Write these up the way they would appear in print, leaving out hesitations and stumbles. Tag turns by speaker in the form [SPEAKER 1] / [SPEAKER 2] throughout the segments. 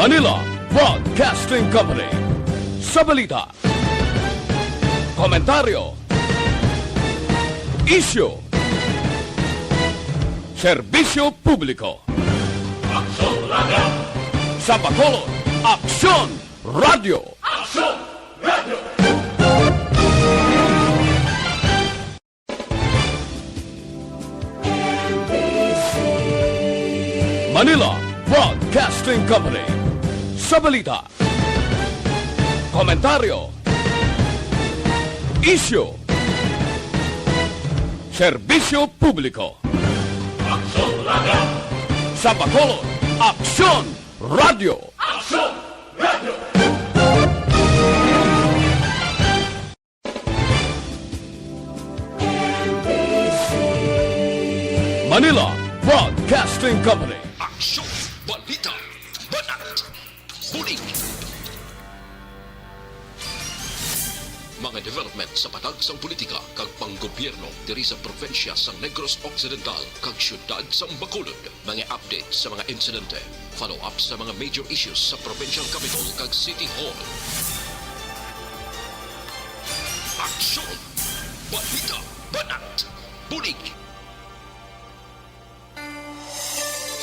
[SPEAKER 1] Manila Broadcasting Company. Sa balita, komentaryo, isyu, serbisyo publiko.
[SPEAKER 2] Aksyon Radio!
[SPEAKER 1] Sa Bacolod, Aksyon Radio!
[SPEAKER 2] Aksyon Radio!
[SPEAKER 1] Manila Broadcasting Company. Sa balita, komentaryo, isyu, serbisyo publiko.
[SPEAKER 2] Aksyon Radio!
[SPEAKER 1] Sa Bacolod, Aksyon Radio!
[SPEAKER 2] Aksyon Radio!
[SPEAKER 1] Manila Broadcasting Company.
[SPEAKER 3] Aksyon, Balita, Banat, Bulig. Mga development sa patagsang politika kag panggobyerno diri sa probinsya sa Negros Occidental kag syudad sa Bacolod. Mga update sa mga insidente, follow up sa mga major issues sa provincial capital kag City Hall. Aksyon, Balita, Banat, Bulig.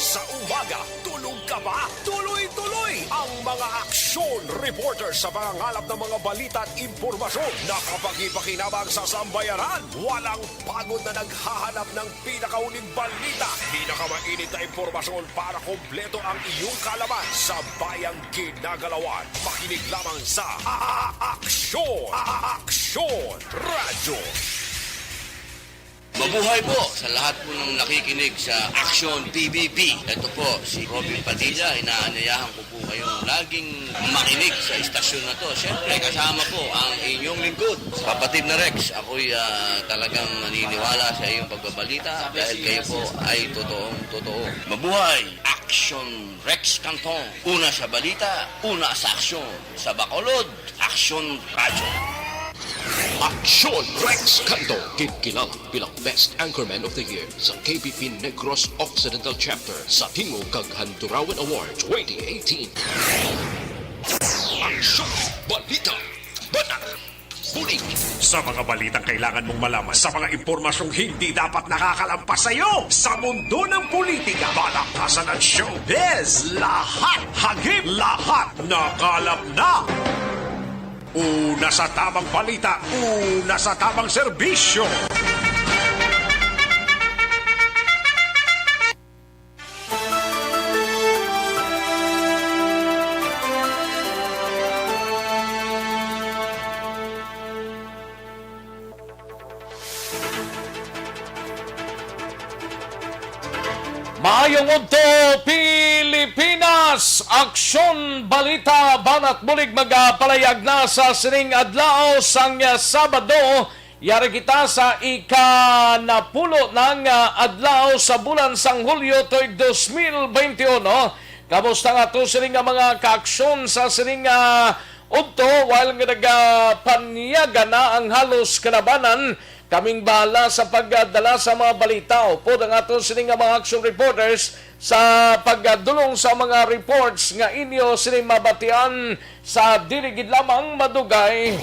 [SPEAKER 4] Sa umaga, tulog ka ba? Tuloy-tuloy ang mga aksyon reporters sa pangangalap ng mga balita at impormasyon na kapag-ipakinabang sa sambayanan. Walang pagod na naghahanap ng pinakauling balita, pinakamainit na impormasyon para kompleto ang iyong kalaman sa bayang ginagalawan. Makinig lamang sa Aksyon! Aksyon Radio!
[SPEAKER 5] Mabuhay po sa lahat po ng nakikinig sa Aksyon PBB. Ito po si Robin Padilla. Inaanyayahan ko po kayong laging makinig sa istasyon na to. Siyempre kasama po ang inyong lingkod. Kapatid na Rex, ako'y talagang naniniwala sa iyong pagbabalita dahil kayo po ay totoong-totoo. Mabuhay! Aksyon Rex Cantong. Una sa balita, una sa aksyon. Sa Bacolod, Aksyon Radio.
[SPEAKER 3] Aksyon Rex Cantong, kinkilang bilang Best Anchorman of the Year sa KBP Negros Occidental Chapter sa Tingog kag Handurawan Award 2018. Aksyon, Balita, Banat, Bulig.
[SPEAKER 4] Sa mga balitang kailangan mong malaman, sa mga impormasyong hindi dapat nakakalampas sa iyo, sa mundo ng politika, balakasan at showbiz, lahat hagip, lahat nakalap na. Una sa tamang balita, una sa tamang serbisyo.
[SPEAKER 1] Maayong udto Pilipinas! Aksyon Balita Banat Bulig magapalayag na sa sining adlaw sang Sabado. Yari kita sa ika-napulo ng adlaw sa bulan sang Hulyo tuig 2021. Kamusta nga to sining mga kaaksyon sa sining udto while nagapanyaga na ang halos kalabanan. Kaming bahala sa pagdala sa mga balita. Opo, ang ato sining mga action reporters sa pagdulong sa mga reports nga inyo sining mabatian sa diligid lamang madugay.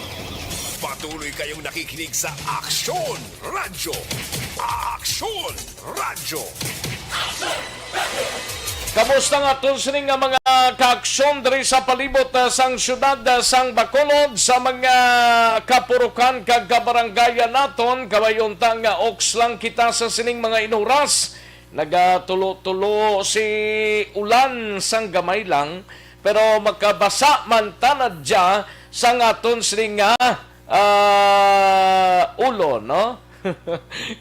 [SPEAKER 4] Patuloy kayong nakikinig sa Aksyon Radio. Aksyon Radio.
[SPEAKER 1] Kamusta nga to sining mga kaaksyon diri sa palibot sang syudad sang Bacolod sa mga kapurukan kag kabarangayan naton kabayuntang nga oks lang kita sa sining mga inuras. Nagatulo-tulo si ulan sang gamay lang pero makabasa man tanadya sa ngaton sining ulo, no?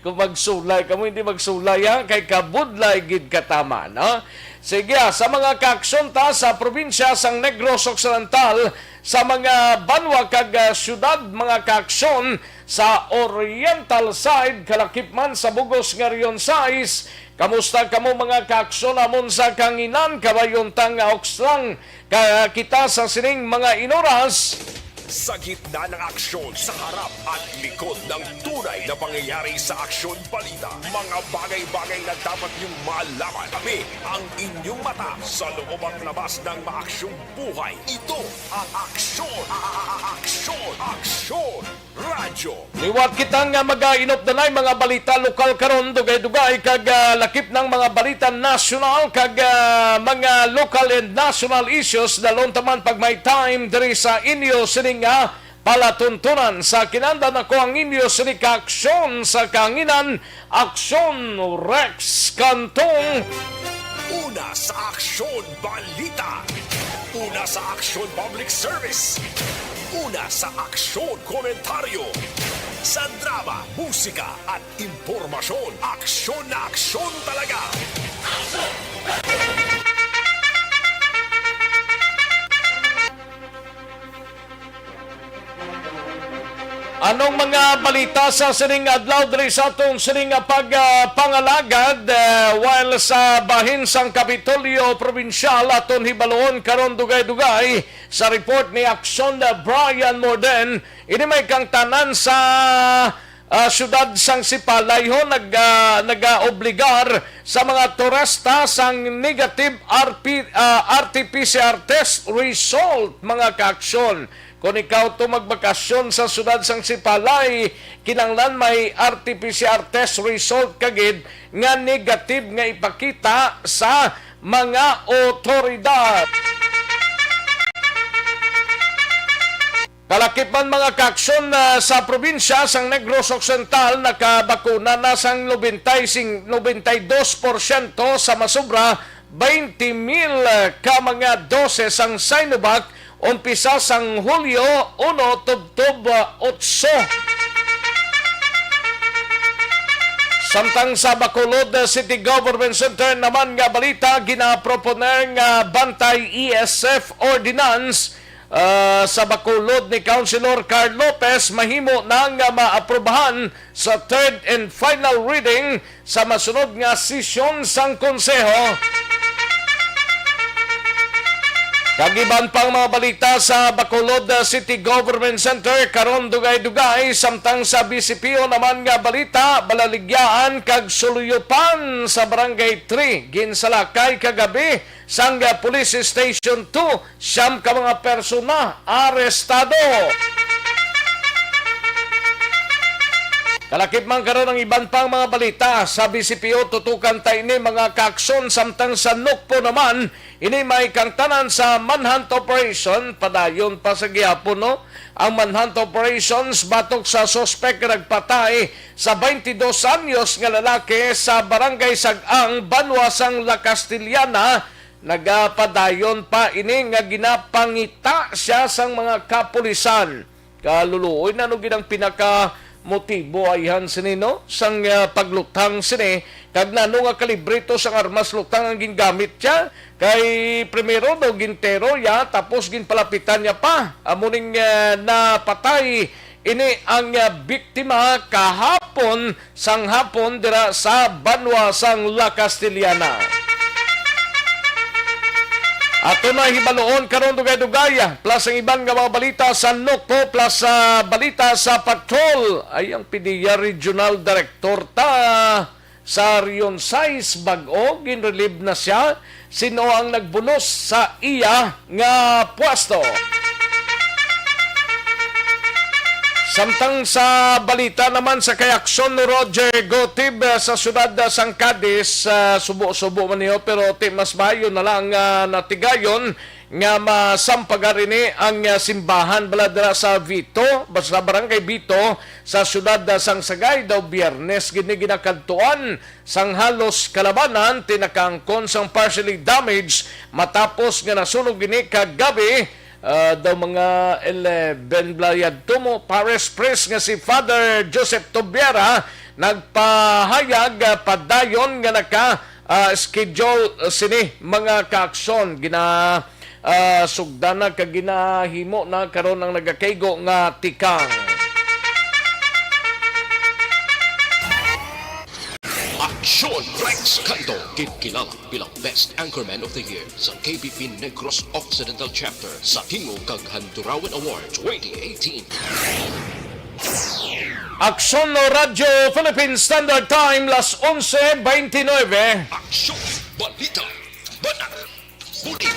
[SPEAKER 1] Kung magsulay kamo hindi magsulay kay kabudlay gid katama, no? Sige, sa mga kaaksyon ta sa probinsya sang Negros Occidental, sa mga banwa kag syudad, mga kaaksyon sa oriental side, kalakip man sa Bugos nga riyon size. Kamusta kamo mga kaaksyon amon sa kanginan, kabayuntang okslang kita sa sining mga inoras.
[SPEAKER 4] Sa gitna ng aksyon, sa harap at likod ng tunay na pangyayari sa Aksyon Balita. Mga bagay-bagay na dapat niyong malaman. Kami ang inyong mata sa loob at labas ng maaksyong buhay. Ito ang Aksyon! Aksyon! Aksyon! Radyo!
[SPEAKER 1] Liwat kitang mag-inop na mga balita lokal karon dugay-dugay kag lakip ng mga balita national kag mga local and national issues dalon taman pag may time diri sa inyo sining palatuntunan sa kinanda na ko ang inyo sining Aksyon sa kanginan Aksyon Rex Cantong.
[SPEAKER 4] Una sa Aksyon Balita. Una sa Aksyon Public Service. Una sa Aksyon Komentaryo. Sa drama, musika at impormasyon. Aksyon na aksyon talaga.
[SPEAKER 1] Anong mga balita sa sining adlaw diri sa atong sining pagpangalagad while sa bahin sang Kapitolyo Probinsyal aton hibaloon karon dugay-dugay sa report ni Aksyon Brian Morden ini may kang tanan sa syudad sang Sipalay ho nag-obligar sa mga turista sang negative RT-PCR test result mga kaaksyon. Kung ikaw to magbakasyon sa syudad sang Sipalay, kinanglan may RT-PCR test result kagid nga negative nga ipakita sa mga otoridad. Kalakip man mga kaaksyon sa probinsya sang Negros Occidental nakabakuna na sang 92% sa masobra 20,000 ka mga doses ang Sinovac umpisa sang Hulyo 1 tubtob 8. Samtang sa Bacolod City Government Center naman nga balita ginaproponer nga bantay ESF ordinance sa Bacolod ni Councilor Carl Lopez mahimo na nga maaprobahan sa third and final reading sa masunod nga sesyon sang konseho. Kagiban pang mga balita sa Bacolod City Government Center karon dugay-dugay samtang sa BCPO naman nga balita balaligyaan kag suluyupan sa Barangay 3 ginsalakay kagabi sang Police Station 2 siyam ka mga persona arestado. Kalakip man karon ang iban pang mga balita sa BCPO tutukan tayo ini mga kaaksyon samtang sa Nukpo naman ini may kangtanan sa manhunt operation padayon pa sa gihapon no ang manhunt operations batok sa suspect nga nagpatay sa 22 anyos nga lalaki sa Barangay Sag-ang Banwasang La Castellana nagapadayon pa ini nga ginapangita siya sang mga kapulisan kaluluoy na no ginang pinaka motibo ayhan sinino sang paglutang sini kag nano nga kalibrito sang armas lutang ang gingamit siya kay primero daw gintero ya tapos ginpalapitan niya pa amuning napatay ini ang biktima kahapon sang hapon dira sa Banwasang La Castellana. Ato na hibaloon karon dugay-dugay plus ang iban nga mga balita sa Nukpo plus sa balita sa patrol ay ang PDEA Regional Director ta sa Rion 6 bag-o ginrelieve na siya sino ang nagbunos sa iya nga pwesto. Samtang sa balita naman sa Aksyon ni Roger Gotib sa syudad sang Cadiz, subo-subo man niyo pero mas mayo na lang natigayon nga masampagarini ang simbahan baladra sa Vito, sa Barangay Vito sa syudad sang Sagay daw Biyernes gini ginakadtuan sang halos kalabanan tinakangkon sang partially damaged matapos nga nasunog gini kagabi. Daw mga 11 blayad tumo Paris Priest nga si Father Joseph Tobiera nagpahayag padayon nga naka schedule sini mga kaaksyon gina sugdana kag ginahimo na karon ang nagakaygo nga tikang.
[SPEAKER 3] Aksyon Rex Cantong, kinilala bilang Best Anchorman of the Year sa KBP Negros Occidental Chapter sa Hingog kag Handurawan Award 2018.
[SPEAKER 1] Aksyon no Radyo Philippine Standard Time, las 11:29.
[SPEAKER 3] Aksyon, balita, banat, bulig.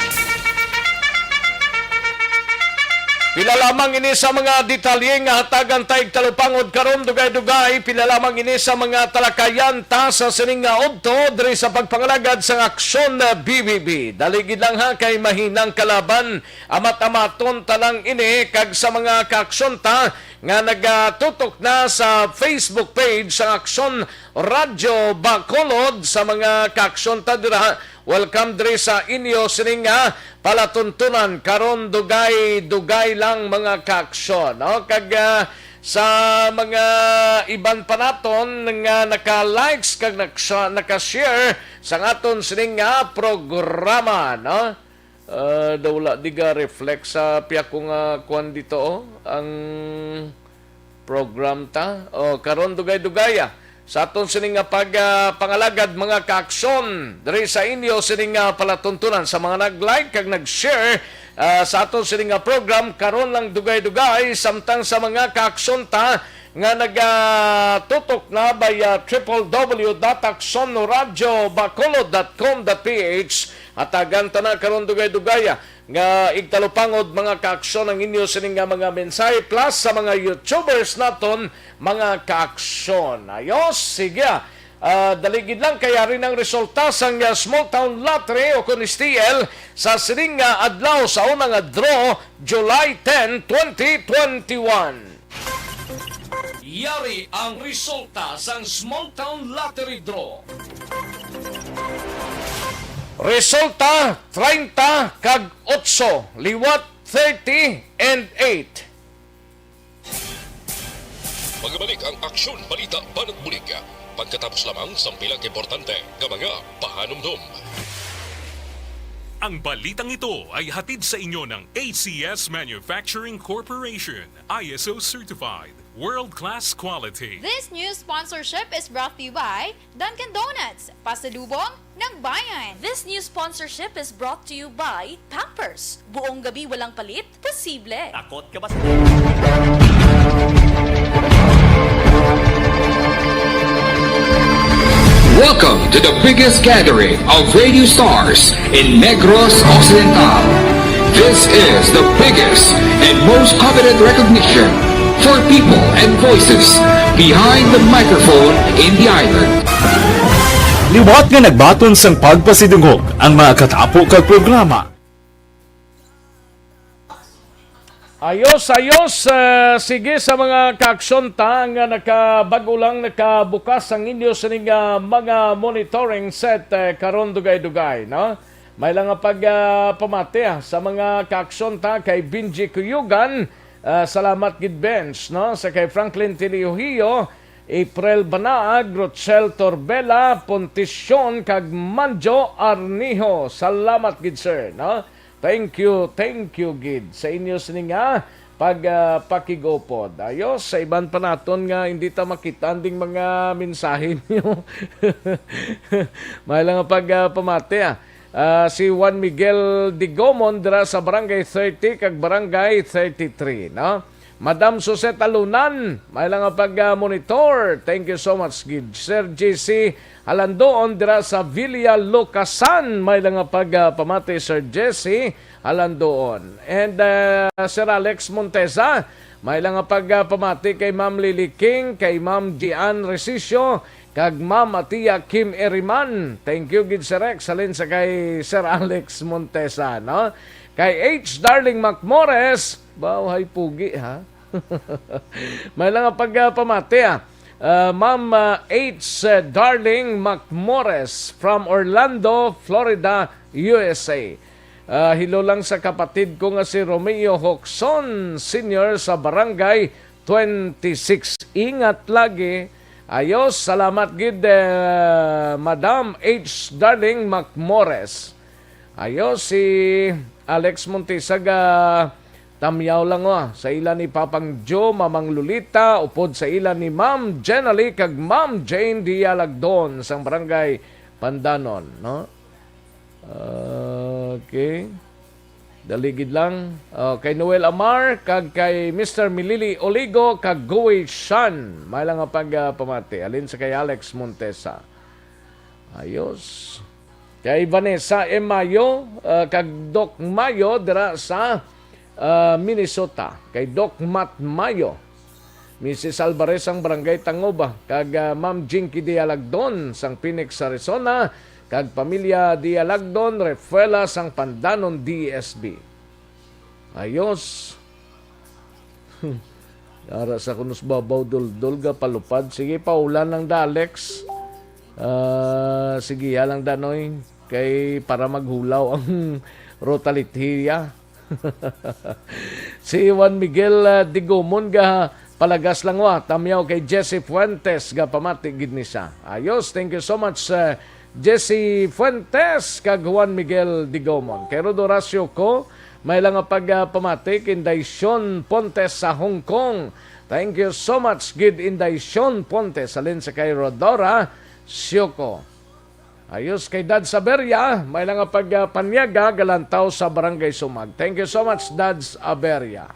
[SPEAKER 1] Pila lamang ini sa mga detalye nga hatagan taig talupangod karon dugay-dugay, pila lamang ini sa mga talakayan ta sa sining nga udto diri sa pagpangalagad sa aksyon na BBB. Daligid lang ha kay mahinang kalaban, amat-amaton talang ini kag sa mga kaaksyon ta nga nagatutok na sa Facebook page sa Aksyon Radyo Bacolod sa mga kaaksyon ta dira. Welcome diri sa inyo sining nga palatuntunan karon dugay-dugay lang mga kaaksyon, no? Kag sa mga iban pa naton nga naka-likes kag naka-share sa aton sining nga programa, no? Dawla diga reflect sa piya ko nga kuan dito ang program ta. Karon dugay-dugay sa aton sining nga pangalagad mga kaaksyon diri sa inyo sining nga palatuntunan sa mga nag-like kag nag-share sa aton sining nga program karon lang dugay-dugay samtang sa mga kaaksyon ta nga nagatutok na by www.aksyonoradiobacolod.com.ph hatagan ta na karon dugay-dugay nga igtalupangod mga kaaksyon ang inyo sining nga mga mensahe plus sa mga YouTubers naton mga kaaksyon. Ayos, sige. Daligid lang kaya rin ang resulta sa Small Town Lottery o kung STL sa sining nga adlaw sa unang draw July 10, 2021. Yari ang resulta sa Small Town Lottery Draw. Resulta 30 kag 8, liwat 30 and 8.
[SPEAKER 3] Magbalik ang Aksyon, balita, banat, bulig. Pagkatapos lamang sa pilang importante nga mga pahanumdum.
[SPEAKER 6] Ang balitang ito ay hatid sa inyo ng ACS Manufacturing Corporation, ISO certified, world-class quality.
[SPEAKER 7] This news sponsorship is brought to you by Dunkin' Donuts, pasalubong ng bayan.
[SPEAKER 8] This news sponsorship is brought to you by Pampers. Buong gabi walang palit, posible.
[SPEAKER 9] Takot ka ba?
[SPEAKER 10] Welcome to the biggest gathering of radio stars in Negros Occidental. This is the biggest and most coveted recognition for people and voices behind the microphone in the island.
[SPEAKER 11] Liwat nga nagbaton sang pagpasidungog ang mga katapo kag programa.
[SPEAKER 1] Ayos, sige sa mga kaaksyon ta nga nakabago lang nakabukas ang inyo sa mga monitoring set karon dugay-dugay, no? May lang nga pamati sa mga kaaksyon ta kay Benji Cuyugan, salamat gid bench, no? Sa kay Franklin Tiliohio, April Banaag, Rochelle Torbela, Pontisyon kag Manjo Arnijo. Salamat gid sir, no? Thank you gid sa inyo sining nga pakigopod. Ayos, sa iban pa naton nga hindi ta makita anding mga mensahe niyo. May lang pamati si Juan Miguel Digomon dira sa Barangay 30 kag Barangay 33, no? Madam Susette Alunan, may lang monitor. Thank you so much gid. Sir JC Halandoon dira sa Villa Locasan, may lang pamati Sir Jesse Halandoon. And Sir Alex Montesa, may lang pamati kay Ma'am Lily King, kay Ma'am Gian Resisio, kag Ma'am Atia Kim Eriman. Thank you gid Sir Rex, salin sa kay Sir Alex Montesa, no? Kay H. Darling Macmores, bawhay pugi ha. May lang pamati Ma'am H. Darling Macmores from Orlando, Florida, USA. Hilo lang sa kapatid ko nga si Romeo Hoxon Sr. sa Barangay 26. Ingat lagi. Ayos, salamat gid Madam H. Darling Macmores. Ayos, si Alex Montisaga Tamyaw lang sa ila ni Papang Joe, Mamang Lolita, upod sa ila ni Ma'am Jenally kag Ma'am Jane Dialagdon sang barangay Pandanon, no? Okay. Daligid lang. Kay Noel Amar kag kay Mr. Milili Oligo kag Goy Shan. May lang nga pamati. Alin sa kay Alex Montesa. Ayos. Kay Vanessa M. Mayo kag Doc Mayo dira sa Minnesota. Kay Doc Matt Mayo. Mrs. Alvarez ang barangay Tangoba. Kag Ma'am Jinky Dialagdon sang Phoenix, Arizona. Kag pamilya Dialagdon, Refuela sang Pandanon DSB. Ayos. Ara sa kunus babaw dulga palupad. Sige pa ulan ng Dalex. Sige halang danoy kay para maghulaw ang Rotalithia. Si Juan Miguel Digomon ga palagas lang tamyaw kay Jesse Fuentes ga pamati gid ni siya. Ayos, thank you so much Jesse Fuentes kag Juan Miguel Digomon. Kay Rod Horacio ko may lang nga pagpamati kin Daisyon Pontes sa Hong Kong. Thank you so much gid in Daisyon Pontes alin sa kay Rodora Sioko. Ayos kay Dad Saberia, may lang nga pagpanyaga galantaw sa Barangay Sumag. Thank you so much, Dads Aberia.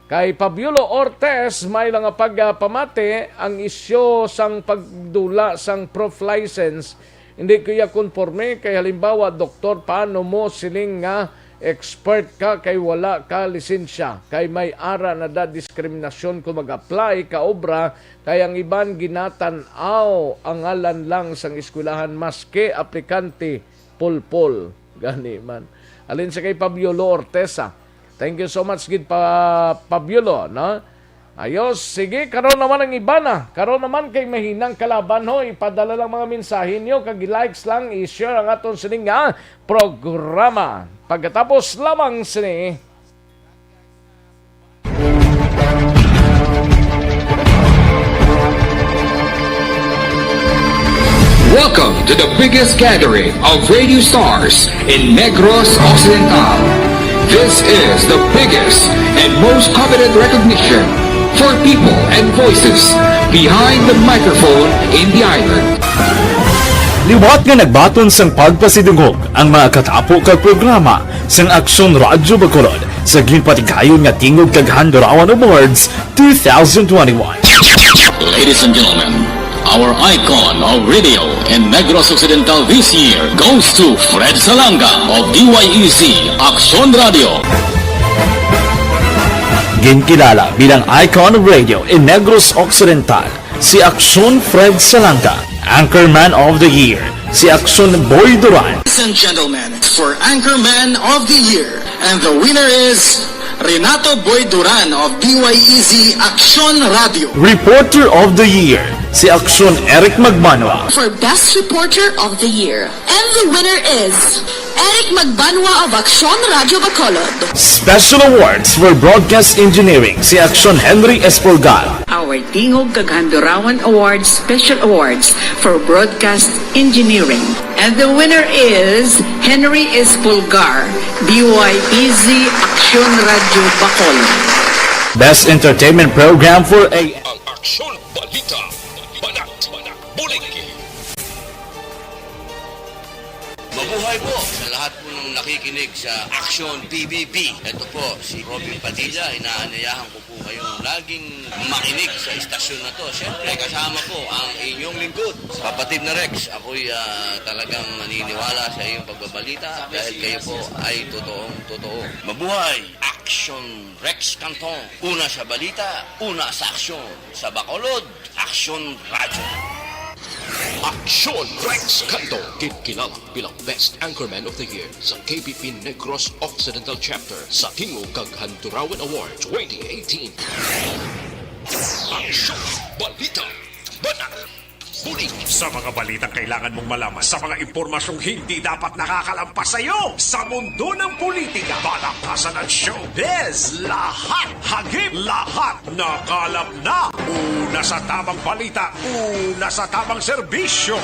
[SPEAKER 1] Kay Pabulo Ortez, may lang nga pagpamati ang isyo sang pagdula sang prof license. Hindi kaya konforme kay halimbawa, doktor, paano mo siling nga expert ka kay wala ka lisensya, kay may ara na da diskriminasyon kung mag-apply ka obra, kay ang iban ginatan-aw ang ngalan lang sang eskwelahan maske aplikante pulpol gani man. Alin sa kay Pabulo Ortesa. Thank you so much gid Pabulo, no? Ayos, sige, karon naman ang iba na. Karon naman kay mahinang kalaban ho, ipadala lang mga mensahe niyo, kag likes lang, i-share ang aton sining nga programa. Pagkatapos lamang sini.
[SPEAKER 10] Welcome to the biggest gathering of radio stars in Negros Occidental. This is the biggest and most coveted recognition for people and voices behind the microphone in the island.
[SPEAKER 11] Liwat nga nagbaton sang pagpasidungog ang mga katapo kag programa sang Aksyon Radyo Bacolod sa ginpatigayon nga tingog kag Handurawan Awards 2021.
[SPEAKER 2] Ladies and gentlemen, our icon of radio in Negros Occidental this year goes to Fred Salanga of DYEC Aksyon Radio.
[SPEAKER 11] Ginkilala bilang icon of radio in Negros Occidental, si Aksyon Fred Salanga. Anchorman of the Year, si Aksyon Boy Duran.
[SPEAKER 2] Ladies and gentlemen, for Anchorman of the Year, and the winner is Renato Boy Duran of DYEZ Aksyon Radio.
[SPEAKER 11] Reporter of the Year, si Aksyon Eric Magbanwa.
[SPEAKER 9] For Best Reporter of the Year, and the winner is Eric Magbanwa of Aksyon Radio Bacolod.
[SPEAKER 11] Special awards for broadcast engineering, si Aksyon Henry Espolgar.
[SPEAKER 12] Our Tingog Kaghandurawan Awards Special Awards for Broadcast Engineering. And the winner is Henry Espolgar, DYEZ Aksyon Radio Bacolod.
[SPEAKER 11] Best Entertainment Program for AM.
[SPEAKER 3] Ang Aksyon Balita, Banat, Bulig.
[SPEAKER 5] Mabuhay po sa lahat po ng nakikinig sa Aksyon PBB. Ito po, si Robin Padilla. Inaanayahan ko po kayong laging makinig sa istasyon na to. Siyempre, kasama po ang inyong lingkod. Kapatid na Rex, ako'y talagang naniniwala sa iyong pagbabalita dahil kayo po ay totoong-totoo. Mabuhay! Aksyon Rex Cantong. Una sa balita, una sa aksyon. Sa Bacolod, Aksyon Radyo.
[SPEAKER 3] Aksyon Rex Cantong, kilala bilang Best Anchorman of the Year sa KBP Negros Occidental Chapter sa Tingog kag Handurawan Awards 2018. Aksyon Balita, Banat, Bulig.
[SPEAKER 4] Sa mga balitang kailangan mong malaman, sa mga impormasyong hindi dapat nakakalampas sa iyo, sa mundo ng politika, palakasan at showbiz, lahat hagip, lahat nakalap na. Una sa tamang balita, una sa tamang serbisyo.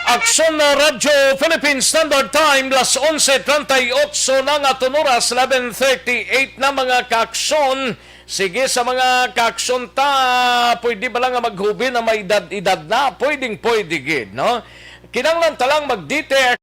[SPEAKER 1] Aksyon na Radyo Philippine Standard Time, las 11:38 na nga tunuras, 11:38 na mga kaaksyon. Sige sa mga kaaksyon ta, pwede ba lang nga maghubi na may edad na? Pwede gid, no? Kinanglan talang mag-detect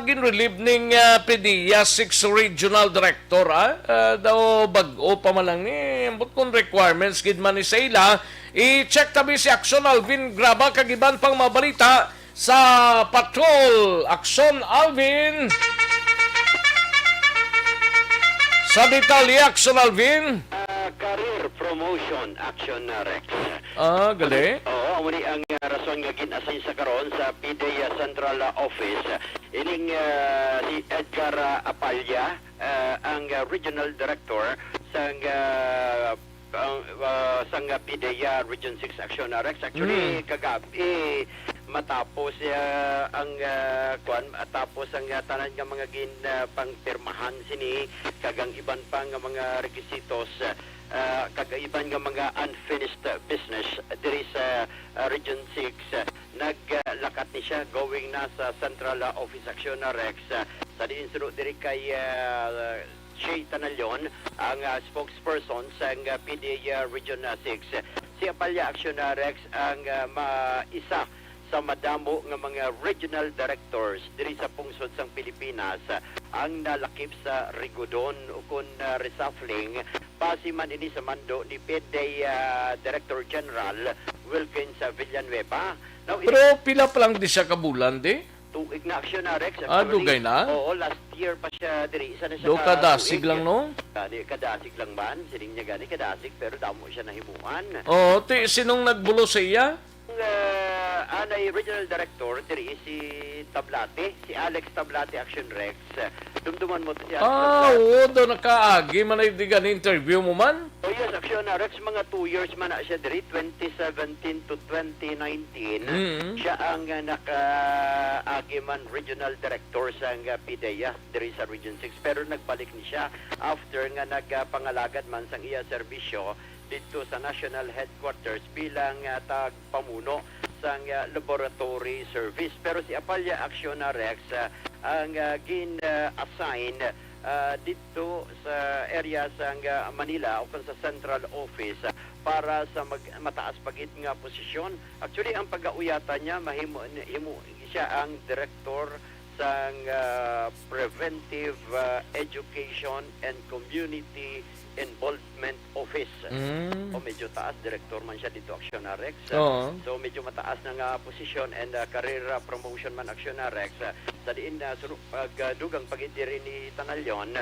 [SPEAKER 1] gin-relieve ning PDEA 6 Regional Director daw bag-o pa man lang ni ambot kung requirements gid man ni Sayla i-check tabi si Aksyon Alvin Graba kagiban pang mabalita sa patrol. Aksyon Alvin sa detalye. Aksyon Alvin.
[SPEAKER 13] Career Promotion Action Rex.
[SPEAKER 1] Gali.
[SPEAKER 13] Oo, muli ang rason nga gin-assign sa karon sa PDEA Central Office. Ining si Edgar Apalya, ang Regional Director sang PDEA Region 6 Action Rex. Actually, kagabi matapos ang tapos ang tanan nga mga pangpirmahan sini kagang iban pa nga mga requisitos kagaiban nga mga unfinished business diri sa Region 6 naglakat ni siya going na sa Central Office Action Rex sa diin sunod diri kay Shay Tanalyon ang spokesperson sa PDEA Region 6. Si Apalya Action Rex ang isa sa madamo nga mga regional directors diri sa pungsod sang Pilipinas ang nalakip sa rigodon ukon reshuffling base man ini sa mando ni PDEA Director General Wilkins Villanueva. Now,
[SPEAKER 1] pero pila pa lang di siya kabulan di?
[SPEAKER 13] Tuig na Action Rex.
[SPEAKER 1] Dugay na?
[SPEAKER 13] Oo, last year pa siya diri. Isa na siya
[SPEAKER 1] kadasig lang no?
[SPEAKER 13] Kadasig lang man. Sining niya gani kadasig pero damo siya nahimuan.
[SPEAKER 1] Oo, sinong nagbulo sa iya?
[SPEAKER 13] Anay Regional Director diri si Tablate, si Alex Tablate Action Rex. Dumduman mo to si Alex Tablate.
[SPEAKER 1] Oo, doon nakaagi man ay di interview mo man?
[SPEAKER 13] Oh yes, Action Rex, mga 2 years man na siya diri, 2017 to 2019. Siya ang nakaagi man Regional Director sa PDEA diri sa Region 6. Pero nagbalik ni siya after nga nagpangalagad man sang iya serbisyo dito sa National Headquarters bilang tagpamuno sa laboratory service. Pero si Apalya Action Rex ang gin-assign dito sa area sa Manila o sa Central Office para sa mataas pagit nga posisyon. Actually, ang pag-auyata niya, mahimo siya ang director sa Preventive Education and Community Involvement Office. O medyo taas, director man siya dito Action Rex. So medyo mataas na nga posisyon and career promotion man Action Rex. Sa diin pagdugang pag-idiri ni Tanalyon,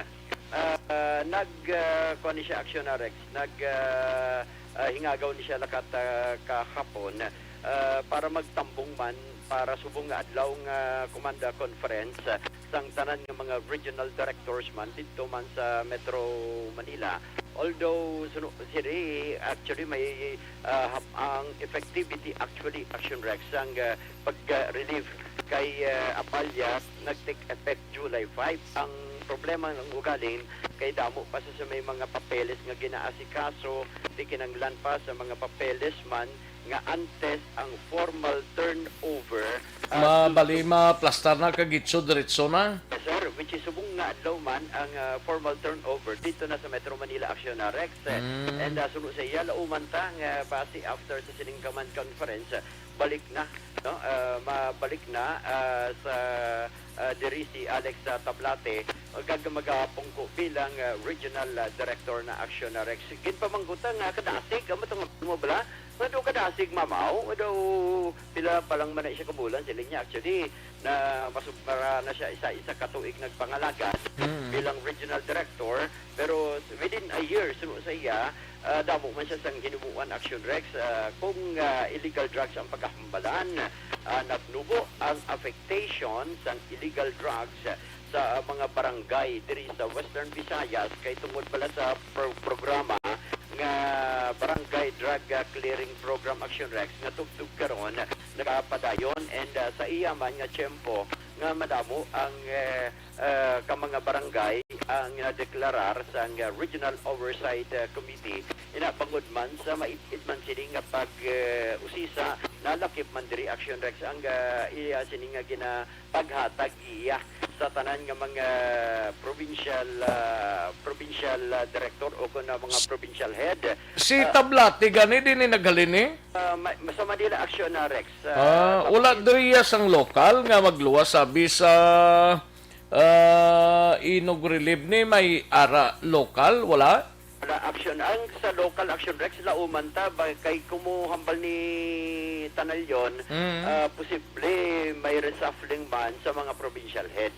[SPEAKER 13] kuha ni siya Action Rex, hingagaw ni siya lakat kahapon para magtambong man para subong nga adlaw nga Commander Conference sang tanan nga mga regional directors man dito man sa Metro Manila. Although siri actually may ang effectivity actually Action Rex ang pag-relieve kay Apalya nag-take effect July 5. Ang problema ng ugalin kay damo pa sa may mga papeles nga ginaasikaso di kinanglan pa sa mga papeles man nga antes ang formal turnover
[SPEAKER 1] Mabalima plastar na kagitso diretso na.
[SPEAKER 13] Yes, sir, which is subong nga adlaw man ang formal turnover dito na sa Metro Manila Aksyon Rex. And sunod sa iya lauman ta nga base after sa sining command conference balik na no mabalik na sa diri si Alex Tablate gagamagapong ko bilang regional director na Aksyon Rex. Gin pamanggutan nga kadasig amo tong mo bala. Mado kadasig mamaw, mado pila palang man siya kabulan sila niya actually na masupara na siya isa katuig nagpangalagas bilang regional director pero within a year sunod sa iya damo man siya sang hinubuan Action Rex kung illegal drugs ang pagkahambalan nagnubo ang affectation sang illegal drugs sa mga barangay diri sa Western Visayas kay tungod pala sa programa nga Barangay Drug Clearing Program Action Rex nga tugtog karon nagapadayon and sa iya man nga tiyempo nga madamo ang ka mga barangay ang deklarar sa Regional Oversight Committee inapangod man sa maitit man sini nga pag usisa nalakip man diri Action Rex ang iya sini nga ginapaghatag iya sa tanan nga mga provincial director o kun mga provincial head.
[SPEAKER 1] Si Tablate gani din ni naghalini?
[SPEAKER 13] Sa Manila Action Rex.
[SPEAKER 1] Wala diriya sang lokal nga magluwas sabi sa inog relieve ni may ara lokal wala?
[SPEAKER 13] Action ang sa local Action Rex la umanta kay kumuhambal ni Tanalyon posible may reshuffling man sa mga provincial head.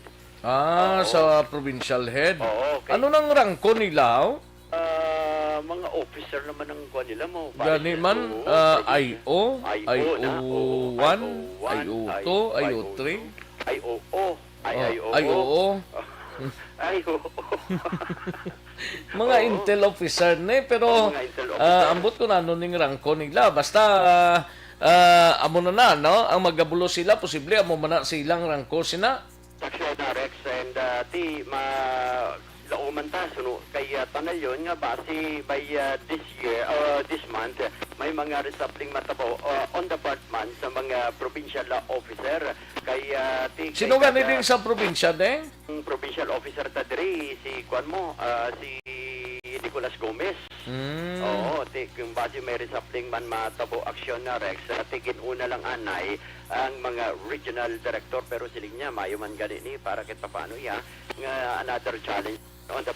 [SPEAKER 1] Sa provincial head.
[SPEAKER 13] Okay.
[SPEAKER 1] Ano nang rangko nila?
[SPEAKER 13] Mga officer naman ang kuha nila mo.
[SPEAKER 1] Gani man IO, IO1, IO2, IO3, IOO. Mga intel officer ni pero ambot ko na ano ning rangko nila basta amo na no ang magabulo sila posible amo man na silang rangko sina
[SPEAKER 13] Action Rex and lauman ta suno kay Tanalyon nga base by this month may mga reshuffling matabo on the part man sa mga provincial officer kay
[SPEAKER 1] sino gani din sa probinsya din?
[SPEAKER 13] Provincial officer ta diri si kuan mo si Nicolas Gomez. Oo, kung base may reshuffling man matabo Aksyon Rex tigin una lang anay ang mga regional director pero siling niya mayo man gani ni para kit paano ya nga another challenge on the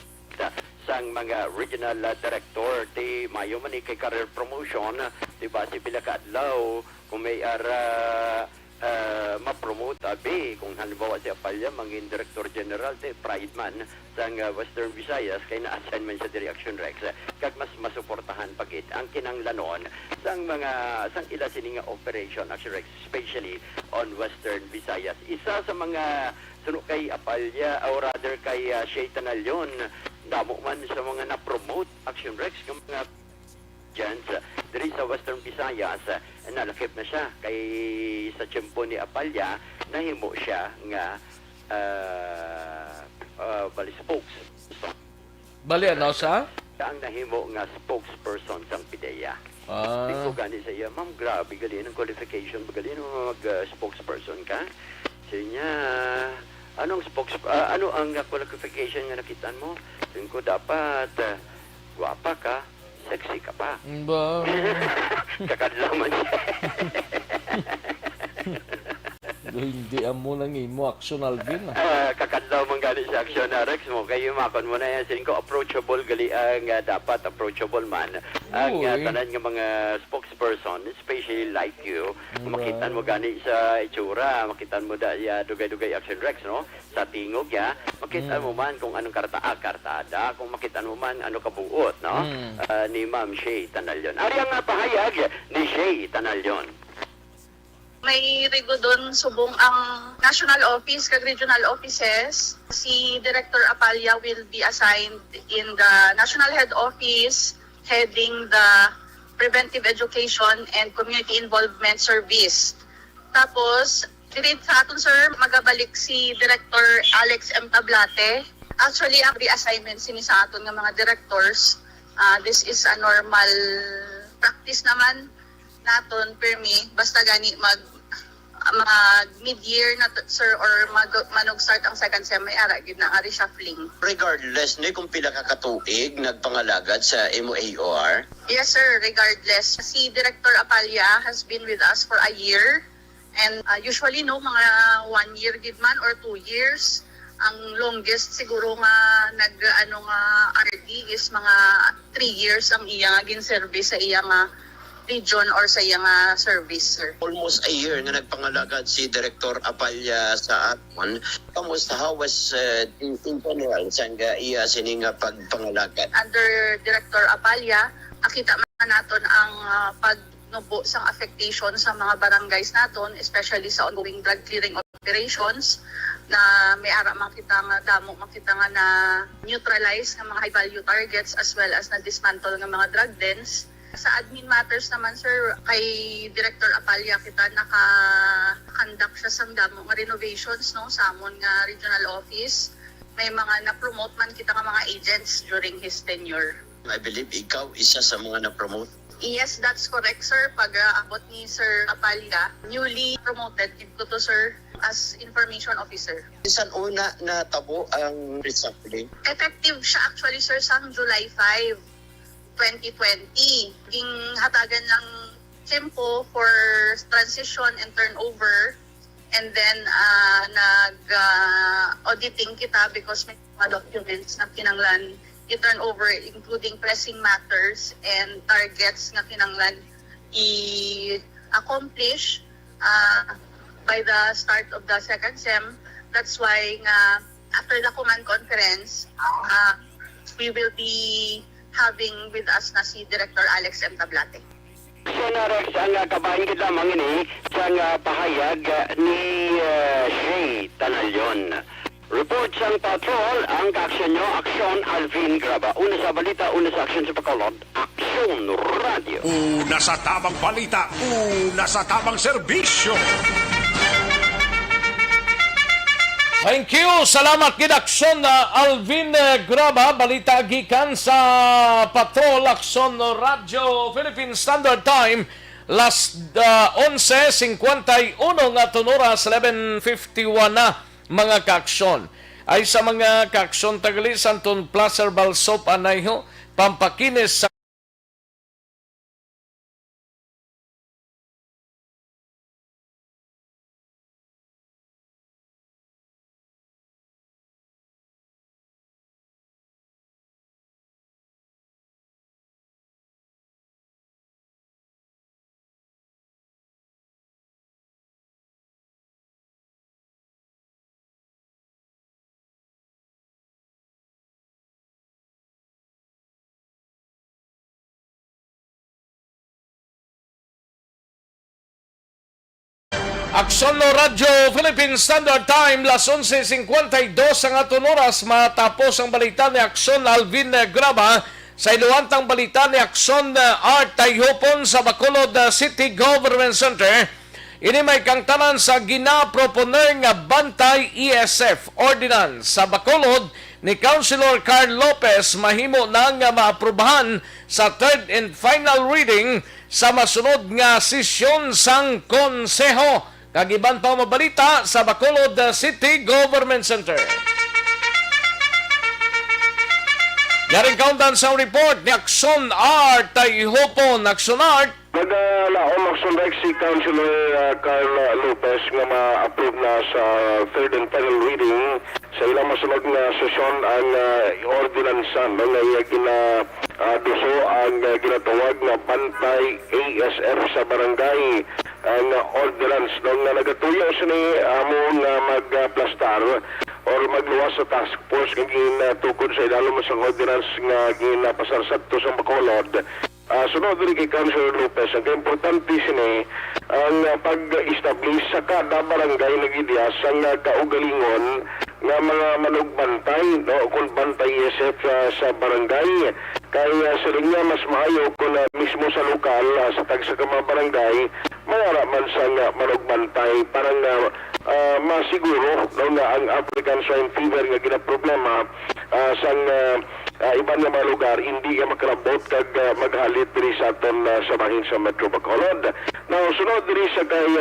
[SPEAKER 13] sang mga regional director di mayo man kay career promotion di ba si pila ka adlaw kung may ma-promote abi kung halimbawa si Apalya mangin director general di pride man sang Western Visayas kay na-assign man sa Action Rex kag mas masuportahan pagit ang kinanglanon sang ila sini nga operation Action Rex especially on Western Visayas isa sa mga suno kay Apalya or rather kay Shay Tanalyon damo man sa mga na-promote Action Rex ng mga diri sa Western Visayas nalakip na siya kay sa tiyempo ni Apalya nahimo siya nga bali spokes
[SPEAKER 1] Bali ano sa?
[SPEAKER 13] ang nahimo nga spokesperson sang PIDEA. Tingko gani sa iya, ma'am, grabe gali ng qualification, gali ng spokesperson ka. Siya anong ano ang qualification nga nakitaan mo? Tingko dapat guwapa ka, sexy ka pa.
[SPEAKER 1] Ba?
[SPEAKER 13] Kakadlaman siya.
[SPEAKER 1] Hindi amo nang imo Aksyon Alvin.
[SPEAKER 13] Kakadlaw man gali sa Aksyon Rex mo kayo makon mo na yan sin ko approachable gali ang dapat approachable man ang tanan nga mga spokesperson especially like you makitan mo gani sa itsura makitan mo da ya dugay-dugay Aksyon Rex no sa tingog ya makitan mo man kung anong kartada kung makitan mo man ano kabuot no ni Ma'am Shay Tanalyon ari ang pahayag ni Shay Tanalyon.
[SPEAKER 14] May rigo doon subong ang national office kag regional offices. Si Director Apalya will be assigned in the national head office heading the preventive education and community involvement service. Tapos, direct sa aton sir, magabalik si Director Alex M. Tablate. Actually, ang reassignment sini sa aton ng mga directors, this is a normal practice naman naton permi basta gani mag mid-year na sir or manog-start ang second sem may ara gid na ari shuffling.
[SPEAKER 15] Regardless ni kung pila ka katuig nagpangalagad sa MOAOR?
[SPEAKER 14] Yes sir, regardless. Si Director Apalya has been with us for a year and usually no mga 1 year gid man or 2 years. Ang longest siguro nga RD is mga 3 years ang iya nga gin-service sa iya nga region or sa iya nga service, sir.
[SPEAKER 15] Almost a year na nagpangalagad si Director Apalya sa aton. Kamusta, how was in general sa iya sining pagpangalagad?
[SPEAKER 14] Under Director Apalya, akita man naton ang pagnubo sang affectation sa mga barangays naton, especially sa ongoing drug clearing operations na may ara makita nga damo makita nga na neutralize ng mga high value targets as well as na dismantle ng mga drug dens. Sa admin matters naman sir, kay Director Apalya kita naka-conduct siya sang damo nga renovations no sa amon nga regional office. May mga na-promote man kita nga mga agents during his tenure.
[SPEAKER 15] I believe ikaw isa sa mga na-promote.
[SPEAKER 14] Yes, that's correct sir. Pag abot ni Sir Apalya, newly promoted ko to sir as information officer.
[SPEAKER 15] Isan una na tabo ang reshuffling?
[SPEAKER 14] Effective siya actually sir sang July 5, 2020. Ging hatagan ng tempo for transition and turnover and then nag-auditing kita because may mga documents na kinanglan i-turn over including pressing matters and targets nga kinanglan i-accomplish by the start of the second sem. That's why nga after the command conference, we will be having with us na si Director Alex M. Tablate.
[SPEAKER 13] Rex, ang kabahin kita lamang ini sa pahayag ni Shay Tanalyon. Report sang patrol ang kaaksyon nyo, Aksyon Alvin Graba. Una sa balita, una sa aksyon sa Bacolod, Aksyon Radio.
[SPEAKER 4] Una sa tamang balita, una sa tamang serbisyo.
[SPEAKER 1] Thank you. Salamat gid Aksyon Alvin Graba. Balita gikan sa Patrol Aksyon Radio Philippine Standard Time. Last 11:51 nga oras 11:51 na mga kaaksyon. Ay sa mga kaaksyon tagali Santon Placer Balsop Anayho pampakinis sa Aksyon Radio Philippine Standard Time, las 11:52 ang aton oras matapos ang balita ni Aksyon Alvin Graba sa iluwantang balita ni Aksyon Art Tayhopon sa Bacolod City Government Center. Ini may kangtanan sa ginaproponer nga bantay ESF Ordinance sa Bacolod ni Councilor Carl Lopez mahimo na nga maaprubahan sa third and final reading sa masunod nga sesyon sang konseho. Kagiban pa mabalita sa Bacolod City Government Center. Yaring kaundan sa report ni Aksyon Art Tayhopon. Aksyon Art.
[SPEAKER 16] Naglaom Aksyon Rex si Councilor Carl Lopez nga ma-approve na sa third and final reading sa ilang masunod na sesyon ang ordinansa nga ginaduso ang ginatawag na bantay ASF sa barangay ang ordinance nung nagatuyo sini amo nga magplastar or magluwas sa task force nga ginatukod sa idalom sa ordinance nga ginapasarsat to sa Bacolod sunod rin kay Councilor Lopez, ang importante sini ang pag-establish sa kada barangay na gidyas ang kaugalingon nga mga manugbantay, no, kung bantay ESF sa barangay. Kaya siling nga mas maayo kung mismo sa lokal, sa tagsa ka mga barangay, mayara man sa manugbantay para nga masiguro no, nga ang African Swine Fever nga ginaproblema sa iban nga mga lugar hindi ka makalabot kag maghalit diri sa aton sa bahin sa Metro Bacolod. Now, sunod diri sa kay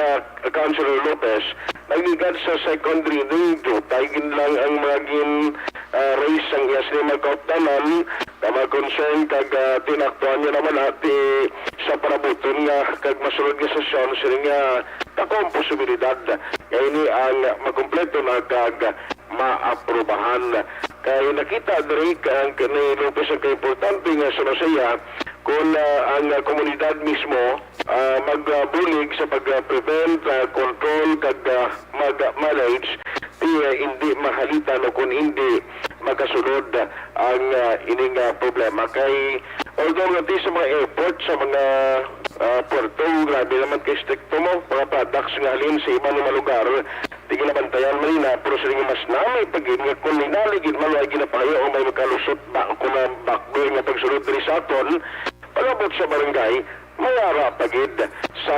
[SPEAKER 16] Councilor Lopez, nagigad sa second reading, taygin lang ang maging race ang iyas ni magkauptanan, na mag-concern kag tinaktuan niya naman ati sa parabuton nga kag masulod nga sesyon sila nga takong posibilidad nga ini ang makumpleto na kag maaprubahan. Kaya nakita diri ang ni Lopez ang importante nga sunusaya kung ang komunidad mismo magbulig sa pag-prevent, control, kag mag-manage hindi mahalitan o kung hindi makasunod ang ining problema. Kay although nga sa mga airport, sa mga puerto, grabe naman kay stricto mo, mga products nga halin sa ibang mga lugar, tigil naman tayan marina, pero sa rin mas namin, pag nga kung ninaligid, malay ginapayo o may makalusot ba, kung na backdoor nga pagsunod rin sa aton, pagabot sa barangay, mayara pagid sa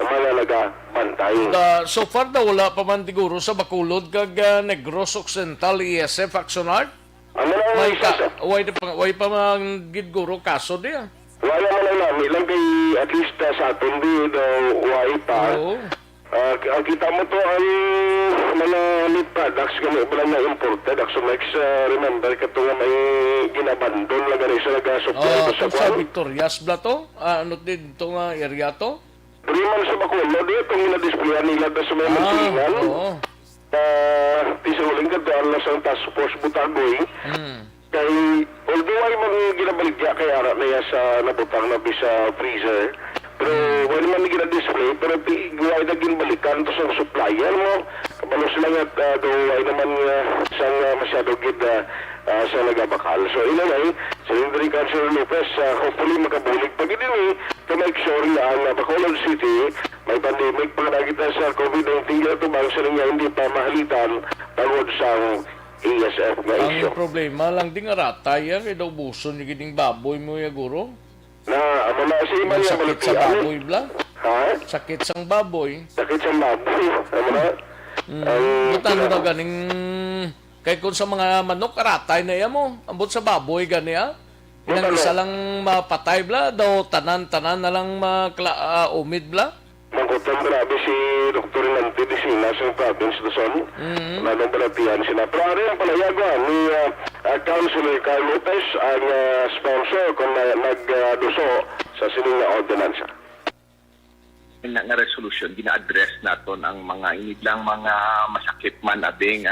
[SPEAKER 16] mga nagabantay.
[SPEAKER 1] So far daw wala pa man siguro sa Bacolod kag Negros Occidental ESF Aksyon Art?
[SPEAKER 16] Ano lang
[SPEAKER 1] way pa man gidguro kaso diya.
[SPEAKER 16] Wala man lang namin lang kay at least sa aton di way pa. Kita mo to ang mga meat products kami walang na imported. Aksyon next remember ka to nga may ginabandon lang ganun sa nag-supply
[SPEAKER 1] sa Victorias bla to? Ano din ito nga area to?
[SPEAKER 16] Priman sa Bacolod, itong na-displayan nila sa mga magsilingan. Tisuling ka doon na sa task force Butagoy. Kay, although ay mga ginabaligya kay ara na yan sa nabutang na sa freezer, pero wala naman gina-display, pero ay naginbalikan to sa supplier mo. Kabalo sila nga ay naman sang masyado gid sa nagabakal. So, inanay, sa Indri Councilor Lopez, hopefully makabulig pag ini to make sure na ang Bacolod City may pandemic pa na kita sa COVID-19 ito bang sila nga hindi pa mahalitan tungod sa ESF na issue.
[SPEAKER 1] Ang problema lang din nga ratay kay daw buson yung gining baboy mo ya guro.
[SPEAKER 16] Na, amo na si Iman yung
[SPEAKER 1] sakit sa baboy bla?
[SPEAKER 16] Ha?
[SPEAKER 1] Sakit sang baboy.
[SPEAKER 16] Sakit sang baboy. Amo na?
[SPEAKER 1] Butan mo na ganing kay kung sa mga manok ratay na yan mo. Ambot sa baboy gani Ilang isa lang mapatay bla, daw tanan-tanan na lang umid bla.
[SPEAKER 16] Mangkotong grabe si Dr. Nante de Sina sa province Luzon. Nanong balatihan sila. Pero ano yung palayaguan ni Councilor Carl Lopez ang sponsor kung nagduso sa sining na ordinansa.
[SPEAKER 17] Nga resolution, gina-address naton ang mga inidlang mga masakit man abing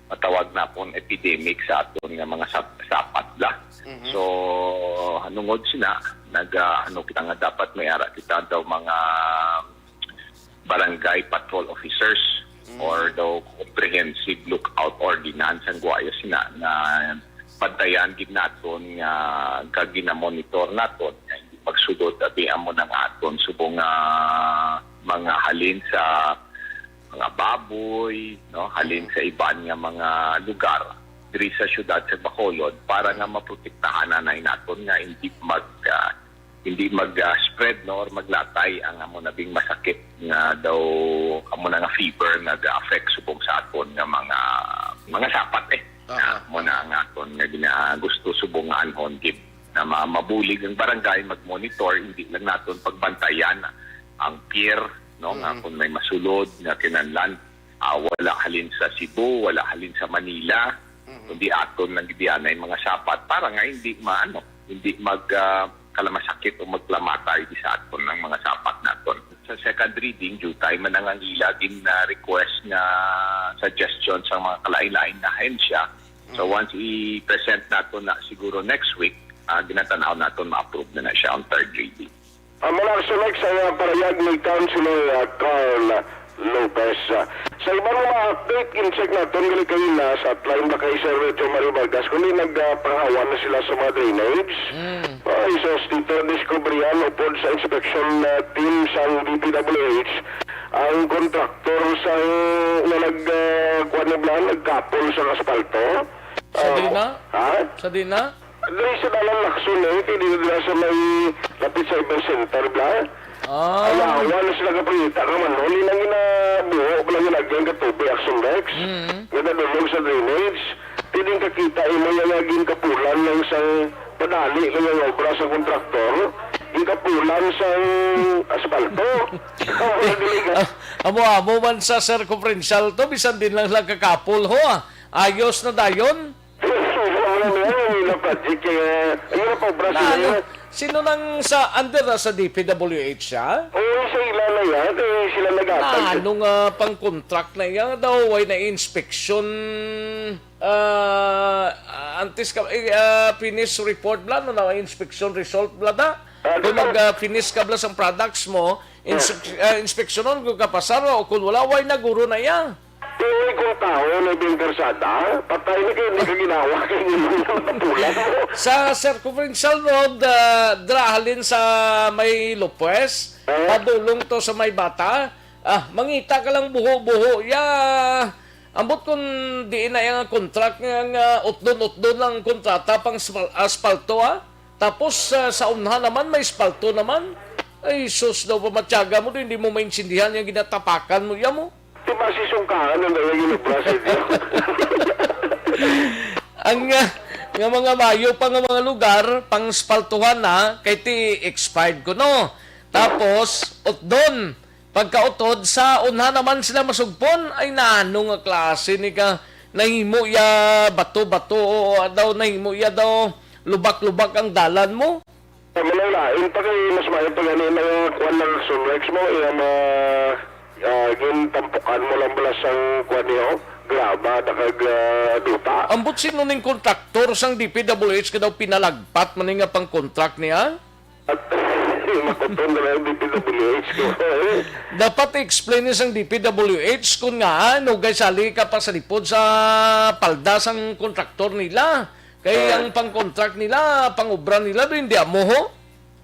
[SPEAKER 17] matawag na pong epidemic sa aton nga mga sapat bla. So, hanungod sila, kita nga dapat may ara kita daw mga barangay patrol officers or daw comprehensive lookout ordinance ang guaya sila na padayan gid naton nga gina-monitor naton nga hindi magsugod abi amo nang aton subong mga halin sa mga baboy, no, halin sa iban nga mga lugar diri sa syudad sa Bacolod para nga maprotektahan na naton nga hindi mag-spread no or maglatay ang amo nabing masakit nga daw amo na nga fever nag-affect subong sa aton nga mga sapat mo na ang aton nga gusto subong nga anhon gid na mabulig ang barangay mag-monitor hindi lang naton pagbantayan ang pier no nga kung may masulod nga kinahanglan wala halin sa Cebu, wala halin sa Manila, kundi aton lang gidianay mga sapat para nga hindi kalamasakit o maglamatay di sa aton ng mga sapat naton. Sa second reading, due time man ang ilagin na request na suggestion sa mga kalain-lain na ahensya. So once i-present naton na siguro next week, ginatanaw naton ma-approve na siya on third reading.
[SPEAKER 16] Mula sa next ay parayag ni Councilor Carl Lopez. Sa ibang mga update, in-check natin gali kayo na sa hotline na kay Sir Reto Mario Vargas kundi nagpahawan na sila sa mga drainage. isos dito diskubrihan upod sa inspection team sa DPWH ang kontraktor sa nagkapol sa asfalto.
[SPEAKER 1] Sa Dina?
[SPEAKER 16] Ha?
[SPEAKER 1] Sa Dina?
[SPEAKER 16] Dahil sa dalang Aksyon kaya dito sa may lapit sa event center, bla. Ayaw na sila kaprita naman. Huli lang ginabuho, lang ginagyan katubig, Aksyon Rex. Nadadulog sa drainage. Tining kakita, mo yung naging kapulan ng isang padali ng yung obra sa kontraktor. Yung kapulan sa asfalto.
[SPEAKER 1] Amo man sa circumferential to, bisan din lang kakapul ho. Ayos na dayon. Sino nang sa under sa DPWH siya?
[SPEAKER 16] Oo, sila na yan. Sila nag-atag.
[SPEAKER 1] Anong pang-contract na yan daw? Ay na inspection antes ka finish report bla no na inspection result bla da. Kung mag-finish ka bla sa products mo, inspeksyonon kung kapasar o kung wala way na guro na yan.
[SPEAKER 16] Pero kung tao na bingkarsada, patay na kayo, hindi ka ginawa kayo yung tapulan mo.
[SPEAKER 1] Sa Circumferential Road, drahalin sa may Lopez, padulong to sa may Bata, mangita ka lang buho-buho, ambot kung di na yung contract ng utdon-utdon ng kontrata pang asfalto, tapos sa unahan naman, may asfalto naman. Ay, sus daw pa matyaga mo, hindi mo maintindihan yung ginatapakan mo, yan mo.
[SPEAKER 16] Di ba si Sungkaan ang nalagyan ng brasid niya?
[SPEAKER 1] Ang mga mayo pa nga mga lugar, pang spaltuhan na, kay ti expired ko, no? Tapos, doon, pagkautod, sa unha naman sila masugpon, ay naano nga klase ni ka, nahimo ya bato-bato, daw nahimo ya daw, lubak-lubak ang dalan mo.
[SPEAKER 16] Manalain pa kayo, mas mayo pa ganin ng kwan ng Sunrex mo, tampukan mo lang balas ang kwan niyo, graba, duta.
[SPEAKER 1] Ambot sino ning kontraktor sang DPWH ka daw pinalagpat man nga pang contract niya?
[SPEAKER 16] Makuton na lang DPWH ko.
[SPEAKER 1] Dapat i-explain niya sang DPWH kung nga, nugay sali ka pa sa lipod sa palda sang kontraktor nila. Kaya ang pang-contract nila, pang-obra nila, doon hindi mo ho?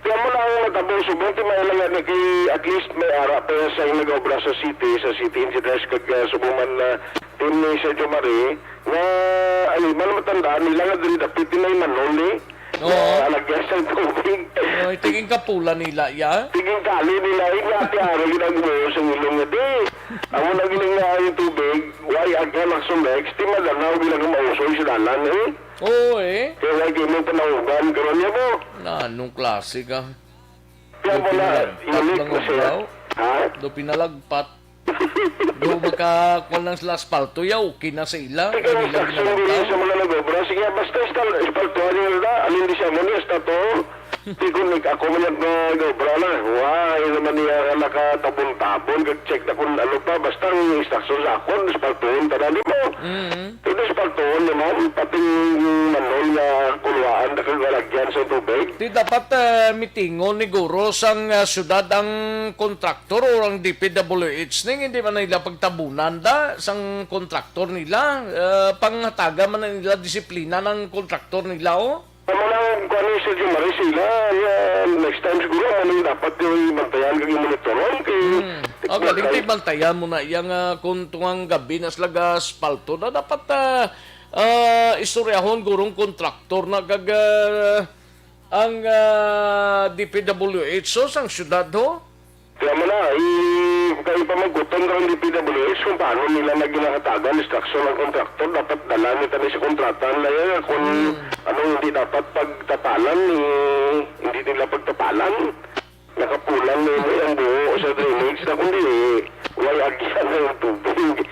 [SPEAKER 16] Kaya mo lang natabong subong, may lang at least may ara pa sa nag-obra sa city engineers kag subong man na team ni Sergio Marie, na aliman matandaan nila nga dili dapit na manoli. Alagyan sa tubig.
[SPEAKER 1] Tingin kapulan nila, ya?
[SPEAKER 16] Tingin kali nila, ati-ari ginagawa sa ilong nga di. Amo na giling nga yung tubig, why agyan ang sumex, di madanaw bilang mausoy sa dalan
[SPEAKER 1] Oo
[SPEAKER 16] Kaya why ganyan panahugan, gano'n niya mo.
[SPEAKER 1] Anong klase ka?
[SPEAKER 16] Kaya mo na, inulit na siya.
[SPEAKER 1] Do pinalagpat. Do makakuha ng sila asfalto, okay na sa ila.
[SPEAKER 16] Ikaw ang saksyon sa mga nag-obra. Sige, basta asfaltuhan nyo na, alin di siya mo niya, stato. Di ko ako man nag-obra na. Why, naman niya nakatabon-tabon, kag-check na kung ano pa, basta ang instruction sa ako, asfaltuhan, tanali mo. Ito asfaltuhan naman, pati manol na kulwaan na kagalagyan sa tubig.
[SPEAKER 1] Di dapat mitingon ni Guro sang syudad ang kontraktor o ang DPWH ning hindi man nila pagtabunan da sang kontraktor nila. Panghataga man nila disiplina ng kontraktor nila
[SPEAKER 16] Ano lang, kung ano yung Sergio Marie sila, next time siguro, ano yung dapat yung bantayan kag yung monitoron
[SPEAKER 1] galing tayo bantayan mo na yung kung tungang gabi na slaga spalto na dapat istoryahon gurong kontraktor na kag ang DPWH sang syudad ho.
[SPEAKER 16] Kaya mo na, kayo pa maggutom ka ng DPWH kung paano nila naginahatagan, instruction ng kontraktor, dapat dala nito sa kontratan na yan, kung anong hindi dapat pagtapalan, hindi nila pagtapalan, nakapulan nila ang buo sa drainage na kundi, wala agyan na yung tubig.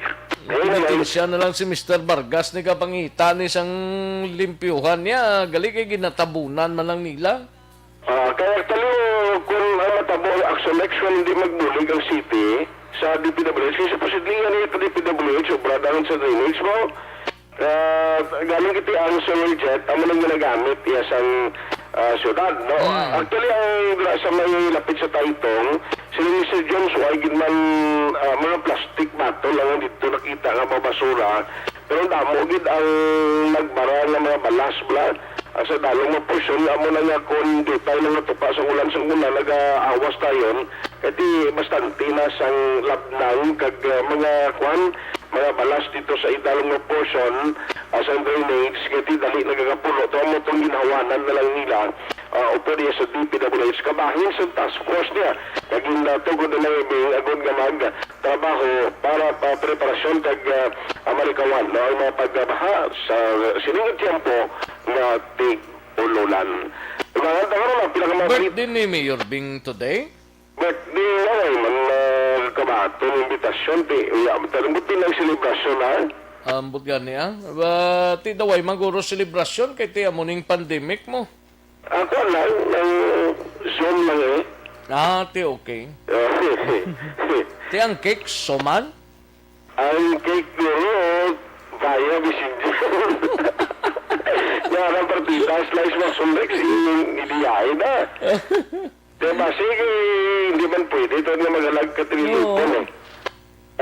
[SPEAKER 1] Siya na lang si Mr. Vargas ni kapangita ni isang limpyuhan niya, gali kay ginatabunan man lang nila.
[SPEAKER 16] Kaya talo, kung matabo Aksyon kung hindi magbulig ang city sa DPWH, kasi supposedly yan yung DPWH, obradahan sa drainage mo, galing kiti ang solar jet, amo nang ginagamit yes ang syudad, no? Actually, ang sa may lapit sa Taytong, Sila Mr. Jones, ay gitman mga plastic bato lang dito nakita nga mga basura. Pero damo gid ang nagbara ng mga balas bla. Asa dalong mo portion amo na nga kung detail lang natupa sa ulan nag-aawas tayon. Kati bastante na sang labnang kag mga mga balas dito sa idalong mo portion sa drainage kati dali nagagapulo to mo tong ginawanan na lang nila. Operi sa DPWH kabahin sa task force niya naging tugod na lang agod nga magtrabaho para preparasyon kag Amerikawan na ang mga pagbaha sa siningit tiyempo na tig-ululan.
[SPEAKER 1] Birthday ni Mayor Bing today?
[SPEAKER 16] Birthday na ay man kabaton imbitasyon talumbutin ng selebrasyon ha?
[SPEAKER 1] Ambot gani ti daway maguro selebrasyon kay ti amuning pandemic mo.
[SPEAKER 16] Ako lang, Zoom lang
[SPEAKER 1] ti okay. Ti ang cake, soman?
[SPEAKER 16] Ang cake nyo, via messenger. Yan ang partita, slice mo sumrex, iliyain na. Diba, sige, hindi man pwede. Ito na magalag ka trilito.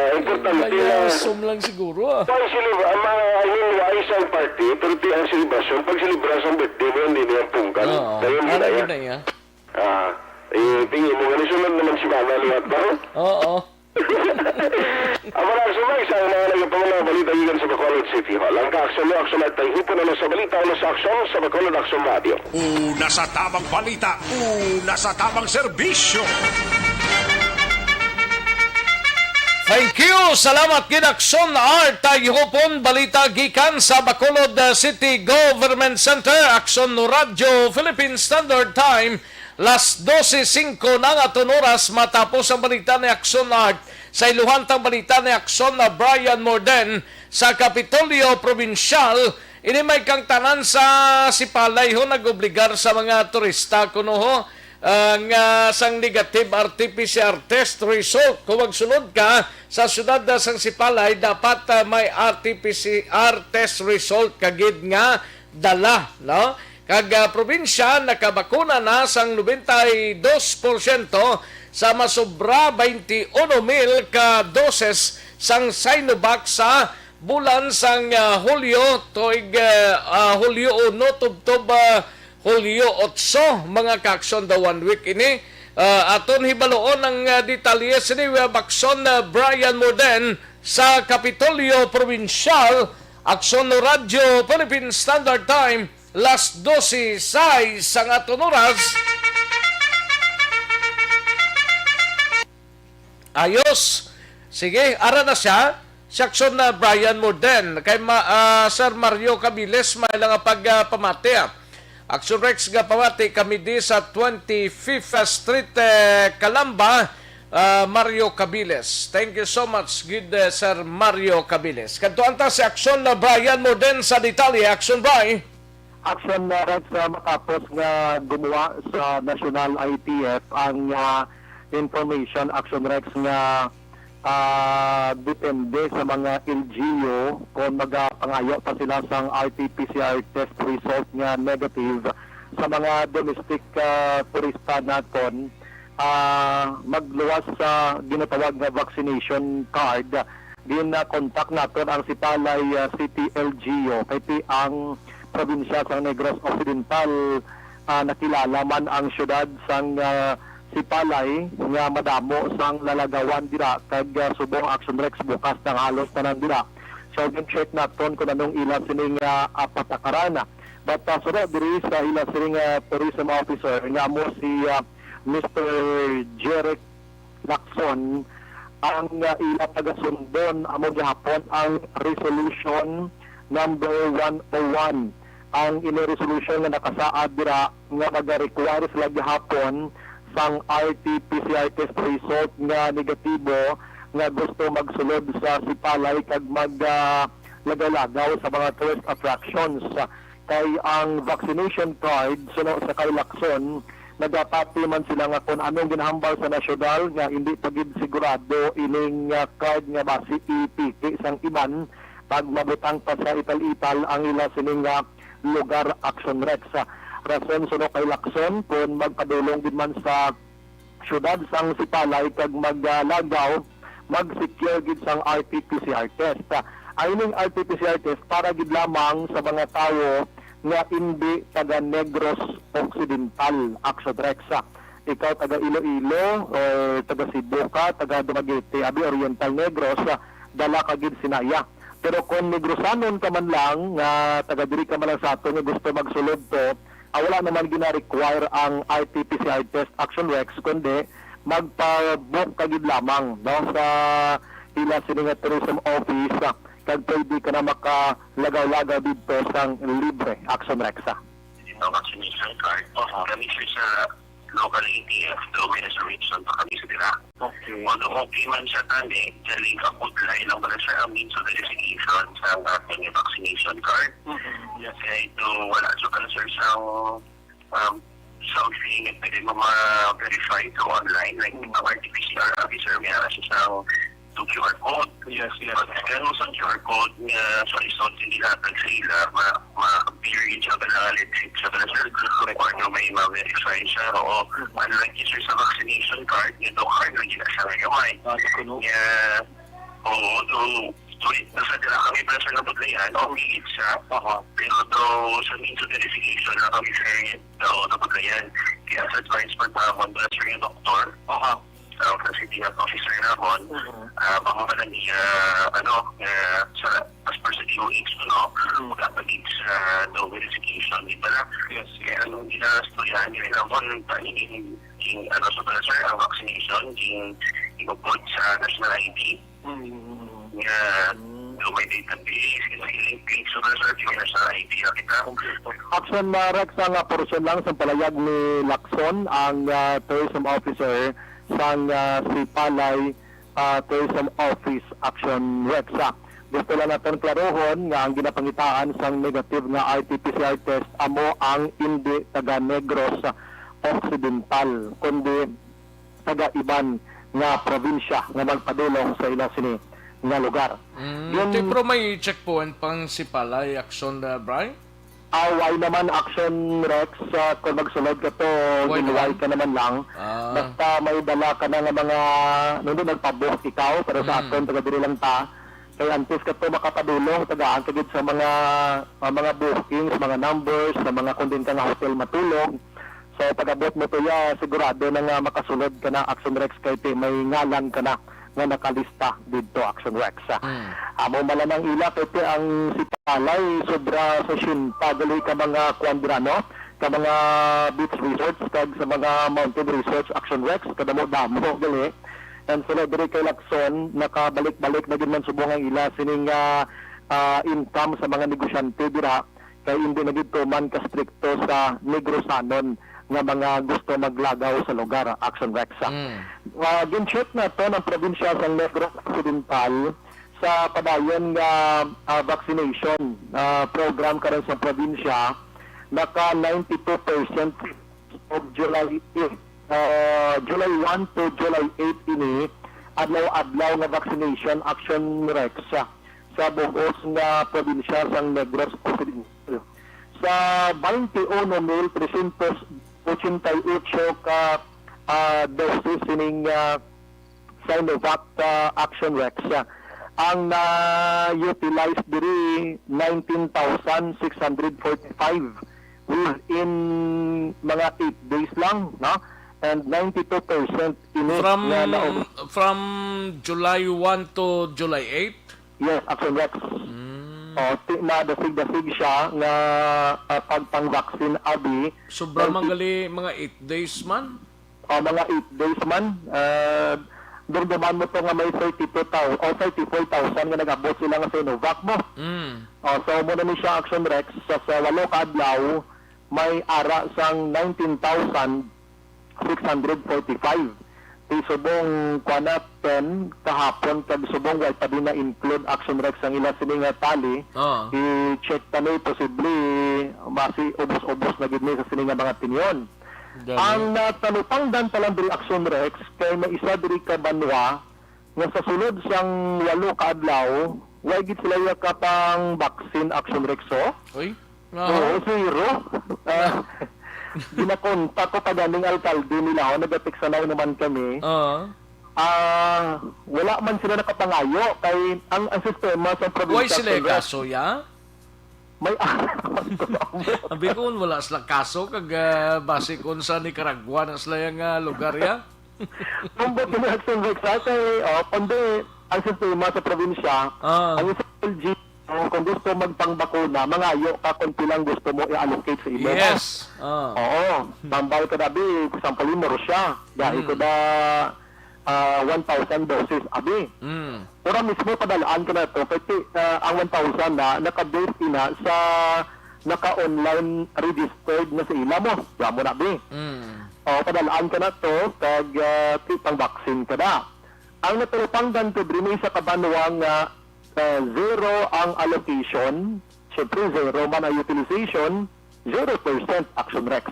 [SPEAKER 16] Importante na...
[SPEAKER 1] Sum lang siguro
[SPEAKER 16] I mean, wise ang party, pero ang celebration, pag celebration birthday mo, hindi niya pungkan. Dahil hindi na yan. Tingin mo, sunod naman si Mana lihat ba?
[SPEAKER 1] Oo.
[SPEAKER 16] Maraming sumay sa mga balita ikan sa Bacolod City Hall. Ang Aksyon at tayo na sa balita o sa Aksyon sa Bacolod Aksyon Radio.
[SPEAKER 4] Una sa tamang balita, una sa tamang serbisyo.
[SPEAKER 1] Thank you! Salamat gid Aksyon Art Tayhupon balita gikan sa Bacolod City Government Center. Aksyon Radio Philippine Standard Time. Las 12:05 na nga oras matapos ang balita ni Aksyon Art sa iluhantang balita ni Aksyon na Brian Morden sa Kapitolyo Provincial. Ini may kang tanan sa Sipalay ho nagobligar sa mga turista kuno ho nga sang negative RT-PCR test result. Kung magsunod ka sa syudad sang Sipalay, dapat may RT-PCR test result kagid nga dala, no? Kag probinsya nakabakuna na sang 92% sa masobra 21,000 ka doses sang Sinovac sa bulan sang Hulyo tuig Hulyo 1 tubtob Hulyo 8 mga kaaksyon da 1 week ini. Aton hibaloon ang detalye ni Bakson Brian Morden sa Kapitolyo Provincial. Aksyon Radio Philippine Standard Time las 12:06 sang aton oras. Ayos. Sige, ara na siya. Aksyon na Brian Morden kay Sir Mario Cabiles may lang pagpamati. Aksyon Rex nga pamati kami di sa 25th Street Calamba, Mario Cabiles. Thank you so much, good Sir Mario Cabiles. Kantuan ta si Aksyon na Brian Morden sa detalye. Aksyon Brian.
[SPEAKER 18] Aksyon na Rex matapos nga gumawa sa National ITF ang information Aksyon Rex nga depende sa mga LGU kung magapangayo pa sila sang RT-PCR test result nga negative sa mga domestic turista naton magluwas sa ginatawag na vaccination card. Din contact naton ang Sipalay City LGU kay ang probinsya sa Negros Occidental. Nakilala man ang syudad sang Sipalay nga madamo sang lalagawan dira kag subong Aksyon Rex bukas ng halos tanan dira. So check naton kung anong ila sining patakarana. But sunod diri sa ila sining tourism officer nga mo si Mr. Jeric Lacson ang ila tagasundon amo gihapon ang resolution number 101. Ang ini-resolution nga nakasaad dira nga nag-require sila gihapon sang RT-PCR test result nga negatibo nga gusto magsulod sa Sipalay kag maglagaw sa mga tourist attractions. Kay ang vaccination card suno sa kay Lacson nagapati man sila nga kung anong ginahambal sa nasyonal nga hindi pagid sigurado ining card nga basi ipiki sang iban pag mabutang pa sa ital-ital ang ila sining lugar Aksyon Rex. Rason suno kay Lacson kung magpadulong din man sa syudad sang Sipalay kag maglagaw mag-secure gid sang RT-PCR test. Ayning RT-PCR test para gid lamang sa mga tawo nga hindi taga Negros Occidental, Aksyon Rex. Ikaw taga Iloilo o taga Cebu ka, taga Dumaguete, abi Oriental Negros, dala ka gid sinaya. Pero kung Negrosanon ka man lang, nga taga diri ka man lang sa ato nga gusto magsulod to, wala naman gina-require ang RT-PCR test, Aksyon Rex, kundi magpa-book ka gid lamang no, sa ila sining tourism office, kag pwede ka na makalagaw-lagaw dito sang libre, Aksyon Rex.
[SPEAKER 19] Ang vaccination card, kami sa local ATF, though may reservation pa kami sa dira.
[SPEAKER 18] Okay.
[SPEAKER 19] Although okay man siya tani, jaling kapot lang pala siya ang means of verification sa ating vaccination card.
[SPEAKER 18] Yes.
[SPEAKER 19] Kaya ito, wala siya cancer something na pwede mo ma-verify ito online, like ang RT-PCR officer, may ara siya sa QR code.
[SPEAKER 18] Yes.
[SPEAKER 19] Kaya sa QR code nga sa result hindi natin sila ma-period siya ba na legit siya ba na sir or no may ma-verify siya o unlike yung sir sa vaccination card ito card na gina siya ngayon nasa dila kami para sa napaglayan okay siya pero sa means of verification na kami sir napaglayan kaya sa advice pa tamon para sir yung doktor kasi tingnan officer naman, baka pala niya, as per sa DOH, magkapagig sa no verification, di pala. Kaya anong ginastoryahan nila naman, yung sa pala sir, ang vaccination, yung ipaport sa national ID. May database, yung link sa pala sir, yung national ID na kita.
[SPEAKER 18] Aksyon Rex, ang portion lang sa palayag ni Lacson, ang tourism officer sang Sipalay Tourism Office, Aksyon Rex. Gusto lang natin klarohon nga ang ginapangitaan sang negative nga RT-PCR test amo ang hindi taga Negros Occidental kundi taga iban nga probinsya nga magpadulong sa ila sini nga lugar.
[SPEAKER 1] Pero may checkpoint pang Sipalay, Aksyon Brian?
[SPEAKER 18] Away naman, Aksyon Rex, kung magsulod ka to, ginuway ka naman lang. Basta may dala ka na nga mga, nung nagpabook ikaw, pero sa aton, taga diri lang ta. Kaya antes ka to makapadulong, tagaan ka sa mga bookings, mga numbers, sa mga kundin ka nga hotel matulog. So, pag-abot mo to ya, sigurado na nga makasulod ka na, Aksyon Rex, kahit may ngalan ka na nga nakalista dito, Aksyon Rex. Amo malamang ila kasi ang Sipalay sobra sa Shinta dali ka mga kwandrano, ka mga beach resorts, kag sa mga mountain resorts, Aksyon Rex, kadamo-damo gali. And sila diri kay Lacson, nakabalik-balik na din man subong ang ila sining income sa mga negosyante dira, kay hindi na dito man ka-stricto sa Negrosanon nga mga gusto maglagaw sa lugar, Aksyon Rex. Gin-check na to ng probinsya sa Negros Occidental sa padayon nga vaccination program karon sa probinsya, naka 92% of July 8, July 1 to July 8 ini adlaw-adlaw nga vaccination, Aksyon Rex, sa bugos nga probinsya sa Negros Occidental. Sa 21,388 ka doses sining Sinovac Aksyon Rex. Ang na-utilize diri 19,645 within mga 8 days lang, no? And 92% ini
[SPEAKER 1] from July 1 to July 8?
[SPEAKER 18] Yes, Aksyon Rex. Nadasig-dasig siya nga pagpang-vaccine abi.
[SPEAKER 1] Sobrang magali mga 8 days man?
[SPEAKER 18] Mga 8 days man. Durduman mo to nga may 32,000 o 34,000 nga nag-abot sila nga Sinovac mo. So muna ni siya, Aksyon Rex, sa 8 kadlaw may ara sang 19,645. Subong kuana 10 kahapon kag subong way pa din na include, Aksyon Rex, ang ila sini nga tali. I-check tani posible basi ubos-ubos na gid ni sa sini nga mga opinion. Ang tanupangdan talang diri, Aksyon Rex, kay may isa diri ka banwa nga sa sulod sang 8 ka adlaw way gid sila ka pang vaccine, Aksyon Rex. Zero. ginakontak ko pa ganing alkalde nila, nagatiksanay naman kami. Wala man sila nakapangayo kay ang sistema sa probinsya.
[SPEAKER 1] Why sila kaso, ya?
[SPEAKER 18] May
[SPEAKER 1] Sabi ko, wala sila kaso, kag base kon sa Nicaragua na sila yung lugar, ya?
[SPEAKER 18] Kung ba't yung Aksyon Rex, kay, kundi ang sistema sa probinsya, ang isang LG, kung gusto magpangbakuna, mangayo ka kung pilang gusto mo i-allocate sa imo.
[SPEAKER 1] Yes.
[SPEAKER 18] Oo. Tambay ko dabi, sampalin mo siya. Dahil ko da 1,000 doses abi. Pero mismo padalaan ko na ito kasi ang 1,000 na naka-base ina sa naka-online registered na sa ila mo. Diyan mo na abi. Padalaan ka na ito kag pang vaccine ka na. Ang natulupang ganito din sa kabanwang zero ang allocation, syempre zero man ang utilization, 0% Aksyon Rex.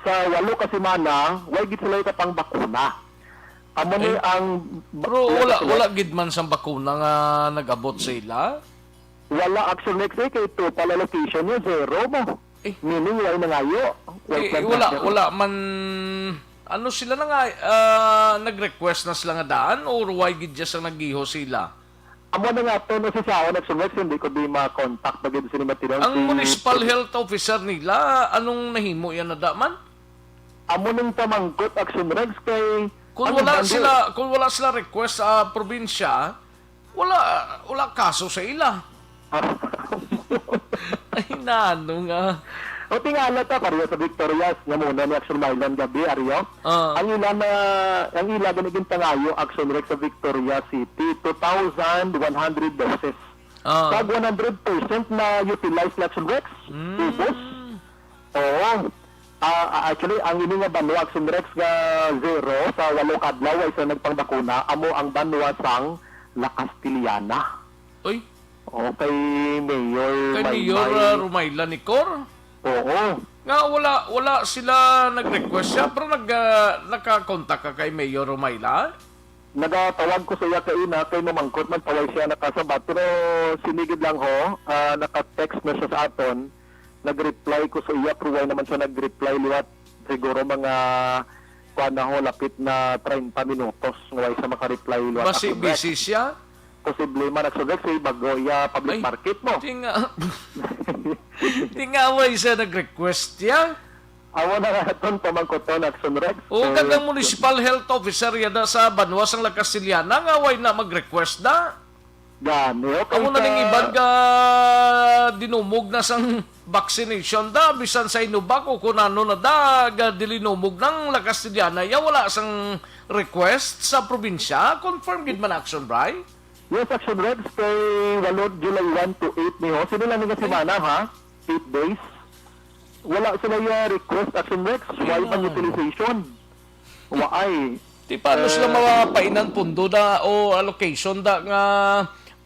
[SPEAKER 18] Sa 8 kasi mana, why git sila ka pang bakuna? Amo ni ang
[SPEAKER 1] bro, wala gid man sang bakuna nga nagabot sa ila.
[SPEAKER 18] Wala Aksyon Rex kay total allocation niya zero mo. Meaning wala nangayo.
[SPEAKER 1] Wala man ano sila na nga nag-request na sila nga daan or why gid just ang naggiho sila?
[SPEAKER 18] Amo na nga to no si Sao Aksyon Rex hindi ko di ma-contact bagay sa Matinong.
[SPEAKER 1] Ang municipal health officer nila anong nahimo yan na daman?
[SPEAKER 18] Amo nang tamangkot Aksyon Rex kay
[SPEAKER 1] kung wala sila request sa probinsya, wala kaso sa ila. Ay nano nga.
[SPEAKER 18] O tingala ta pariyo sa Victorias nga muna ni Aksyon Island gabi ariyo. Ang ila ganigin tangayo Aksyon Rex sa Victoria City 2,100 doses. Pag 100% na utilize na Aksyon Rex. Oo. Actually ang ini nga banwa Aksyon Rex nga zero sa 8 kadlaw ay sa nagpangbakuna amo ang banwa sang La Castiliana.
[SPEAKER 1] Oy.
[SPEAKER 18] Kay
[SPEAKER 1] Mayor Rumayla Nicor.
[SPEAKER 18] Oo.
[SPEAKER 1] Nga wala sila nag-request siya pero naka-contact ka kay Mayor Rumayla?
[SPEAKER 18] Nagatawag ko sa iya kay mamangkot man tawag siya nakasabat pero sinigid lang ho, naka-text na siya sa aton. Nag-reply ko sa iya pero why naman siya nag-reply liwat siguro mga lapit na 30 minutos ngay sa maka-reply liwat.
[SPEAKER 1] Busy siya?
[SPEAKER 18] Posible man nagsugag sa bago iya public market mo.
[SPEAKER 1] Tingaway siya nag-request ya.
[SPEAKER 18] Awa na nga ito, pamangkot to, Aksyon Rex.
[SPEAKER 1] O kagang municipal health officer yada sa Banwas ang La Castiliana, nga way na mag-request na.
[SPEAKER 18] Gani, okay.
[SPEAKER 1] Amo na ning iban ka dinumog na sang vaccination da, bisan sa inubak o kung ano na da, dilinumog ng La Castiliana, ya wala sang request sa probinsya. Confirm gid man Aksyon, Bray?
[SPEAKER 18] Yes, Aksyon Rex, kay walod July 1 to 8 niyo. Sino lang nga semana, ha? 8 days. Wala sila yung request, Aksyon Rex. Why pang utilization? Why?
[SPEAKER 1] Di paano sila mapainan pundo da o allocation da nga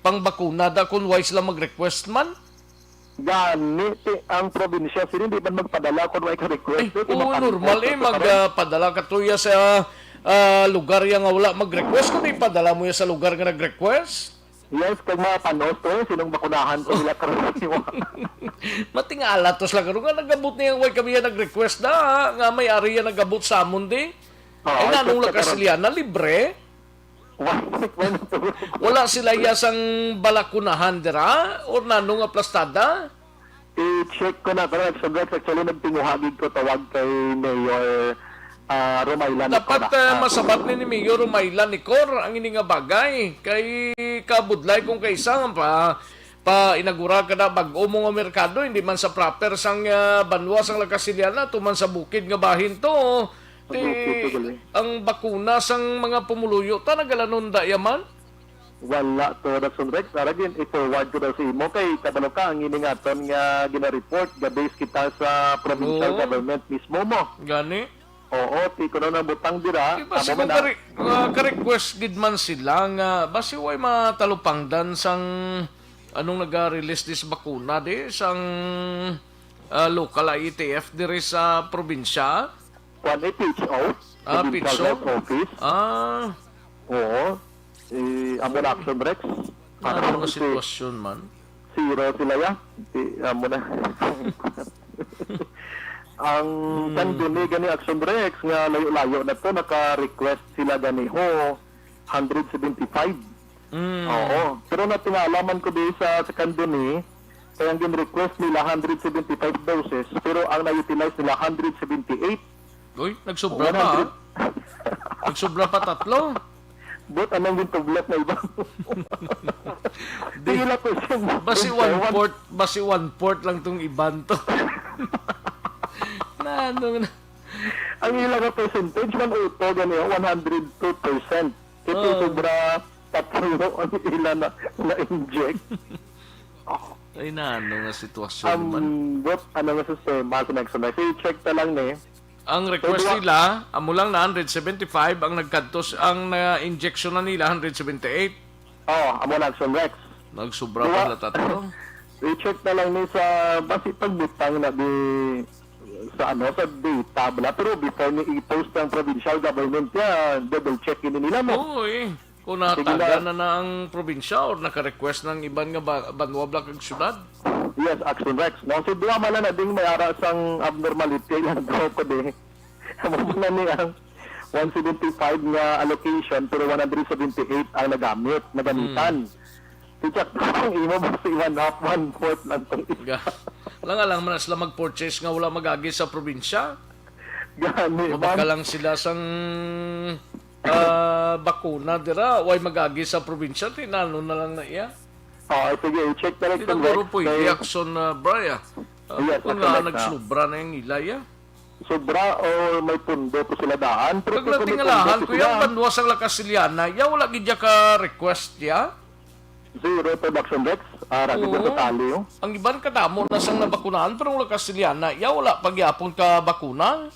[SPEAKER 1] pangbakuna da kung why sila mag-request man?
[SPEAKER 18] Ganit ang probinsya. Sino hindi man magpadala kung why ka-request?
[SPEAKER 1] Normal magpadala ka tuya sa lugar yang nga wala mag-request kung ipadala mo sa lugar nga nag-request.
[SPEAKER 18] Yes, kag mga panos to, sinong bakunahan ko nila karaniwa.
[SPEAKER 1] Matingala to sila karon nga nagabot niya way kami nag-request na nga may ari yan nagabot sa amon di. Nanong La Castiliana libre. Wala sila yasang balakunahan dira or nanong aplastada.
[SPEAKER 18] I-check ko na pero actually nagtinguhagid ko tawag kay Mayor Rumayla Nicor.
[SPEAKER 1] Dapat masabat ni Mayor Rumayla Nicor ang ini nga bagay kay kabudlay kung kaisang pa inagura ka na bag-o mo nga merkado hindi man sa proper sang banwa sang La Castiliana tuman sa bukid nga bahin to ang bakuna sang mga pumuluyo ta nagalanon da yaman.
[SPEAKER 18] Wala to Aksyon Rex aragin i-forward ko daw sa imo kay kabalo ka ang ini ngaton nga gina-report ga-base kita sa provincial government mismo mo.
[SPEAKER 1] Gani.
[SPEAKER 18] Oo, ti ko na butang dira.
[SPEAKER 1] Basi kung ka-request gid man sila nga basi way matalupangdan sang anong nag-release dis bakuna di sang local IETF diri sa probinsya.
[SPEAKER 18] Kwan PHO.
[SPEAKER 1] PHO.
[SPEAKER 18] Office. Oo. Amo na Aksyon Rex.
[SPEAKER 1] Ano nga sitwasyon man?
[SPEAKER 18] Zero sila ya. Amo na. Ang Cantong gani Aksyon Rex nga layo-layo na to, naka-request sila gani ho 175. Oo. Pero na tinalaman ko din sa Cantong kaya ang request nila 175 doses, pero ang na-utilize nila 178.
[SPEAKER 1] Uy, nagsobra pa ha? Nagsobra pa tatlo?
[SPEAKER 18] But anong gintublak na iba? Di ko siya.
[SPEAKER 1] Basi one-fourth lang tong iban to.
[SPEAKER 18] Ang ilang na percentage man ito, ganyan, 102%. Ito sobra tatlo ang ilan na-inject.
[SPEAKER 1] Ay nga sitwasyon naman.
[SPEAKER 18] But ano nga sistema, i-check na lang
[SPEAKER 1] ang request nila, amo lang na 175, ang nagkantos, ang injection na nila 178.
[SPEAKER 18] Amo na Aksyon Rex.
[SPEAKER 1] Nagsubra pa na tatlo.
[SPEAKER 18] I-check na lang sa basi pagbutang na sa data bala, pero before ni i-post ng provincial government double check nila mo.
[SPEAKER 1] Uy, kung nataga na ang probinsya or naka-request ng ibang nga banwa kag syudad.
[SPEAKER 18] Yes, Aksyon Rex. No, so duwa man na ding may ara sang abnormality lang daw ko din. Amo na ni ang 175 nga allocation pero 178 ang nagamitan. Tiyak ang imo ba si 1/4 lang tong isa.
[SPEAKER 1] Lang man sila mag-purchase nga wala magagi sa probinsya.
[SPEAKER 18] Gani.
[SPEAKER 1] Mabaka lang sila sang bakuna dira, way magagi sa probinsya, tinano na lang na iya.
[SPEAKER 18] Sige, check na lang
[SPEAKER 1] siguro po Aksyon Braya. Kung nga nagsobra na yung ilaya.
[SPEAKER 18] Sobra o may pundo po sila daan.
[SPEAKER 1] Pag natingalahan ko yung banwa sang Lakasiliana, wala gidya ka request ya?
[SPEAKER 18] Zero production Rex. Radyo ko tali yung.
[SPEAKER 1] Ang iban kadamo na sang nabakunahan, pero ang Lakasiliana, wala pagyapon ka bakuna.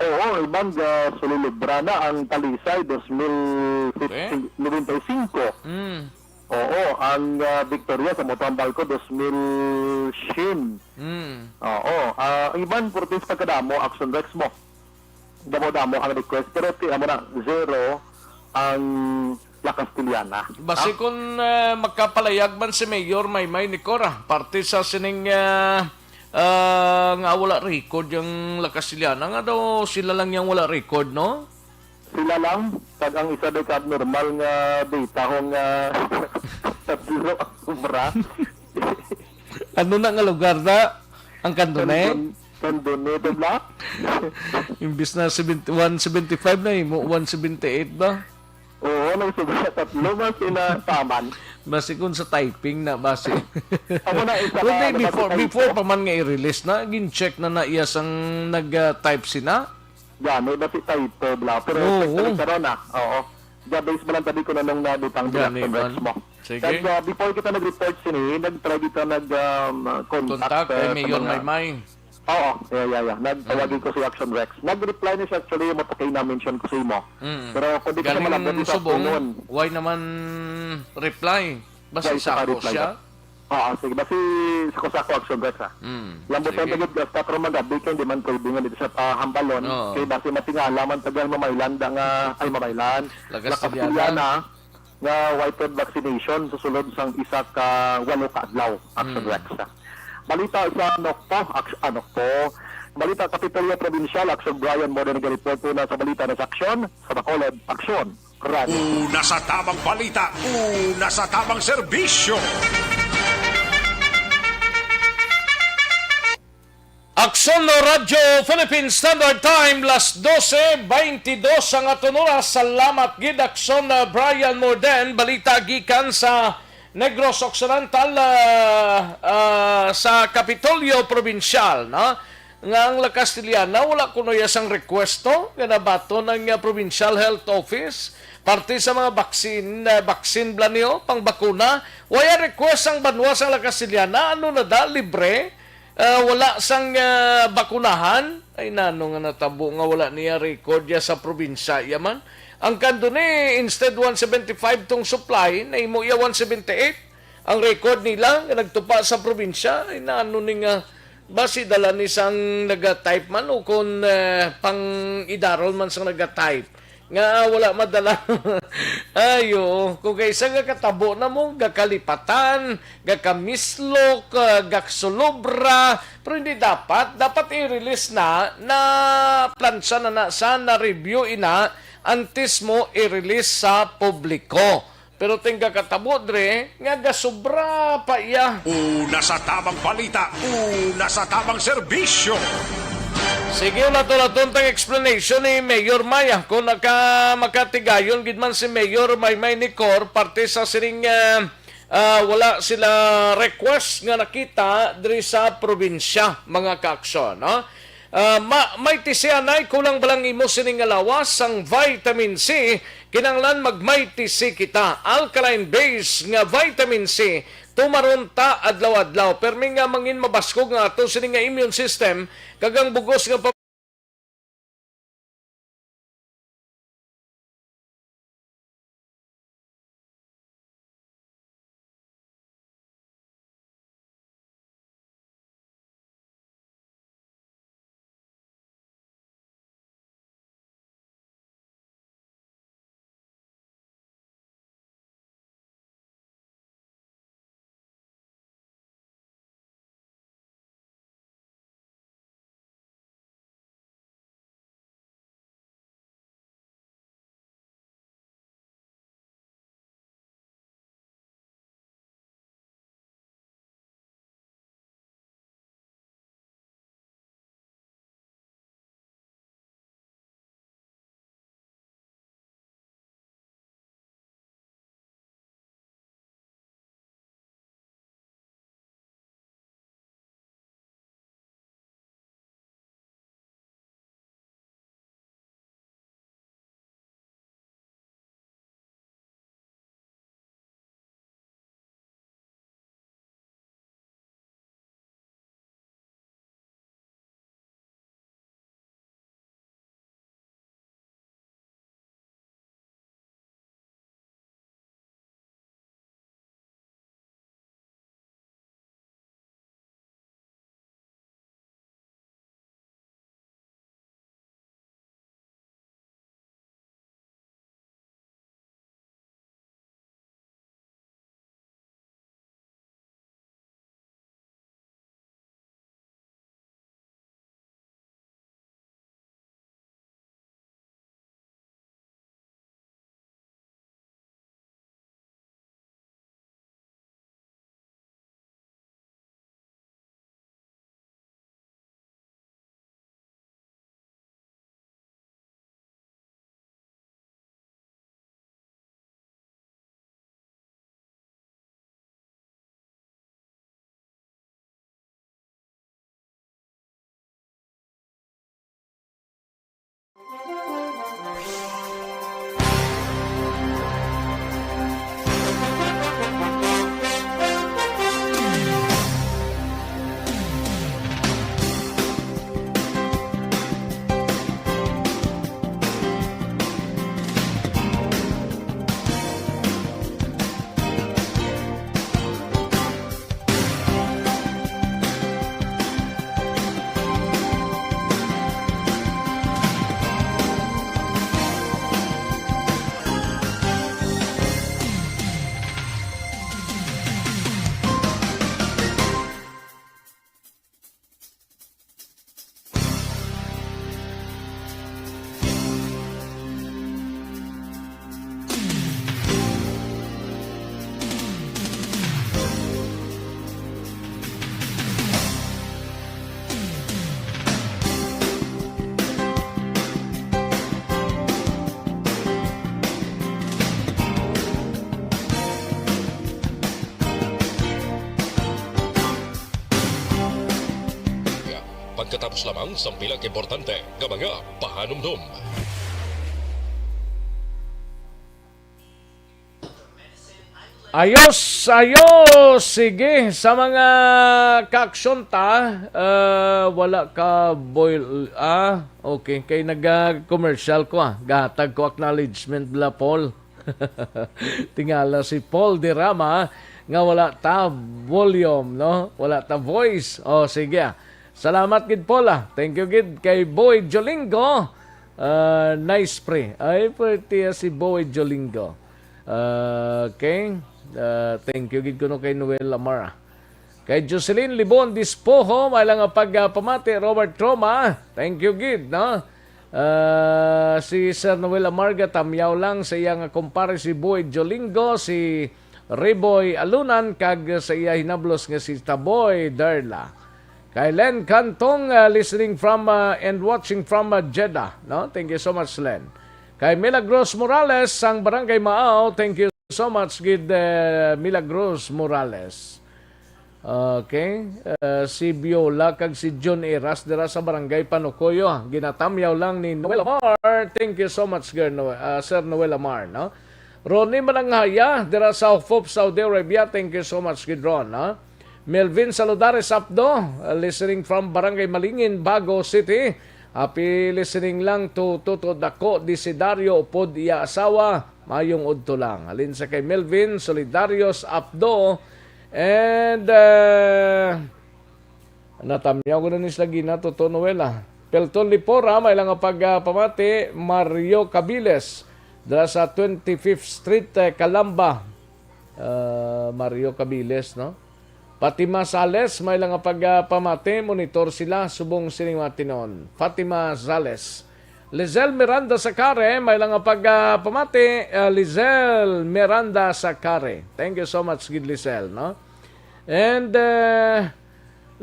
[SPEAKER 18] Oo, ibang sululubra na ang Talisay 2095. Oo, ang Victoria sa Motambalco 2000. Oo, ang ibang purtis pagkadamo, Aksyon Rex mo. Damo-damo ang request, pero amo na zero ang La Castiliana.
[SPEAKER 1] Basi kung magkapalayag man si Mayor Maymay Nicora, parte sa sining nga wala record yung La Castiliana, nga daw sila lang yung wala record, no?
[SPEAKER 18] Sila lang, pag ang isa daw normal nga data kung tatlo ang sobra.
[SPEAKER 1] Ano na nga lugar na? Ang Cantong?
[SPEAKER 18] Cantong ito ba?
[SPEAKER 1] Imbis na 175 na mo 178 ba?
[SPEAKER 18] Oo, nang sobra tatlo mas inataman.
[SPEAKER 1] Basi kung sa typing na basi.
[SPEAKER 18] Ako na isa
[SPEAKER 1] before pa man nga i-release na, gin-check na iya sang nag-type sina.
[SPEAKER 18] May basi typo bla, pero karon na. Oo. Base ba lang tabi ko na nung nabitang Rex mo.
[SPEAKER 1] Sige.
[SPEAKER 18] Kaya before kita nag-report sini, nag-try kita
[SPEAKER 1] contact Mayor Maymay.
[SPEAKER 18] Oo, nagtawagin ko si Aksyon Rex. Nag-reply na siya actually yung matokay na mention ko sa imo. Pero kung di ko malabot sa phone,
[SPEAKER 1] why naman reply? Basta sako siya.
[SPEAKER 18] Oo, sige. Basi sako Aksyon Rex ha. Lambot ang tagad gasta pero magabi kang di man pwede nga dito sa hambalon. Kaya basi matingala man tagal mamaylan nga ay mamaylan. Lakastiliana nga whitehead vaccination susunod sang isa ka 8 ka adlaw Aksyon Rex ha. Balita sa Balita Kapitolya Provincial, Aksyon Brian mo na nag-report po na sa balita na sa Aksyon, sa Bacolod, Aksyon, Radio.
[SPEAKER 4] Una sa tamang balita, una sa tamang serbisyo.
[SPEAKER 1] Aksyon Radio Philippine Standard Time, las 12:22 ang atunura. Salamat gid Aksyon Brian Morden, balita gikan sa Negros Occidental sa Kapitolyo Provincial, no? Nga ang La Castiliana wala kuno yasang requesto nga nabato ng Provincial Health Office parte sa mga vaccine blanyo pang bakuna. Wala request ang banwa sa La Castiliana, ano na da libre, wala sang bakunahan ay nano nga natabo nga wala niya record ya sa probinsya yaman. Ang Cantong instead 175 tong supply, na imo iya 178. Ang record nila nga nagtupa sa probinsya, ay naano ni nga basi dala ni sang nag-type man o kung pang idarol man sang nag-type. nga wala madala. Ayo, kung kaysa nga katabo na mo, gakalipatan, gakamislok, gaksulubra, pero hindi dapat i-release na plansa na sa na-review ina antes mo i-release sa publiko. Pero tingga katabo dre, nga gasobra pa iya.
[SPEAKER 4] Una sa tamang balita, una sa tamang serbisyo.
[SPEAKER 1] Sige, lato-laton tang explanation ni Mayor Maya. Kung makatigayon, gidman si Mayor Maymay Nicor, parte sa siring wala sila request nga nakita diri sa probinsya, mga kaaksyon. No? May tisianay, kulang balang imo sining alawas ang vitamin C, kinanglan magmay tisi kita. Alkaline base nga vitamin C, tumaron ta adlaw-adlaw. Permi nga mangin mabaskog nga ato sining nga immune system, kagang bugos nga
[SPEAKER 3] pagkatapos lamang sa pilang importante nga mga pahanumdum.
[SPEAKER 1] Ayos! Sige, sa mga kaaksyon wala ka boil, okay, kay nag-commercial ko gatag ko acknowledgement bla Paul. Tingala si Paul Dirama nga wala ta volume, no? Wala ta voice. Sige. Salamat gid Paul. Thank you gid kay Boy Jolingo. Nice pre. Ay, pwede si Boy Jolingo. Okay. Thank you. Gid ko no kay Noel Lamar. Kay Jocelyn Libon Dispoho, may lang pagpamati. Robert Troma. Thank you, gid, no? Si Sir Noel Amarga, tamyaw lang sa iyang kumpare si Boy Jolingo, si Reboy Alunan, kag sa iya hinablos nga si Taboy Darla. Kay Len Cantong, listening from and watching from Jeddah. No? Thank you so much, Len. Kay Milagros Morales, ang Barangay Maaw, thank you so much, gid Milagros Morales. Okay. Si Biola kag si John Eras dira sa Barangay Panukoyo. Ginatamyaw lang ni Noel Amar. Thank you so much, Sir Noel Amar. No? Ronnie Malanghaya dira sa Hope, Saudi Arabia. Thank you so much, Kid Ron. No? Melvin Saludares Apdo, listening from Barangay Malingin, Bago City. Happy listening lang to Dako Desidario upod iya asawa. Mayong udto lang. Alin sa kay Melvin Solidarios Apdo. And natamyaw ko na ni Slagina Toto Noela. Pelton Lipora, may lang pagpamati. Mario Cabiles dala sa 25th Street, Calamba. Mario Cabiles, no? Fatima Sales, may lang pagpamati. Monitor sila, subong sining matinon. Fatima Sales. Lizel Miranda Sakare, may lang pagpamati. Lizel Miranda Sakare. Thank you so much, Gid Lizel, no? And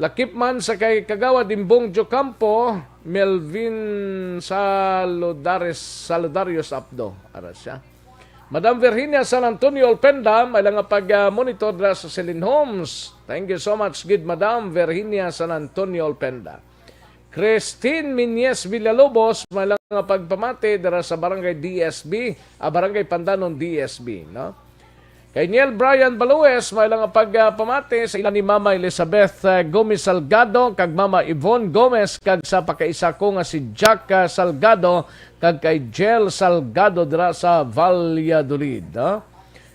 [SPEAKER 1] lakip man sa kay Kagawa Dimbong Jocampo, Melvin Saludarios Apdo. Aras siya. Madam Virginia San Antonio Olpenda, may lang pag-monitor dra sa Celine Homes. Thank you so much, Gid Madam Virginia San Antonio Olpenda. Christine Minyes Villalobos, may lang pagpamati dara sa Barangay DSB, Barangay Pandanon DSB, no? Kay Niel Brian Balues, may lang pagpamati sa ilan ni Mama Elizabeth Gomez Salgado, kag Mama Yvonne Gomez, kag sa pakaisa ko nga si Jack Salgado, kag kay Jel Salgado dira sa Valladolid, no?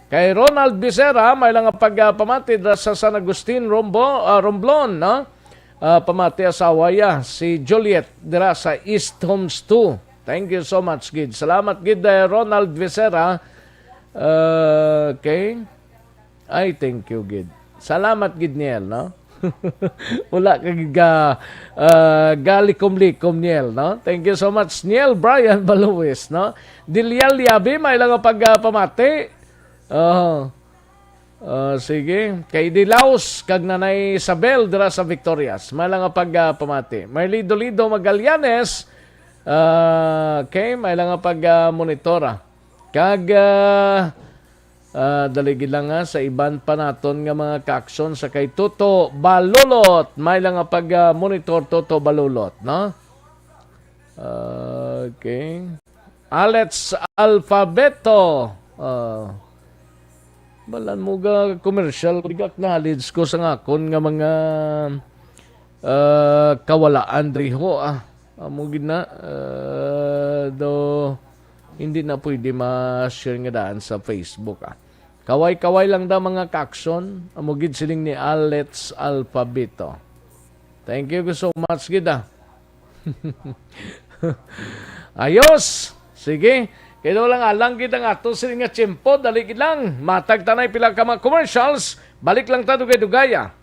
[SPEAKER 1] Kay Ronald Becerra, may lang pagpamati dira sa San Agustin Romblon, no? Pamati asawa ya, si Juliet dira sa East Homes 2. Thank you so much, Gid. Salamat, Gid Ronald Becerra. Okay. Ay, thank you, Gid. Salamat, Gid Niel, no? Wala kag galikom-likom, Niel, no? Thank you so much, Niel Brian Baluwis, no? Dilial Yabi, may lang pagpamati. Sige. Kay Dilaus, kag Nanay Isabel dira sa Victorias. May lang pagpamati. May Lido Magallanes, okay, may lang pag-monitora. Kag daligid lang nga sa iban pa naton nga mga kaaksyon sa kay Toto Balulot. May lang pag-monitor Toto Balulot, no? Okay. Alex Alfabeto. Balan mo ga commercial, acknowledge ko sa ngakon nga mga kawalaan driho amugid na do hindi na pwede ma-share nga daan sa Facebook Kaway-kaway lang da mga kakson amugid siling ni Alex Alfabeto. Thank you so much gida. Ayos. Sige. Kaya lang alang kita nga to siling nga tiyempo, daligid lang. Matag tanay pila ka mga commercials. Balik lang ta dugay-dugaya.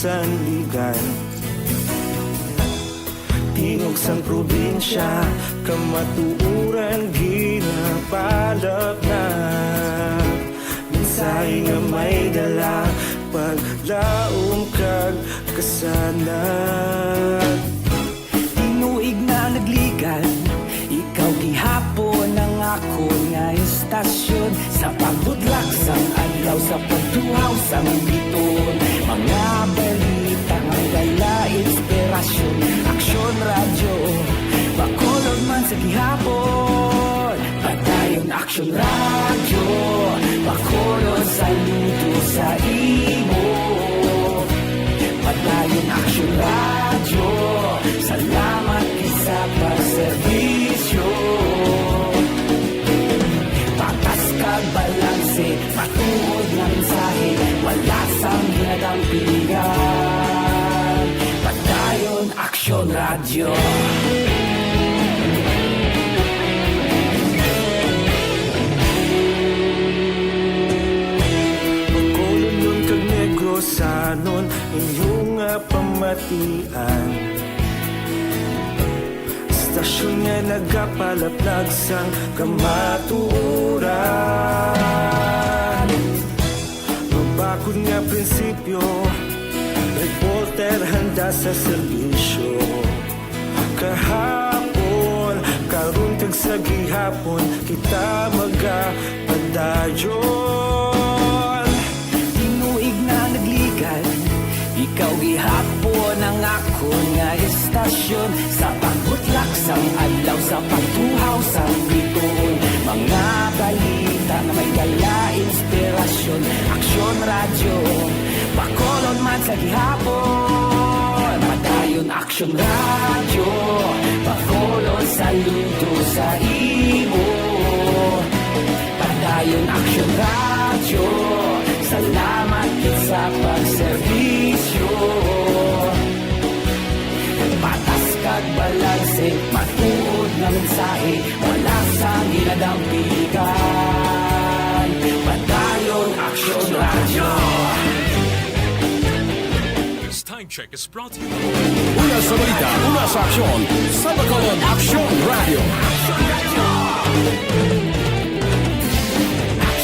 [SPEAKER 20] sandigan Tingog sang probinsya kamatuuran ginapalap na Minsay nga may dala paglaom kag kasanat Tinuig na nagligan ikaw gihapon ang ako nga istasyon Sa pagbudlak sang adlaw sa pagduhaw sang biton Mga balita nga dala inspirasyon Aksyon radyo bakolog man sa gihapon Padayon Aksyon radyo bakolog saludo sa imo Padayon Aksyon radyo salamat isa pagserbisyo Patas kag balanse matuod na mensahe wala sang ginadampingan Padayon Aksyon radyo Bakolon nun kag negrosanon inyong pamatian Stasyon nga nagapalaplag sang kamaturan Mabakod nga prinsipyo Reporter handa sa serbisyo Kahapon, karun kag sa gihapon Kita magapadayon Tinuig na nagligan Ikaw gihapon ang ako nga istasyon Sa pagbutlak sang adlaw Sa pagtuhaw sang biton Mga balita na may dala inspirasyon Aksyon radyo bakolon man sa gihapon Padayon Aksyon radyo bakolon saludo sa imo Padayon Aksyon radyo salamat sa pagserbisyo Patas kag balanse matuod na mensahe wala sang ginadampigan Padayon
[SPEAKER 6] check is brought to you.
[SPEAKER 4] Una sa balita, una sa aksyon, sa Bacolod Aksyon Radio.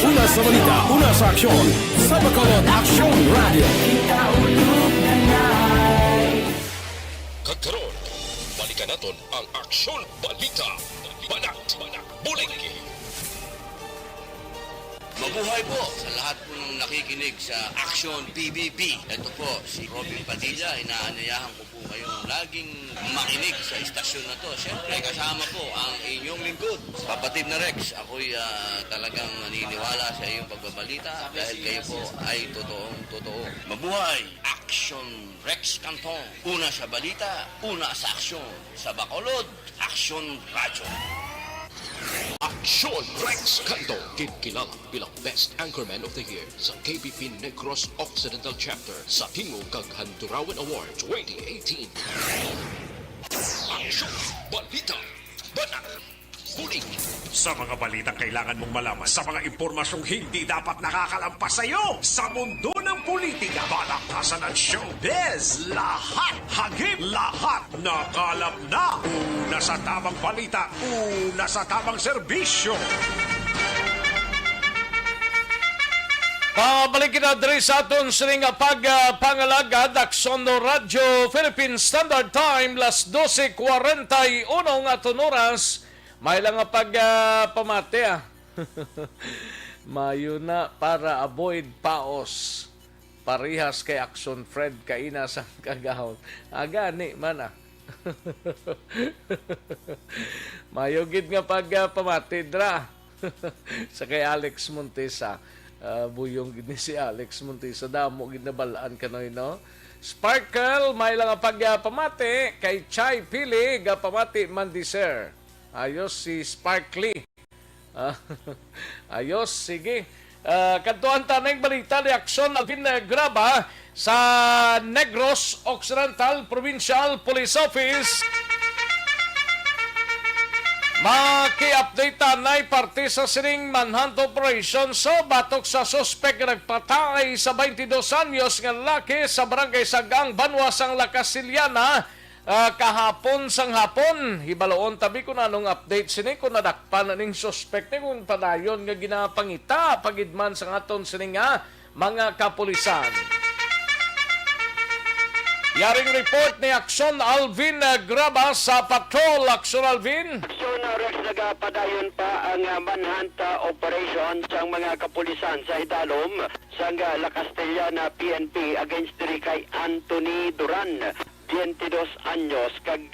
[SPEAKER 4] Una sa balita, una sa aksyon, sa Bacolod Aksyon Radio. Kagkaroon, balikan natin ang Aksyon Balita. Banat, Bulig.
[SPEAKER 5] Mabuhay po sa lahat po ng nakikinig sa Aksyon PBB. Ito po, si Robin Padilla. Inaanyayahan ko po kayong laging makinig sa istasyon na to. Siyempre, kasama po ang inyong lingkod. Kapatid na Rex, ako'y talagang naniniwala sa iyong pagbabalita dahil kayo po ay totoo. Mabuhay! Aksyon Rex Cantong. Una sa balita, una sa aksyon. Sa Bacolod, Aksyon Radyo.
[SPEAKER 3] Aksyon Rex Cantong, kinikilala bilang Best Anchorman of the Year sa KBP Negros Occidental Chapter sa Tingog kag Handurawan Award 2018. Aksyon Balita, Banat, Bulig.
[SPEAKER 4] Sa mga balitang kailangan mong malaman, sa mga impormasyong hindi dapat nakakalampas sa iyo, sa mundo ng politika, balakasan ng showbiz, lahat, hagip, lahat, nakalap na. Una sa tamang balita, una sa tamang serbisyo.
[SPEAKER 1] Pabalikin na diri sa aton sining pagpangalagad Aksyon Radyo Philippine Standard Time las 12:41 nga oras. May lang nga pamate Mayo na para avoid paos. Parihas kay Aksyon Fred kaina sa kagahon. Agani man Mayo gid nga pamate dra. Sa kay Alex Montesa. Buyong gid ni si Alex Montesa. Damo gid na balaan kanoy no. Sparkle may lang nga pamate kay Chai Pili ga pamati Mandiser. Ayos si Sparkly. Ayos, sige. Kantuan tanang balita ni Aksyon Alvin Graba sa Negros Occidental Provincial Police Office. Maki-update tanay parte sa sining manhunt operation so batok sa suspect na nagpatay sa 22 anyos nga lalaki sa barangay Sagang, Banwasang Lacasiliana. Kahapon sang hapon, hibaloon tabi ko na anong update sini kung nadakpan na ning suspect ni kung padayon nga ginapangita pagidman sang aton sini nga mga kapulisan. Yaring report ni Aksyon Alvin Graba sa Patrol. Aksyon Alvin.
[SPEAKER 13] Aksyon Rex, nagapadayon pa ang manhunt operation sa mga kapulisan sa Hidalom sa La Castellana PNP against diri kay Anthony Duran. 22 anyos kag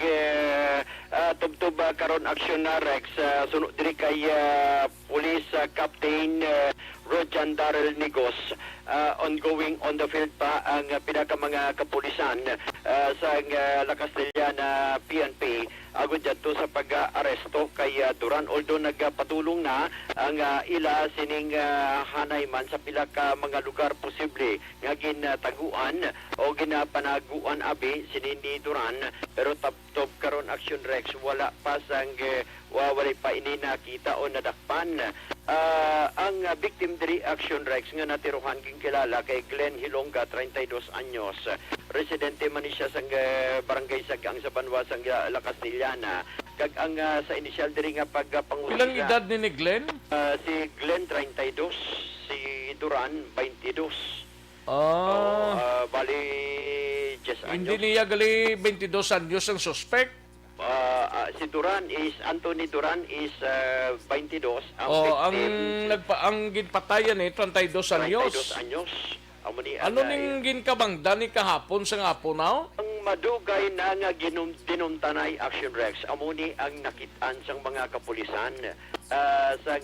[SPEAKER 13] tubtub karon Aksyon Rex sunod diri kay Police Captain Rojan Darrell Nigos. Ongoing on the field pa ang pinaka mga kapulisan sa La Castellana PNP agud dito sa pag-aresto kay Duran, although nagpatulong na ang ila sining hanay man sa pila ka mga lugar posible nga ginataguan o ginapanaguan abi sinin ni Duran, pero top karon Aksyon Rex wala pa sang wala pa ini nakita o nadakpan. Ang victim diri Aksyon Rex nga natiruhan king kilala kay Glenn Hilonga, 32 anyos. Residente man siya sa barangay Sagang sa Banwasang La Castellana. Kag ang sa initial diri nga pagpangusga.
[SPEAKER 1] Ilang edad ni Glenn?
[SPEAKER 13] Si Glenn 32, si Duran 22. Bali 10 anyos.
[SPEAKER 1] Hindi niya gali 22 anyos ang suspect.
[SPEAKER 13] Si Anthony Duran is 22.
[SPEAKER 1] Ang ginpatayan 32 anyos.
[SPEAKER 13] 32 anyos.
[SPEAKER 1] Ano ning ginkabangdan ni kahapon sa hapon now?
[SPEAKER 13] Ang madugay na nga dinumtanay Aksyon Rex amuni ang nakitaan sang mga kapulisan sa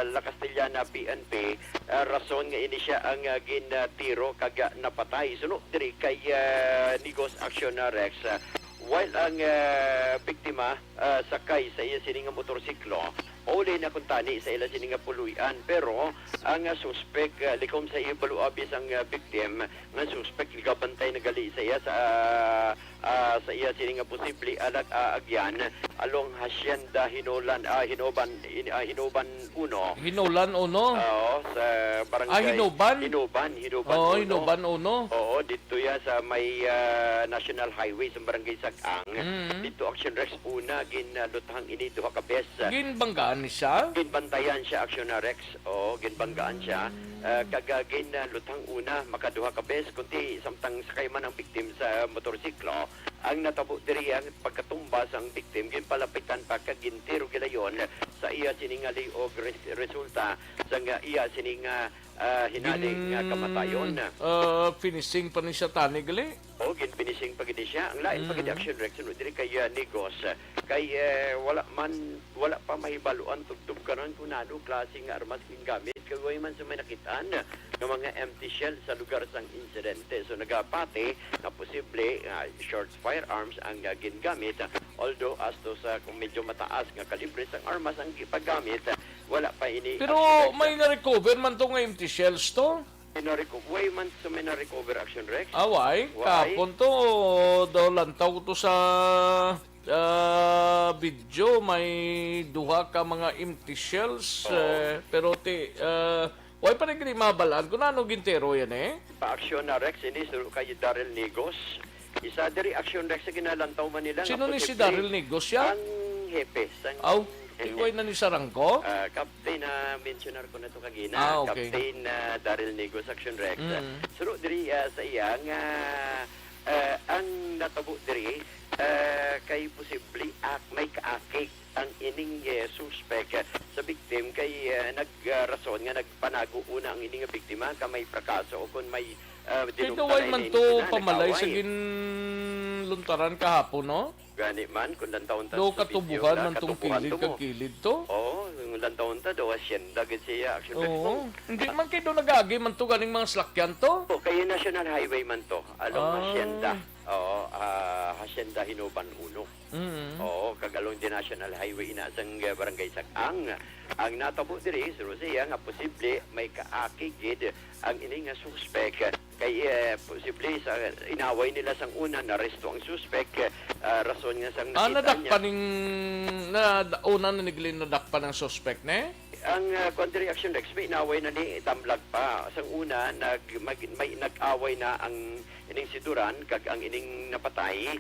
[SPEAKER 13] La Castellana PNP. Rason nga ini siya ang ginatiro kag napatay sunod diri kay Nigos Aksyon Rex. While ang biktima sakay sa iya sining motorsiklo, uli na kuntani sa ila sining puluyan, pero ang suspect likom sa iya baluabis ang victim nga suspect ligabantay na gali sa iya sa iya sining posible agyan along Hacienda Hinolan Hinoban 1.
[SPEAKER 1] Hinolan Uno?
[SPEAKER 13] Oo, sa barangay
[SPEAKER 1] Hinoban?
[SPEAKER 13] Hinoban
[SPEAKER 1] Oo,
[SPEAKER 13] 1.
[SPEAKER 1] Hinoban Uno.
[SPEAKER 13] Oo, dito ya sa may National Highway sa barangay Sagang. Dito Action Rex una ginluthang ini duha ka bes.
[SPEAKER 1] Ginbanggaan ni siya?
[SPEAKER 13] Ginbantayan siya Action Rex. Oo, ginbanggaan siya. Kagagin luthang una makaduha ka bes kundi samtang sakay man ang victim sa motorsiklo. Ang natabo diri ang pagkatumbas ang victim ginpalapitan pa kag gintiro gilayon sa iya siningali og resulta sa nga iya sininga hinaling kamatayon.
[SPEAKER 1] Finishing pa ni siya tani gali?
[SPEAKER 13] O, ginfinishing pa gini siya. Ang lain pa gini Action Rex diri kay negos kay wala pa mahibaluan tugtog karon kung ano klase nga armas gingamit kay way man sa may nakitaan nga mga empty shell sa lugar sang insidente. So nagapati na posible short firearms ang gingamit, although as to sa kung medyo mataas nga kalibre sang armas ang gipagamit, wala pa ini.
[SPEAKER 1] Pero may na-recover man to nga empty shells to?
[SPEAKER 13] Way man sa may na-recover Action Rex.
[SPEAKER 1] Away, kapon to daw lantaw to sa video may duha ka mga empty shells pero why pa rin mabalaan kung ano gintero yan
[SPEAKER 13] Pa-Action na Rex ini suro kay Daryl Negos. Isa diri Action Rex sa ginalantaw man nila.
[SPEAKER 1] Sino ni si Daryl Negos yan?
[SPEAKER 13] Ang hepe.
[SPEAKER 1] Iway na ni Sarangko?
[SPEAKER 13] Captain mentioner ko na ito kagina.
[SPEAKER 1] Okay.
[SPEAKER 13] Captain Daryl Negos Action Rex. Suro diri sa iyang ang natabo diri kay posible may kaakik ang ining suspect sa victim kay nagrason nga nagpanago una ang ining biktima ka may prakaso o kung may
[SPEAKER 1] dinugtaran man to pamalay sa ginluntaran kahapon no?
[SPEAKER 13] Gani man kung lantaon ta
[SPEAKER 1] do katubuhan man tong kilid kag kilid to?
[SPEAKER 13] Oo, yung lantaon ta do asyenda gid siya Action Rex.
[SPEAKER 1] Hindi man kay do nagagi man to ganing mga slakyan to?
[SPEAKER 13] Kay National Highway man to along Hacienda. Oo, Hacienda Hinoban 1. Oo, kagalong di National Highway ina sang barangay Sagang. Ang natabo diri suro siya nga posible may kaakigid ang ini nga suspect kay posible sa inaway nila sang una na resto ang suspect rason nga sang nakita niya.
[SPEAKER 1] Nadakpan ning una na niglin nadakpan ang suspect ne?
[SPEAKER 13] Ang Country Action Rex may inaway na ni tamblag pa. Sang una may nag-away na ang ining siduran kag ang ining napatay.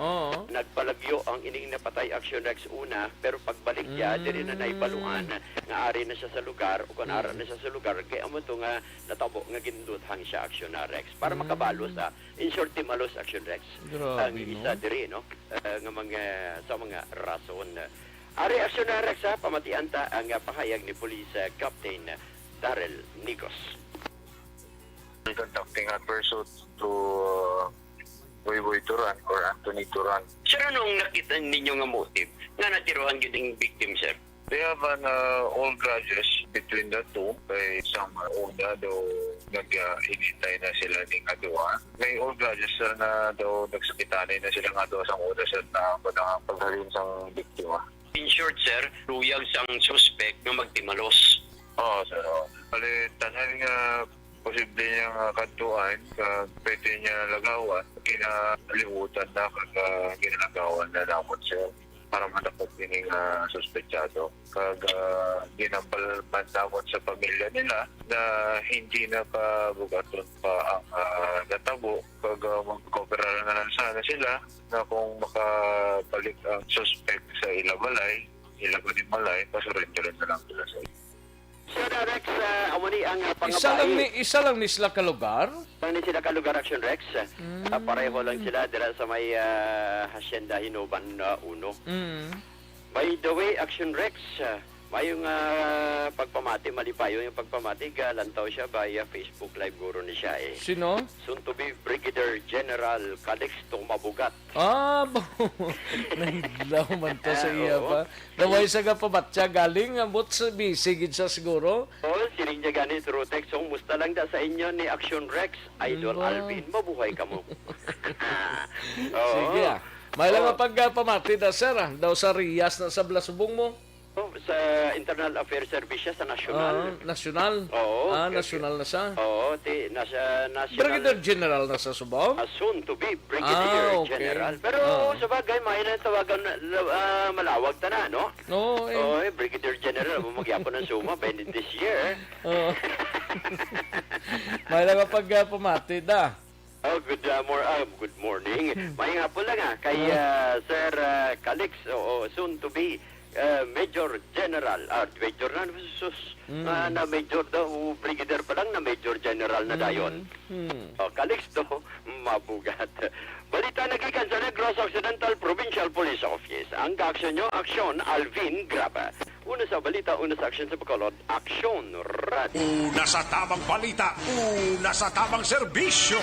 [SPEAKER 13] Nagpalagyo ang ining napatay Action Rex una pero pagbalik niya diri na naibaluan nga ari na siya sa lugar o kun ara na siya sa lugar kay amo to nga natabo nga ginduthang siya Action Rex para makabalos in short malos Action Rex. Ang isa diri no nga mga sa mga rason. Ari Action Rex pamatian ta ang pahayag ni Police Captain Daryl Negos.
[SPEAKER 21] Contacting a person to Boy Turan or Anthony Turan.
[SPEAKER 13] Sir, anong nakita ninyo nga motive nga natiruhan yun yung victim, sir?
[SPEAKER 21] They have an old grudges between the two. Kay isang una daw nag-inintay na sila ng aduwa. May old grudges na daw nagsakitanay na sila nga daw sa una sir na paghalin sa biktima.
[SPEAKER 13] In short, sir, luyag sang suspect nga magtimalos.
[SPEAKER 21] Oo, sir. Bali, tanan nga posible niyang kantuan, pwede niya lagawan, kinalimutan na kag ginagawan na lamot siya para madakot din yung suspetsado. Kag ginambal man damot sa pamilya nila na hindi na pabugaton pa ang natabo. Kag mag-cooperate na lang sana sila na kung makabalik ang suspect sa ilabalay, ilabanin malay, pasurrender na lang sila sa
[SPEAKER 13] Sir Rex, amo ni ang pangabahay.
[SPEAKER 1] Isa lang ni sila ka lugar?
[SPEAKER 13] Lang ni sila ka lugar Action Rex. Pareho lang sila dira sa may Hacienda Hinoban 1. By the way, Action Rex, mayong pagpamati, malipayo yung pagpamati, lantaw siya via Facebook Live guro ni siya
[SPEAKER 1] Sino?
[SPEAKER 13] Soon to be Brigadier General Calixto Mabugat.
[SPEAKER 1] Nahilaw man to sa iya pa. Naway sa kapabatya galing, ambot sa bisigid sa siguro.
[SPEAKER 13] Siling niya ganit, Rotex, so musta lang da sa inyo ni Action Rex, Idol Alvin, mabuhay ka mo.
[SPEAKER 1] Sige May lang pagpamati da sir, daw sa Riyas na sa Blasubong mo.
[SPEAKER 13] Sa Internal Affairs Service siya sa National.
[SPEAKER 1] National?
[SPEAKER 13] Oo.
[SPEAKER 1] National na siya?
[SPEAKER 13] Oo, nasa National.
[SPEAKER 1] Brigadier General na sa Subo?
[SPEAKER 13] Soon to be Brigadier
[SPEAKER 1] okay.
[SPEAKER 13] General. Pero sa bagay, may na tawagan malawag ta na, no?
[SPEAKER 1] No,
[SPEAKER 13] Brigadier General, magyapon ng suma by this year.
[SPEAKER 1] May lang pag pumati da.
[SPEAKER 13] Good morning. May nga po lang kay Sir Calix, soon to be Major General. Major na Major daw, Brigadier pa lang na Major General na dayon. Calix daw, mabugat. Balita nagikan sa Negros Occidental Provincial Police Office. Ang kaaksyon nyo, Aksyon Alvin Graba. Una sa balita, una sa aksyon sa Bacolod, Aksyon Radio.
[SPEAKER 4] Una sa tamang balita, una sa tamang serbisyo.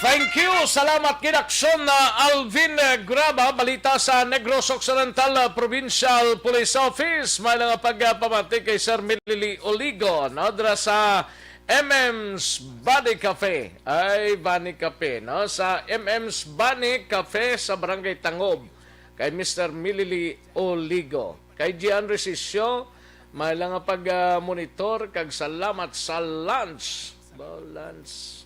[SPEAKER 1] Thank you. Salamat kinaksyon na Alvin Graba. Balita sa Negros Occidental Provincial Police Office. May lang pagpamati kay Sir Milili Oligo. Nadra sa MM's Bunny Cafe. Bunny Cafe. No? Sa MM's Bunny Cafe sa Barangay Tangob. Kay Mr. Milili Oligo. Kay Gian Resisyo. May lang pag-monitor. Kag salamat sa lunch. Lunch.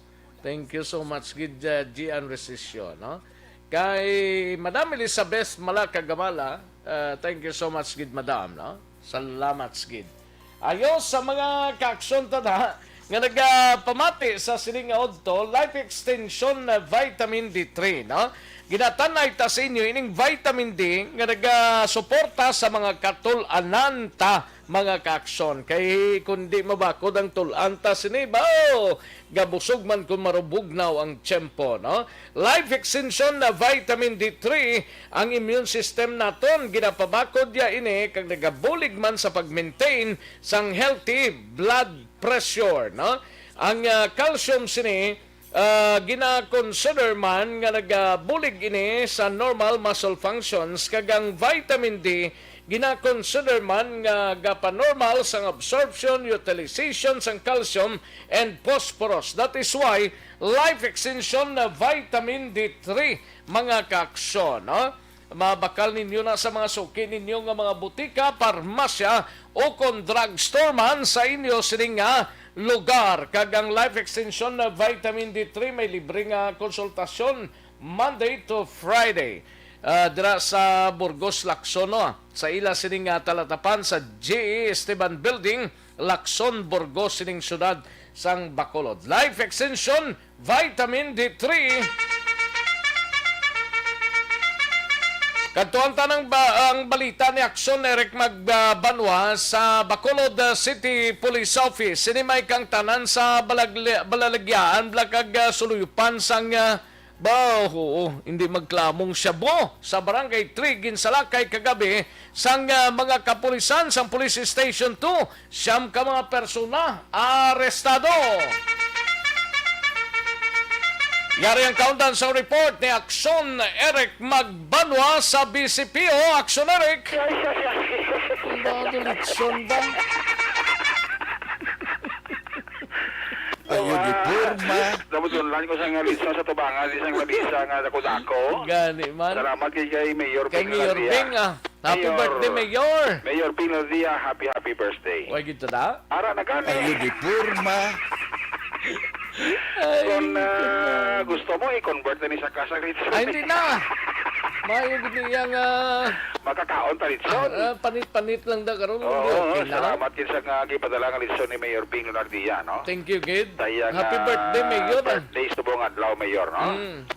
[SPEAKER 1] Thank you so much, Gid Gian Resisyo. No? Kay Madam Elizabeth Malakagamala, thank you so much, Gid Madam. No? Salamat, Gid. Ayos sa mga kaaksyon tada nga nagpamati sa sining odto, Life Extension Vitamin D3. No? Ginatanay ta sa inyo ining vitamin D nga nagasuporta sa mga katulanan ta mga kaaksyon. Kay kundi mabakod ang tulanta siniba, gabusog man kung marubugnaw ang tiyempo. No? Life Extension na Vitamin D3, ang immune system naton, ginapabakod ya ini, kag nagabulig man sa pag-maintain sang healthy blood pressure. No? Ang calcium sini, gina-consider man nga nagabulig ini sa normal muscle functions, kag ang vitamin D, gina-consider man nga gapa-normal sang absorption, utilization sang calcium and phosphorus. That is why Life Extension na Vitamin D3 mga kaaksyon. No? Mabakal ninyo na sa mga suki ninyo nga mga butika, parmasya o kung drugstore man sa inyo sining nga lugar. Kag ang Life Extension na Vitamin D3 may libre nga konsultasyon Monday to Friday. Dira sa Burgos, Lacson, sa ila sining talatapan sa J.E. Esteban Building, Lacson, Burgos, sining syudad sang Bacolod. Life Extension Vitamin D3. Kantuan tanang ang balita ni Aksyon Eric Magbanwa sa Bacolod City Police Office. Sinimay kang tanan sa balalagyan, blakag suluyupan sang hindi magklamong syabo sa Barangay 3 Ginsalakay kagabi sang mga kapulisan sang Police Station 2. Siyam ka mga persona arestado. Yari ang countdown sa report ni Aksyon Eric Magbanwa sa BCPO. Aksyon Eric. Litson ba?
[SPEAKER 21] Ayun, di purma. Dapat lang ko sa ngalitsa sa tubangan, isang labisa nga dako-dako.
[SPEAKER 1] Gani man.
[SPEAKER 21] Salamat kay Mayor
[SPEAKER 1] Ping Lardia. Happy birthday, Mayor.
[SPEAKER 21] Mayor Ping Lardia, happy birthday.
[SPEAKER 1] Why gito na?
[SPEAKER 21] Ara na gani.
[SPEAKER 20] Ayun, di purma.
[SPEAKER 21] Kung gusto mo, i-convert na ni sa kasang Ritson.
[SPEAKER 1] Ay, hindi na. Mayo gini yang
[SPEAKER 21] makakaon ta Ritson.
[SPEAKER 1] Panit-panit lang da karon.
[SPEAKER 21] Okay na. Salamat kin sa nga gipadala nga Ritson ni Mayor Ping Lardia, no?
[SPEAKER 1] Thank you, Gid.
[SPEAKER 21] Happy
[SPEAKER 1] birthday, Mayor.
[SPEAKER 21] Birthday sa buong adlaw, Mayor, no?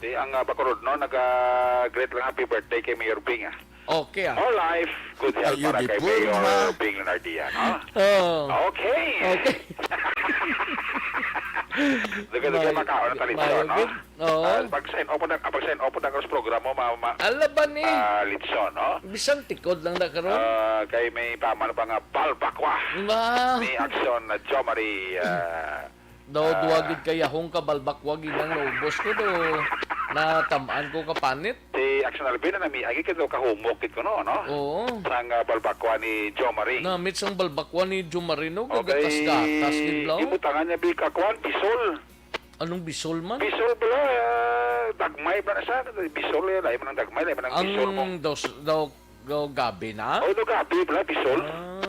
[SPEAKER 21] Di ang Bacolod, no? Nag-great lang happy birthday kay Mayor Ping,
[SPEAKER 1] Okay,
[SPEAKER 21] All life, good health para kay Mayor Ping Lardia, no? Okay. Daga makaon ta Litson, no? Pag-sign open ang programa mo,
[SPEAKER 1] alaban ni
[SPEAKER 21] Litson, no?
[SPEAKER 1] Bisan tikod lang na karon.
[SPEAKER 21] Kay may paman pa nga balbakwa. Ni Aksyon na Jomari.
[SPEAKER 1] Duwagid kaya hong kabalbakwag ilang naubos ko do. Natamaan ko kapanit.
[SPEAKER 21] Si Aksyon Alvin na mi agi kito kahumokit ko no?
[SPEAKER 1] Oo.
[SPEAKER 21] Sang balbakwa ni Jomari.
[SPEAKER 1] Namit sang balbakwa ni Jomari no, gagatas-gatas din law.
[SPEAKER 21] Imutangan niya bikakwan, bisol.
[SPEAKER 1] Anong bisol man?
[SPEAKER 21] Bisol pala, dagmay pa na sa bisol, lahi man ang dagmay, lahi man ang bisol mo.
[SPEAKER 1] Daw gabi na.
[SPEAKER 16] O, gabi pala, bisol.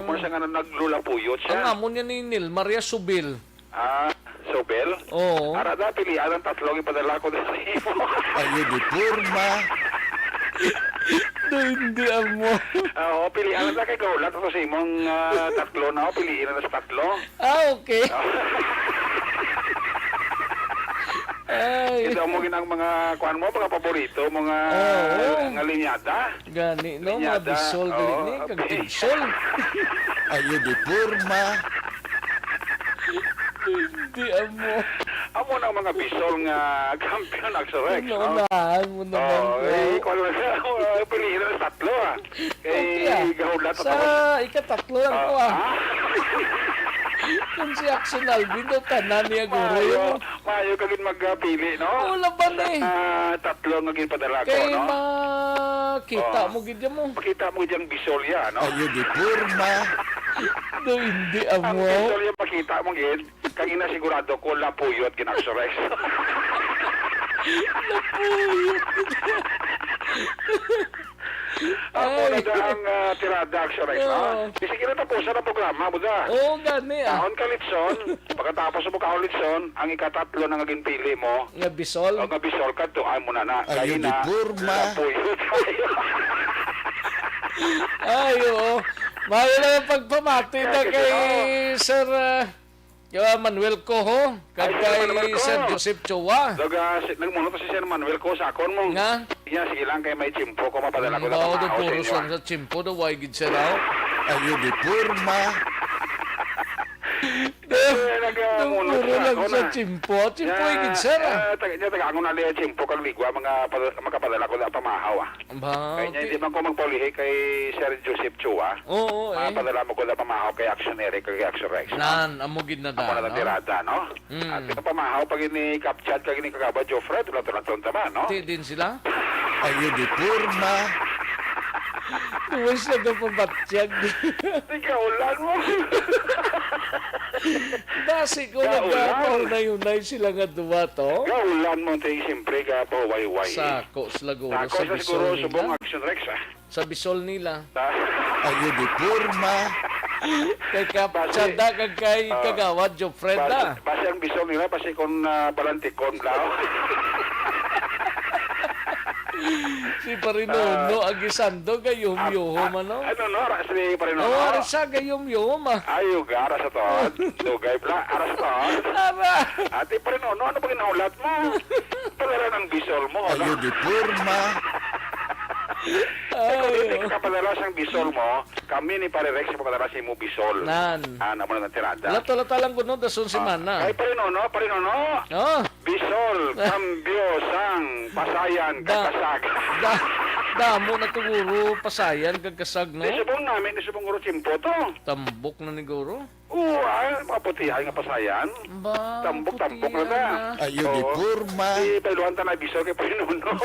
[SPEAKER 16] Muna siya nga naglulapuyot siya.
[SPEAKER 1] Ang amo niya ni Nil Maria Subil.
[SPEAKER 16] Sobel?
[SPEAKER 1] Oo.
[SPEAKER 16] Arada, pilihan ang tatlong ipadala ko sa imo.
[SPEAKER 7] Ayun, di purma.
[SPEAKER 1] Hindi amo.
[SPEAKER 16] Oo, pilihan na kay Gaulat sa imong tatlo na. Piliin na sa tatlo.
[SPEAKER 1] Okay. Ay.
[SPEAKER 16] Ito mo ginang mga kuan mo, mga paborito, mga linyada.
[SPEAKER 1] Gani, no? Mga bisol, gani, kag-bisol.
[SPEAKER 7] Ayun, di purma.
[SPEAKER 1] Hindi amo.
[SPEAKER 16] Amo ng mga bisol nga kampiyon Aksorex.
[SPEAKER 1] Naunahan mo naman ko.
[SPEAKER 16] Ikaw lang siya. Piliin na sa tatlo Kay Gaulat
[SPEAKER 1] sa ikatatlo lang ko Kung si Aksyon Alvin daw tanan niya guro.
[SPEAKER 16] Mayo kagin magpili, no?
[SPEAKER 1] Wala ba na
[SPEAKER 16] tatlo nga ginpadala ko,
[SPEAKER 1] kay
[SPEAKER 16] no?
[SPEAKER 1] makita mo gid mo.
[SPEAKER 16] Makita mo diyang bisol ya, no?
[SPEAKER 7] Ayun, di purma.
[SPEAKER 1] Do hindi
[SPEAKER 16] Ang
[SPEAKER 1] amo.
[SPEAKER 16] bisol yung makita mo gid, kagina sigurado ko lapuyot kinaksorex.
[SPEAKER 1] Lapuyot.
[SPEAKER 16] Ako na ang tirada Aksorex, no? Sige na tapusan ang programa, buda.
[SPEAKER 1] Oo, gani
[SPEAKER 16] Kahon ka litson, pagkatapos mo kahon litson, ang ikatatlo na nga ginpili mo,
[SPEAKER 1] nga bisol.
[SPEAKER 16] o nga bisol ka, tuan mo na na.
[SPEAKER 7] Ayun, di purma.
[SPEAKER 16] Lapuyot.
[SPEAKER 1] Ay, oo. Mahal na yung pagpamati na kay Sir Manuel Coho, kag kay Sir Joseph Chua.
[SPEAKER 16] Nagmunot si Sir Manuel Coho sa akon mo.
[SPEAKER 1] Nga?
[SPEAKER 16] Iya, sige lang kay may chimpo ko mapadala ko na
[SPEAKER 1] Daw do
[SPEAKER 16] pamahaw sa
[SPEAKER 1] puro
[SPEAKER 16] inyo.
[SPEAKER 1] sa chimpo do way gid siya daw.
[SPEAKER 7] Ayun, di purma.
[SPEAKER 16] Nagmunot
[SPEAKER 1] Puro lang sa chimpo. Chimpo gid siya.
[SPEAKER 16] Taga ako na liya chimpo kag ligwa makapadala ko na pamahaw.
[SPEAKER 1] Ba.
[SPEAKER 16] Kaya hindi man ko magpaulihi kay Sir Joseph Chua.
[SPEAKER 1] Oo,
[SPEAKER 16] Mapadala mo ko na pamahaw kay Actionary kag Actionrex.
[SPEAKER 1] Nan, amo gid na
[SPEAKER 16] Ako na
[SPEAKER 1] da.
[SPEAKER 16] tirada, no? At ito pamahaw pag ini-capchat kag ini-kagaba Jofred, tulang-tulang tama, no?
[SPEAKER 1] Ti din sila.
[SPEAKER 7] Ayun, di purma.
[SPEAKER 1] Tuwis na ka pabatsyag.
[SPEAKER 16] Ikaw lang mo.
[SPEAKER 1] Basi ko nagkapaunay-unay sila nga duwa to.
[SPEAKER 16] Gaulan mo tayo siyempre ka po wayway.
[SPEAKER 1] Sako sila guro
[SPEAKER 16] Sako
[SPEAKER 1] sa
[SPEAKER 16] sa siguro
[SPEAKER 1] bisol
[SPEAKER 16] subong
[SPEAKER 1] nila.
[SPEAKER 16] Action Rex,
[SPEAKER 1] Sa bisol nila.
[SPEAKER 7] Ayun, di purma.
[SPEAKER 1] Kay Kapsada kag kay Kagawad Jofreda.
[SPEAKER 16] Basi ang bisol nila, basi kung balantikon lao.
[SPEAKER 1] Si Parinono agisando gayom-yom ano.
[SPEAKER 16] Ano no, si Parinono.
[SPEAKER 1] Oh, ara sa gayom-yom
[SPEAKER 16] Ayo, ara sa to. Dugay bla, ara sa to.
[SPEAKER 1] Ara.
[SPEAKER 16] Ate Parinono, ano ba ginaulat mo? Padala ng bisol mo, ano?
[SPEAKER 7] Ayun, di purma.
[SPEAKER 16] Kung hindi ka padala siyang bisol mo, kami ni Pare Rex padala si mo bisol.
[SPEAKER 1] Nan.
[SPEAKER 16] Ano mo na tirada?
[SPEAKER 1] Lato-lata lang kuno dason si Mana.
[SPEAKER 16] Ay, Parinono.
[SPEAKER 1] Oh.
[SPEAKER 16] Bisol, cambio, sang, pasayan, kakasag.
[SPEAKER 1] Damo na tuguro pasayan kag kasag no.
[SPEAKER 16] Nisubong namin, nisubong guro chimpo to.
[SPEAKER 1] Tambok na ni guro.
[SPEAKER 16] Oo, mga putihay nga pasayan.
[SPEAKER 1] Ba,
[SPEAKER 16] Tambok na na.
[SPEAKER 7] Ayun, di purma.
[SPEAKER 16] Di pailuhan ta na bisol kay Parinono.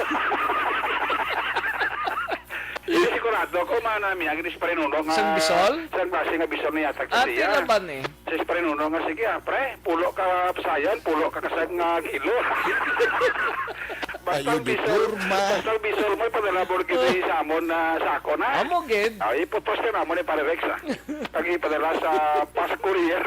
[SPEAKER 16] Hindi sigurado ko manami ang inis Parinuno nga
[SPEAKER 1] Sang bisol?
[SPEAKER 16] Sang base nga bisol niya tag
[SPEAKER 1] Ate
[SPEAKER 16] siya.
[SPEAKER 1] laban eh.
[SPEAKER 16] Si Parinuno nga sige pre, pulo ka pasayan, pulo ka kasag nga kilo.
[SPEAKER 7] Ayun, di purma.
[SPEAKER 16] Basta bisol mo padala kita sa amon na sako na.
[SPEAKER 1] Amo gid.
[SPEAKER 16] Ay putos ka namon ni Pare Rex. Pag ipadala sa Pass Courier.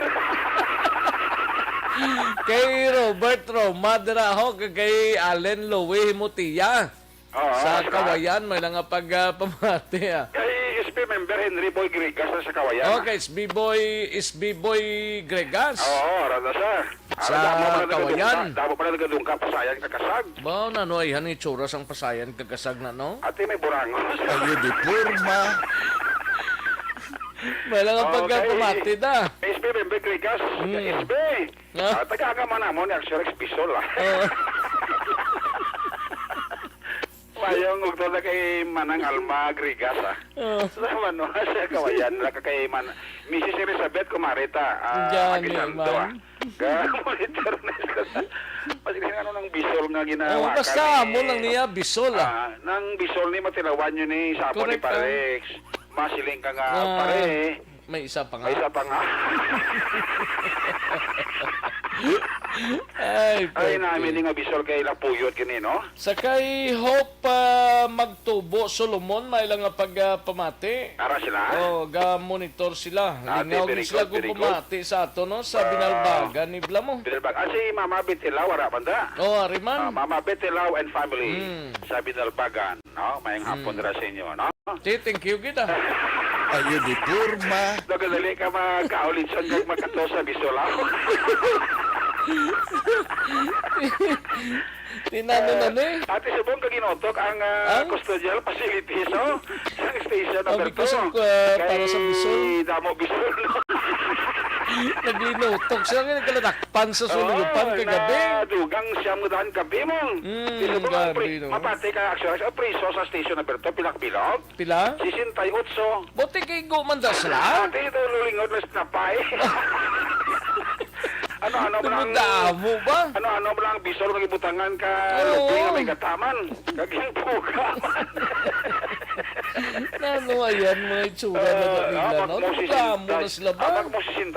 [SPEAKER 1] Kay Robert Roma diraho kag kay Allen Lowe Himutiya. Sa Kawayan may lang pamati
[SPEAKER 16] Kay SP member Henry Boy Grigas na sa Kawayan.
[SPEAKER 1] Okay, SB Boy Gregas.
[SPEAKER 16] Oo, rada siya.
[SPEAKER 1] Sa Kawayan.
[SPEAKER 16] Damo pa na nagadungka pasayan kakasag.
[SPEAKER 1] Ba na no ay hani tsura sang pasayan kagkasag na no.
[SPEAKER 16] Ate may burangos.
[SPEAKER 7] Ayun, di purma.
[SPEAKER 1] May lang pamati da.
[SPEAKER 16] SB member Grigas. SB. Taga ka man mo ni Aksyon Bisol. Mayong ugtod na kay Manang Alma Grigas Sa mano sa Kawayan na kay Mrs. Elizabeth Kumarita Agisando monitor na isa. Pati ano ng bisol nga ginawa
[SPEAKER 1] basta mo lang niya bisol
[SPEAKER 16] nang bisol ni matilawan yun ni Sapo ni Parex. Masiling ka nga pare.
[SPEAKER 1] May isa pa nga.
[SPEAKER 16] May isa pa nga.
[SPEAKER 1] Ay,
[SPEAKER 8] Ay namin nga bisol kay Lapuyot kini no.
[SPEAKER 1] Sakay Hope magtubo Solomon may lang nga pagpamati.
[SPEAKER 8] Ara sila.
[SPEAKER 1] Oh, ga monitor sila. Lingaw
[SPEAKER 8] very
[SPEAKER 1] sila
[SPEAKER 8] good, very
[SPEAKER 1] kung pamati sa ato no sa Binalbagan ni Blamo.
[SPEAKER 8] Si Mama Betilaw ara banda.
[SPEAKER 1] Oh, Ariman.
[SPEAKER 8] Mama Betilaw and family sa Binalbagan, no? Mayang hapon ra sa inyo, no?
[SPEAKER 1] Thank you kita.
[SPEAKER 7] Ayo di Purma.
[SPEAKER 8] Nagadali ka makaulit sa makato sa Bisolaw.
[SPEAKER 1] Tinano na
[SPEAKER 8] Ate subong kaginotok ang custodial facilities no? Sa station number 2.
[SPEAKER 1] Because of para sa Bisol.
[SPEAKER 8] Damo Bisol.
[SPEAKER 1] Naglinutok siya nga nagkalatakpan sa suluyupan kagabi.
[SPEAKER 8] Dugang siyam daan gabi mong.
[SPEAKER 1] Gabi no.
[SPEAKER 8] Mapati ka aksyon sa priso sa station number 2 pilak-bilog.
[SPEAKER 1] Pila?
[SPEAKER 8] 68.
[SPEAKER 1] Buti kay gumanda sila.
[SPEAKER 8] Ate ito lulingod na snapay. Ano mo lang
[SPEAKER 1] damo ba?
[SPEAKER 8] Ano mo lang bisol kag ibutangan ka lubi nga may kataman. Kaging pugaman.
[SPEAKER 1] Ano ayan mga itsura na kanila no? Damo na sila ba?
[SPEAKER 8] Abag mo 68.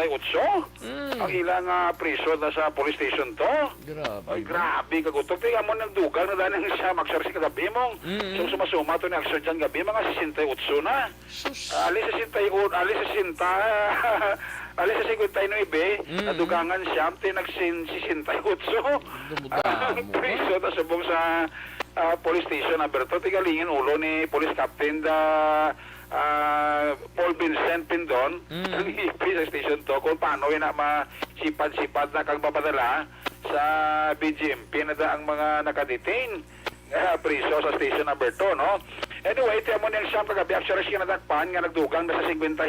[SPEAKER 8] Ang ilang priso na sa police station to.
[SPEAKER 1] Grabe.
[SPEAKER 8] Ay, grabe kagutok. Tingnan mo ng dugang na dahil siya magsarsi kagabi mong. So sumasuma to ni aksyon dyan gabi mga 68 na. Alis sa 59, nadugangan siya, tinagsin 68. Ang priso na subong sa police station number 2, tigalingin ulo ni police captain Paul Vincent Pindon, ang IP sa station to, kung paano yun na masipad-sipad na kang bapadala sa BGMP na ang mga nakadetain. Priso sa station number 2, no? Anyway, tiyan mo niyang siyang kagabi, actually siya nadakpan nga nagdugang na sa 51,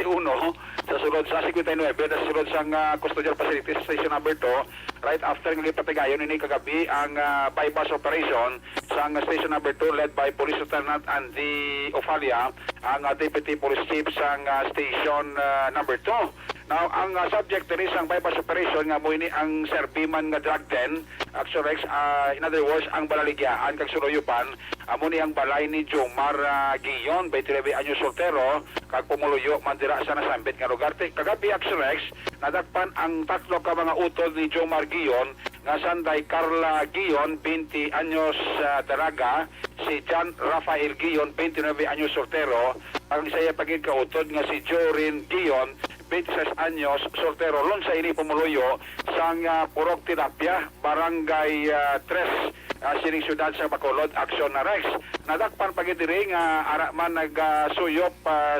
[SPEAKER 8] sa sulod sa 59, na sulod sa custodial facilities sa station number 2, right after ng ipatigayon ni kagabi ang bypass operation sa station number 2 led by Police Lieutenant Andy Ofalia, ang Deputy Police Chief sa station number 2. Now, ang subject rin sa bypass operation nga mo ini ang serbiman nga drug den, actually, in other words, ang balaligyaan kag suruyupan, amo ni ang balay ni Jomar Gion, 29 anyos soltero, kag pumuluyo mandira sa nasambit nga lugar. Kagabi, actually, nadakpan ang tatlo ka mga utod ni Jomar Gion, nga sanday Carla Gion, 20 anyos dalaga, si John Rafael Gion, 29 anyos soltero, ang isaya pagid kautod nga si Jorin Gion, 26 anyos, soltero, lon sa ini pumuluyo sang Purok Tilapia, Barangay 3, sining syudad sa Bacolod, Aksyon na Rex. Nadakpan pagid diri nga araman nagsuyop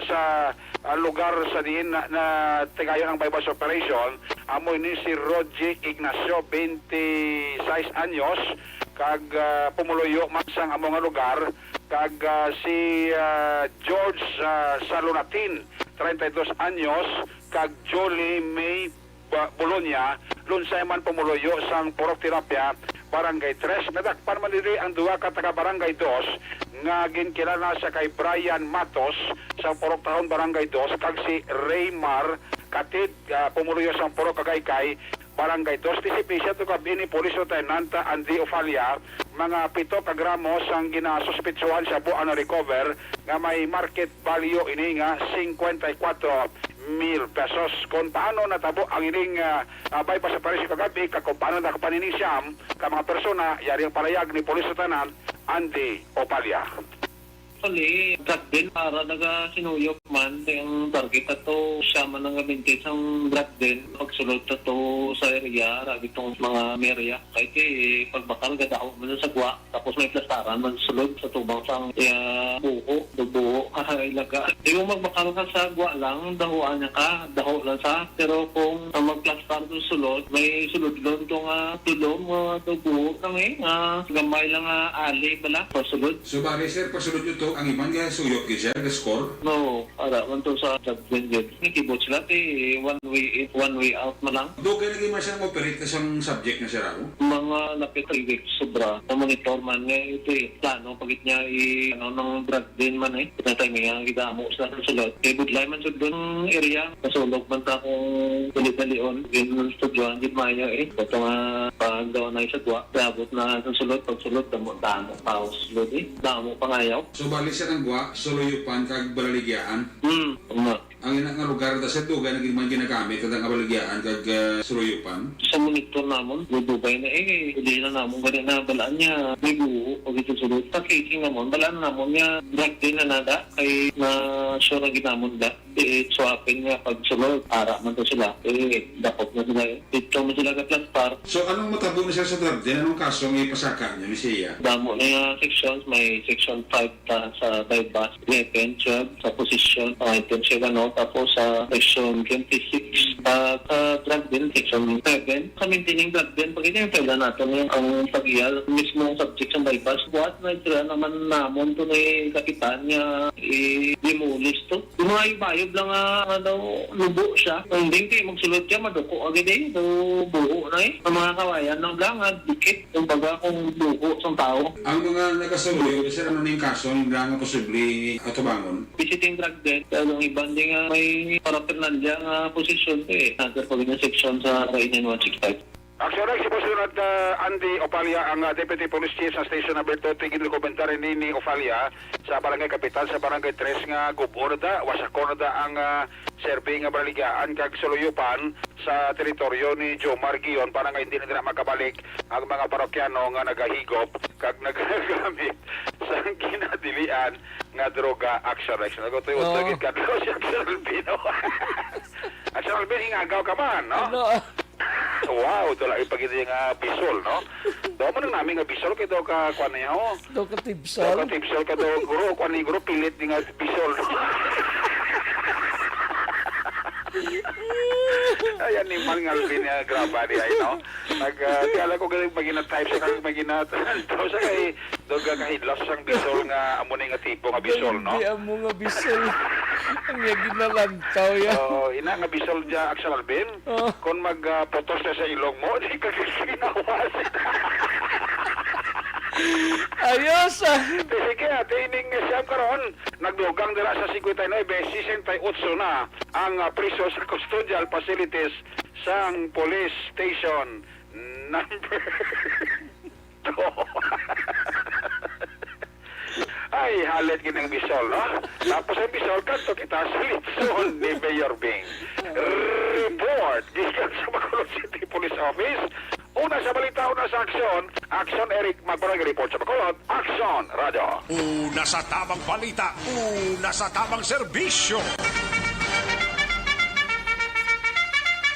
[SPEAKER 8] sa lugar sa diin na tigayon ang bypass operation. Amoy ni si Roger Ignacio, 26 anyos, kag pumuluyo man sang amo nga lugar, kag si George Salunatin, 32 anyos, kag Jolie May Bologna, lunsay man pumuluyo sang Purok Tilapia, Barangay 3. Nadakpan man diri ang duha ka taga Barangay 2 nga ginkilala sa kay Brian Matos sa Purok Tahon Barangay 2, kag si Raymar Katid, pumuluyo sang Purok Kagaykay, Barangay 2. Tisipisa to kabi ni Police Lieutenant Andy Ofalia, mga 7 ka gramos ang ginasuspitsuhan sa buwan na recover nga may market value ini nga 54,000 pesos. Kung paano natabo ang ining bypass operation kagabi, kung paano nakapanini siyam ka mga persona, yari ang palayag ni Police Lieutenant Andy Ofalia.
[SPEAKER 22] Actually, drug din para nagasinuyop man ang target ato siya man ang gabintis ang drug din pagsulod ato sa area rag itong mga merya kahit pagbakal gadaw man sa gwa tapos may plastaran man sulod sa tubang sang buho ilaga di mo magbakal ka sa gwa lang dahuan niya ka daho lang sa pero kung magplastar do sulod may sulod doon itong tulong buho lang gamay lang ali bala pasulod.
[SPEAKER 23] So bali sir, pasulod nyo to ang iman nga suyop ki sir, score?
[SPEAKER 22] No, para man to sa judgment. Nikibot sila one way out man lang.
[SPEAKER 23] Do kaya naging masyang operate ka sang subject na sir ako?
[SPEAKER 22] Mga lapit 3 weeks sobra. Sa monitor man nga ito plano pagit niya ng drug din man Pinatay nga gidamo sa sulod. Budlay man sa doon area. Kasulog man ta kung dali-dalion. Ganun studyoan din maya Ito nga pag daw na isa dwa. Dabot na sa sulod. Pagsulod, damo paus sulod Damo pangayaw.
[SPEAKER 23] So bali siya ng gwa, suluyupan kag balaligyaan? Ang ina nga lugar da sa duga naging man ginagamit kada nga baligyan kag suruyupan.
[SPEAKER 22] Sa monitor namon, dudugay na hindi na namon ganyan na balaan niya may buo o ito sulod. Sa casing namon, balaan namon niya drug din na nada kay na sure na ginamon da. Swapin nga pag sulod, para man to sila. Dakot na sila. Dito mo sila katlaspar.
[SPEAKER 23] So anong matabo na siya sa drug din? Anong kaso ang ipasaka niya ni siya?
[SPEAKER 22] Damo na yung sections, may section 5 sa bypass, 11, 12, sa position, item siya tapos sa section 26, sa drug din, section 7, sa maintaining drug din, pag ito yung pwede natin ang pag-iyal, mismo subject sa bypass, buhat na ito naman namon to na kapitan niya, demolish to. Yung mga ibayog lang daw, lubo siya. Kung hindi magsulot ka, maduko agad daw buo na ang mga kawayan ng lang, dikit, yung baga kung buo sa tao.
[SPEAKER 23] Ang mga nagasuloy, kasi ano na yung kaso, yung lang posible atubangon?
[SPEAKER 22] Visiting drug din, pero yung ibang din may paraphernalia nga posisyon Nasa pag section sa Rainan 165.
[SPEAKER 8] Aksyon si President Andy Opalia, ang Deputy Police Chief sa Station Number 2, tigil komentary ni Opalia sa Barangay Kapitan sa Barangay 3 nga gubor da, wasakon da ang serving nga baligaan kag suluyupan sa teritoryo ni Jomar Gion para nga hindi na nila makabalik ang mga parokyano nga nagahigop kag nagagamit sa ginadilian nga droga. Aksyon nagutuyot ka daw si Aksyon Albino. Aksyon Albino, hingagaw ka man, no? Wow, ito lang ipagiti nga bisol, no? Daw mo nang namin nga bisol kay daw ka kuan niya, ho?
[SPEAKER 1] Daw ka tibsol?
[SPEAKER 8] Daw ka tibsol ka daw, guro, kuan ni guro, pilit ni nga bisol, no? Ayan ni Mang Alvin nga graba di ay, no? Kala ko galing magina-type siya kag magina-taw siya kay daw kahidlas siyang bisol nga amo nga tipo nga bisol, no?
[SPEAKER 1] Hindi amo nga bisol. Ang ginalantaw yan.
[SPEAKER 8] Ina nga bisol dya, Aksyon Alvin. Kung magpotos na sa ilong mo, di ka ginawas.
[SPEAKER 1] Ayos
[SPEAKER 8] Sige, tining siyam karon nagdugang dira sa 59, 68 na ang priso sa custodial facilities sang police station number 2. Ay, halit ginang bisol, no? Tapos ang bisol, kanto kita sa litson ni Mayor Bing. Report, gikan sa Bacolod City Police Office. Una sa balita, una sa aksyon. Aksyon, Eric Magbarag, report sa Bacolod. Aksyon, Radio.
[SPEAKER 4] Una sa tamang balita, una sa tamang serbisyo.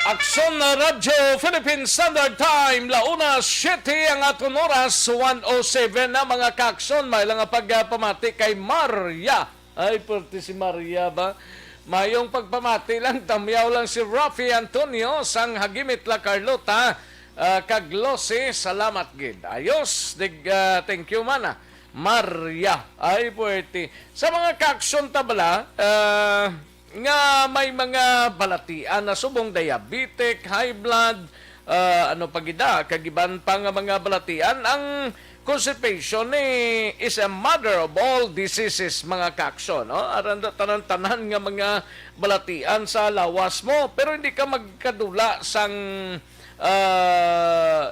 [SPEAKER 1] Aksyon na Radyo Philippine Standard Time, launa 7 ang aton oras, 107 na mga kaksyon. May lang pagpamati kay Maria. Ay, pwerte si Maria ba? Mayong pagpamati lang, tamyaw lang si Rafi Antonio, sang Hagimit La Carlota, Kaglose, salamat gid. Ayos, thank you mana. Maria, ay pwerte. Sa mga kaksyon tabala, nga may mga balatian na subong diabetic, high blood, pagida, kagiban pa nga mga balatian. Ang constipation is a mother of all diseases, mga kaksyon. No? Aranda tanan-tanan nga mga balatian sa lawas mo, pero hindi ka magkadula sang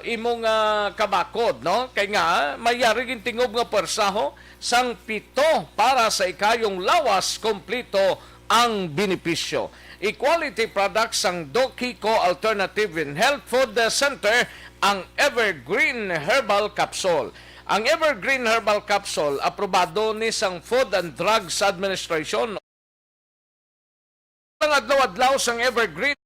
[SPEAKER 1] imong kabakod, no? Kay nga mayari gin tingob nga persaho sang 7 para sa ikayong lawas kompleto ang benepisyo. Equality products ang Dokiko Alternative in Health Food Center, ang Evergreen Herbal Capsule. Ang Evergreen Herbal Capsule aprobado ni sang Food and Drugs Administration. Ang adlaw-adlaw sang Evergreen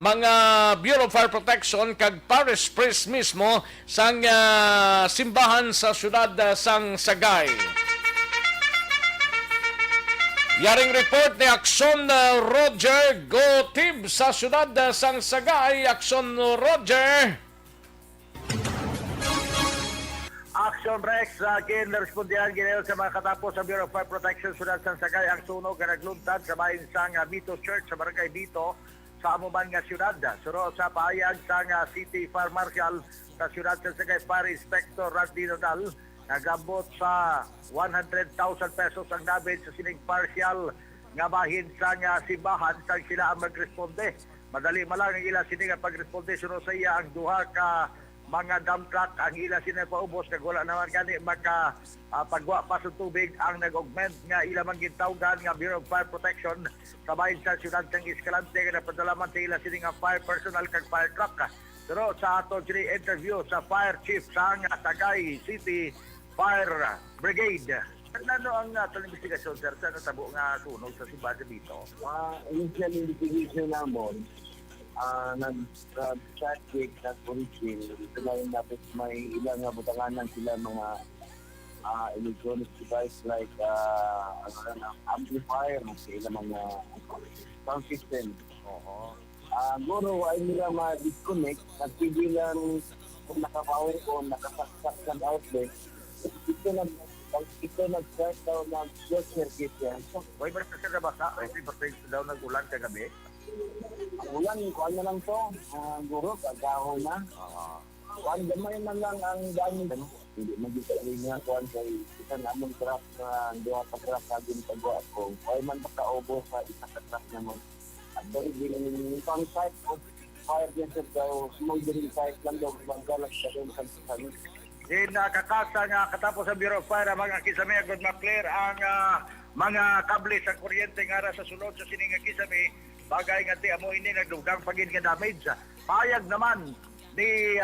[SPEAKER 1] mga Bureau of Fire Protection kag Parish Priest mismo sang simbahan sa syudad sang Sagay. Yaring report ni Aksyon Roger Gotib sa syudad sang Sagay. Aksyon Roger.
[SPEAKER 2] Action Rex, respondihan ginayon sa mga katapos sa Bureau of Fire Protection syudad sang Sagay ang sunog na nagluntad sa bahin sang Bito Church sa barangay Bito sa amuman nga syudad. Suro sa paayag sang City Fire Marshal sa syudad sa Sagay Fire Inspector Randy Nodal, nagabot sa 100,000 pesos ang damage sa sining partial nga bahin sang simbahan sang sila ang magresponde. Madali malang ang ila sining pagresponde. Suro sa iya ang duha ka mga dump truck ang ila sila paubos kag wala naman gani maka pagwa pa sa tubig ang nag-augment nga ila man gintawgan nga Bureau of Fire Protection sa bahin sa syudad ng Escalante nga napadalaman sa ila sila nga fire personnel kag fire truck. Pero sa ato diri interview sa fire chief sa Sagay City Fire Brigade. Ano ang investigasyon sir sa natabo nga sunog sa simbahan dito?
[SPEAKER 9] Initial investigation namon nag-traffic at origin. Ito na yung dapat may ilang butanganan sila mga electronic device like amplifier, ilang mga sound system. Guro, ay nila ma-disconnect at pigilan kung naka-power on, nakasaksak ng outlet. Ito nag-start daw ng short circuit yan.
[SPEAKER 2] May ba sa basa? Ay, daw nag-ulan kagabi?
[SPEAKER 9] Ulan, kuhaan na lang to. Guro, pagkahon na. Kuhaan gamay man lang ang dami. Hindi magiging nga kuhaan kay isa namang truck na doha pa truck kagin pagwa ko. Kuhay man makaobo sa isa ka truck naman. At doon din pang site of fire genset daw, smoldering site lang daw, magkalas sa doon sa salit.
[SPEAKER 2] Kakasa nga katapos sa Bureau of Fire mga kisame agad ma-clear ang mga kable sa kuryente nga sa sulod sa sining kisame bagay nga ti amo ini nagdugang pagin nga damage. Payag naman ni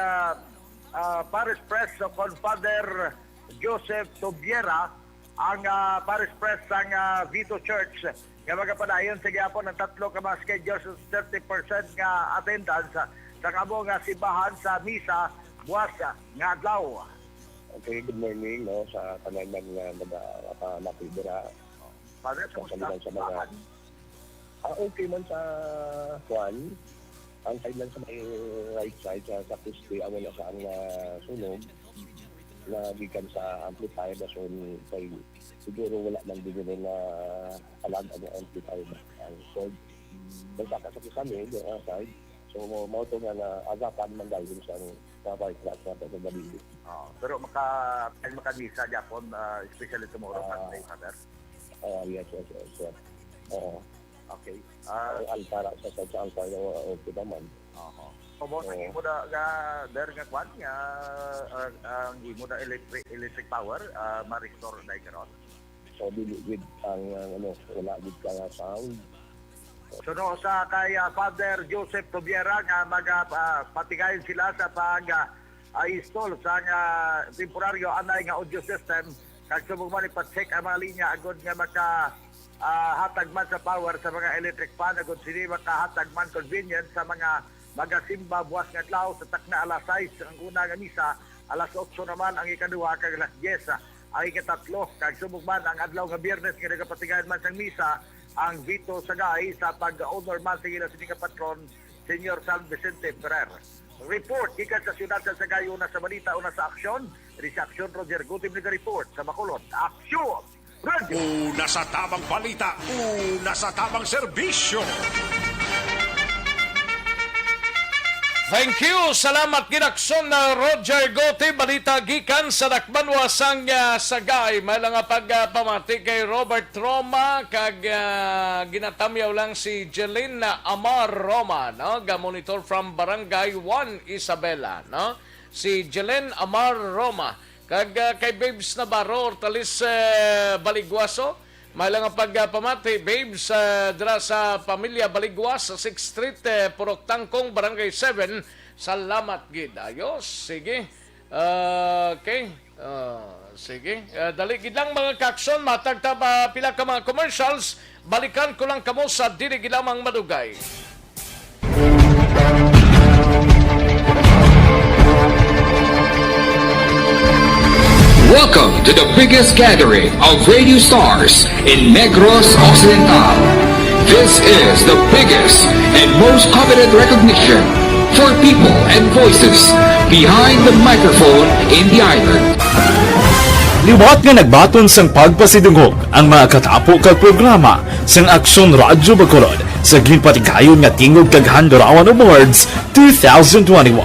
[SPEAKER 2] Parish Press kon Father Joseph Tobiera ang Parish Press sang Vito Church nga magapadayon sa gyapon ng tatlo ka mga schedule sa 30% nga attendance sa kamo nga simbahan sa misa buwas nga adlaw.
[SPEAKER 10] Okay, good morning sa kananan nga nakapidira.
[SPEAKER 2] Padre, sa
[SPEAKER 10] mga okay man sa Juan. Ang side lang sa may right side sa Tuesday, amo na sa ang sunog na gikan sa amplifier na so kay siguro wala man din na alam ang amplifier ang sold. Basta sa kami sa side. So mo to nga na agapan man dahil sa sabay class na sa Balita.
[SPEAKER 2] Pero makamisa Japon, especially tomorrow Sunday, Father.
[SPEAKER 10] Yes.
[SPEAKER 2] Okay.
[SPEAKER 10] Altara sa Cantong okay naman.
[SPEAKER 2] Como sa imo da nga der nga kwan nga ang imo da electric power ma-restore na karon.
[SPEAKER 10] So with ang wala gid ka nga sound.
[SPEAKER 2] So no, sa kay Father Joseph Tobiera nga magpatigayon sila sa pag-install sa temporaryo anay nga audio system kag subong man ipa-check ang mga linya agod nga hatag man sa power sa mga electric fan agod sini makahatag man convenience sa mga magasimba buwas nga adlaw sa takna alas 6 ang una nga misa, alas 8 naman ang ikaduha kag alas 10 ang ikatatlo kag subong man ang adlaw nga Biyernes nga nagapatigayon man sa misa ang Vito Sagay sa pag-honor man sa ila sining patron Senyor San Vicente Ferrer. Report gikan sa siyudad sa Sagay una sa Balita una sa Aksyon. Sa Aksyon Roger Gutib ni report sa Bacolod. Aksyon!
[SPEAKER 4] Una sa tamang balita, una sa tamang serbisyo.
[SPEAKER 1] Thank you. Salamat Ginaksyon na Roger Gote. Balita gikan sa Dakbanwa sang Sagay. May lang pagpamati kay Robert Roma kag ginatamyaw lang si Jeline Amar Roma, no? Ga-monitor from Barangay 1 Isabela, no? Si Jeline Amar Roma kag kay Babes Navarro Ortalis Baligwaso. May lang pagpamati, Babes, dira sa pamilya Baligwas, sa 6th Street, Purok Tangkong, Barangay 7. Salamat, gid. Ayos. Sige. Okay. Sige. Dali, gid lang mga kaksyon. Matagta ba pila ka mga commercials. Balikan ko lang kamo sa diri lamang madugay.
[SPEAKER 11] Welcome to the biggest gathering of radio stars in Negros Occidental. This is the biggest and most coveted recognition for people and voices behind the microphone in the island.
[SPEAKER 12] Liwat nga nagbaton sang pagpasidungog ang mga katapo kag programa sang Aksyon Radyo Bacolod sa ginpatigayon nga tingog kag Handurawan Awards 2021.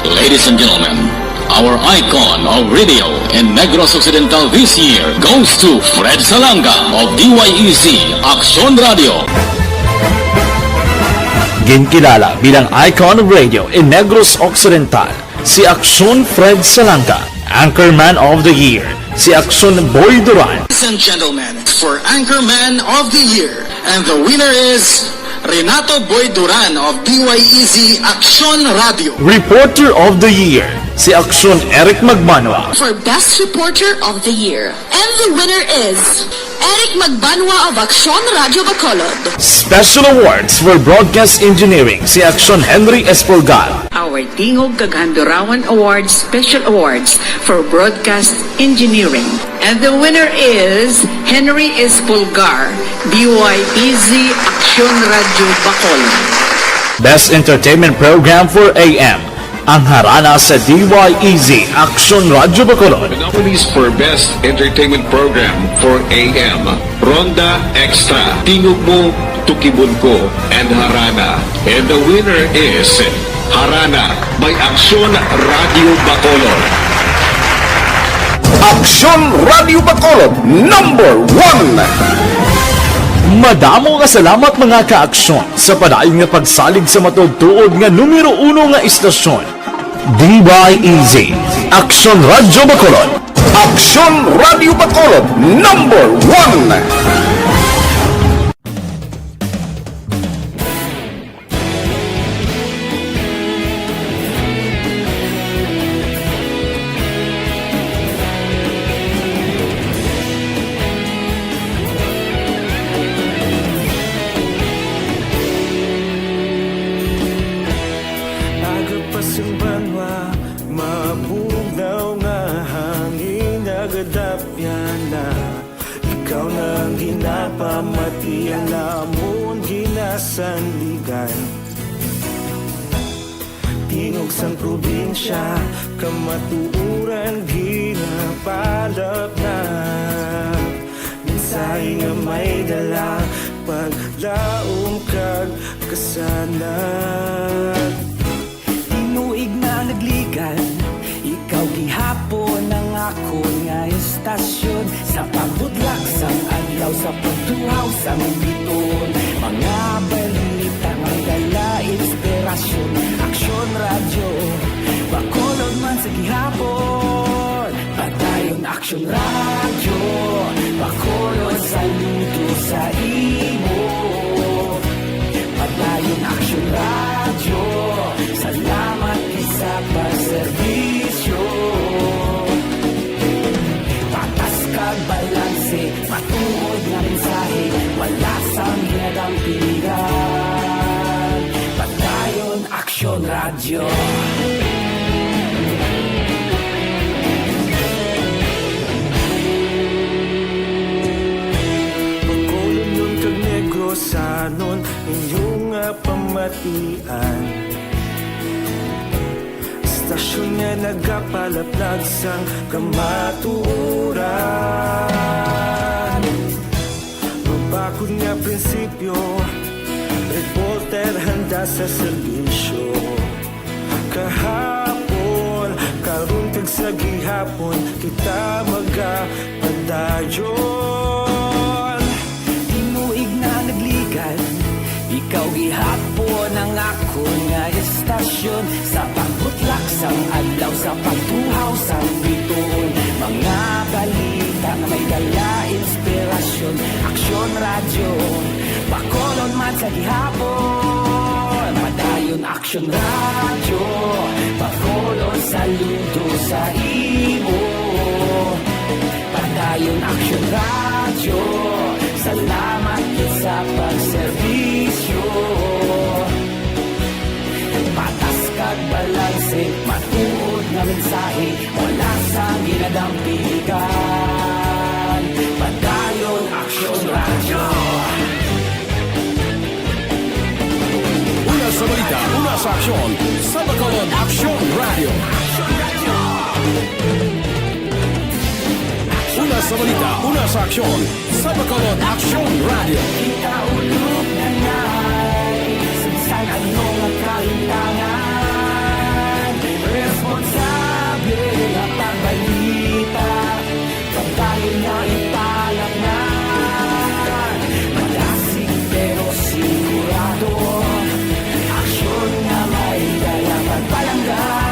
[SPEAKER 15] Ladies and gentlemen, our icon of radio in Negros Occidental this year goes to Fred Salanga of DYEZ Aksyon Radio.
[SPEAKER 12] Ginkilala bilang icon of radio in Negros Occidental, si Aksyon Fred Salanga. Anchorman of the Year, si Aksyon Boy Duran.
[SPEAKER 15] Ladies and gentlemen, for Anchorman of the Year, and the winner is Renato Boy Duran of DYEZ Aksyon Radio.
[SPEAKER 12] Reporter of the Year, si Aksyon Eric Magbanwa.
[SPEAKER 24] For Best Reporter of the Year, and the winner is Eric Magbanwa of Aksyon Radio Bacolod.
[SPEAKER 12] Special Awards for Broadcast Engineering, si Aksyon Henry Espolgar.
[SPEAKER 25] Our Tingog Kaghandurawan Awards Special Awards for Broadcast Engineering. And the winner is Henry Espolgar, DYEZ Aksyon Radio Bacolod.
[SPEAKER 12] Best Entertainment Program for AM, ang harana sa DYEZ Aksyon Radio Bacolod.
[SPEAKER 3] The nominees for Best Entertainment Program for AM, Ronda Extra, Tingog Mo, Tukibon Ko, and Harana. And the winner is Harana by Aksyon Radio Bacolod.
[SPEAKER 7] Aksyon Radio Bacolod, number 1!
[SPEAKER 12] Madamo nga salamat mga ka-aksyon sa padayon nga pagsalig sa matugtuod nga numero 1 nga istasyon. DYEZ Aksyon Radio Bacolod.
[SPEAKER 7] Aksyon Radio Bacolod, number 1!
[SPEAKER 20] Tingog sang probinsya, kamatuuran ginapalap na. Mensahe nga may dala, paglaom kag kasanag.
[SPEAKER 26] Tinuig na nagligan, ikaw gihapon ang ako nga estasyon. Sa pagbutlak sang adlaw, sa pagtuhaw sang biton. Mga balita, may dala inspirasyon. Aksyon Radio, Bacolod man sa gihapon. Padayon Aksyon Radio, Bacolod saludo sa imo. Padayon Aksyon Radio, salamat sa pagserbisyo. Patas kag balanse, matuod nga mensahe, wala sang hinadang pilihan. Padayon Aksyon Radio.
[SPEAKER 20] Bacolod nun kag Negrosanon, inyong pamatian. Istasyon nga nagapalaplag sang kamatuuran. Mabakod nga prinsipyo, reporter handa sa serbisyo. Kahapon, karon kag sa gihapon, kita magapadayon.
[SPEAKER 26] Tinuig na nagligan, ikaw gihapon ang ako nga estasyon. Sa pagbutlak sang adlaw, sa pagtuhaw sang biton. Mga balita na may dala inspirasyon. Aksyon Radio, Bacolod man sa gihapon. Padayon Aksyon Radio, Bacolod saludo sa imo. Padayon Aksyon Radio, salamat sa pagserbisyo. Patas kag balanse, matuod nga mensahe, wala sa ginagawa. kinadampigan. Padayon Aksyon Radyo.
[SPEAKER 4] Una sa balita, una sa aksyon, sa Bacolod Aksyon Radio. Una sa balita, una sa aksyon, sa Bacolod Aksyon Radio.
[SPEAKER 26] Kita ulog na na'y sinsan anong ang kalintangan. Responsable at pagbalita, pagkain na ipalaknan. Malasig pero sigurado, aksyon na may dala pagpalanggan.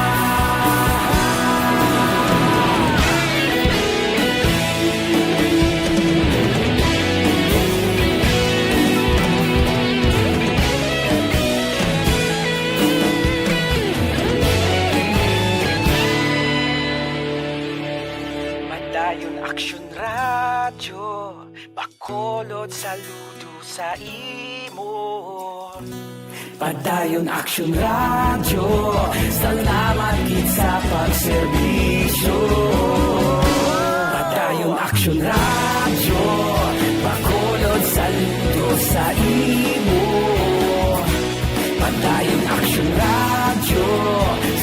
[SPEAKER 26] Madayon Aksyon Radyo, Bacolod saludo sa imo. Padayon Aksyon Radyo, salamat gid sa pagserbisyo. Padayon Aksyon Radyo, Bacolod saludo sa imo. Padayon Aksyon Radyo,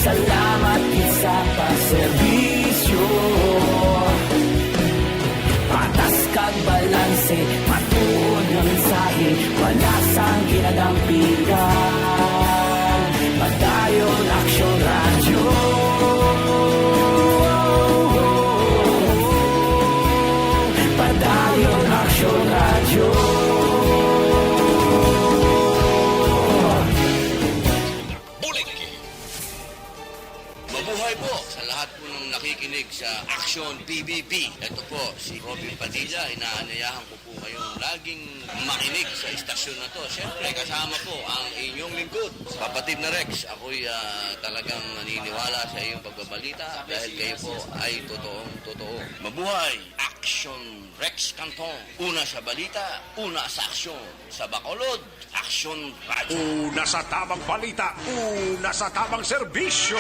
[SPEAKER 26] salamat gid sa pagserbisyo. Patas kag balanse, matuod ng mensahe, wala sang kinadampigan. Padayon Aksyon Radyo. Padayon Aksyon Radyo.
[SPEAKER 5] Bulig! Mabuhay po sa lahat po ng nakikinig sa Aksyon PBB. Ito po, si Robin Padilla. Inaanyayahan ko po kayong laging makinig sa istasyon na to. Siyempre, kasama po ang inyong lingkod. Kapatid na Rex, ako'y talagang naniniwala sa iyong pagbabalita dahil kayo po ay totoong-totoo. Mabuhay! Aksyon Rex Cantong. Una sa balita, una sa aksyon. Sa Bacolod, Aksyon Radio.
[SPEAKER 4] Una sa tamang balita, una sa tamang serbisyo.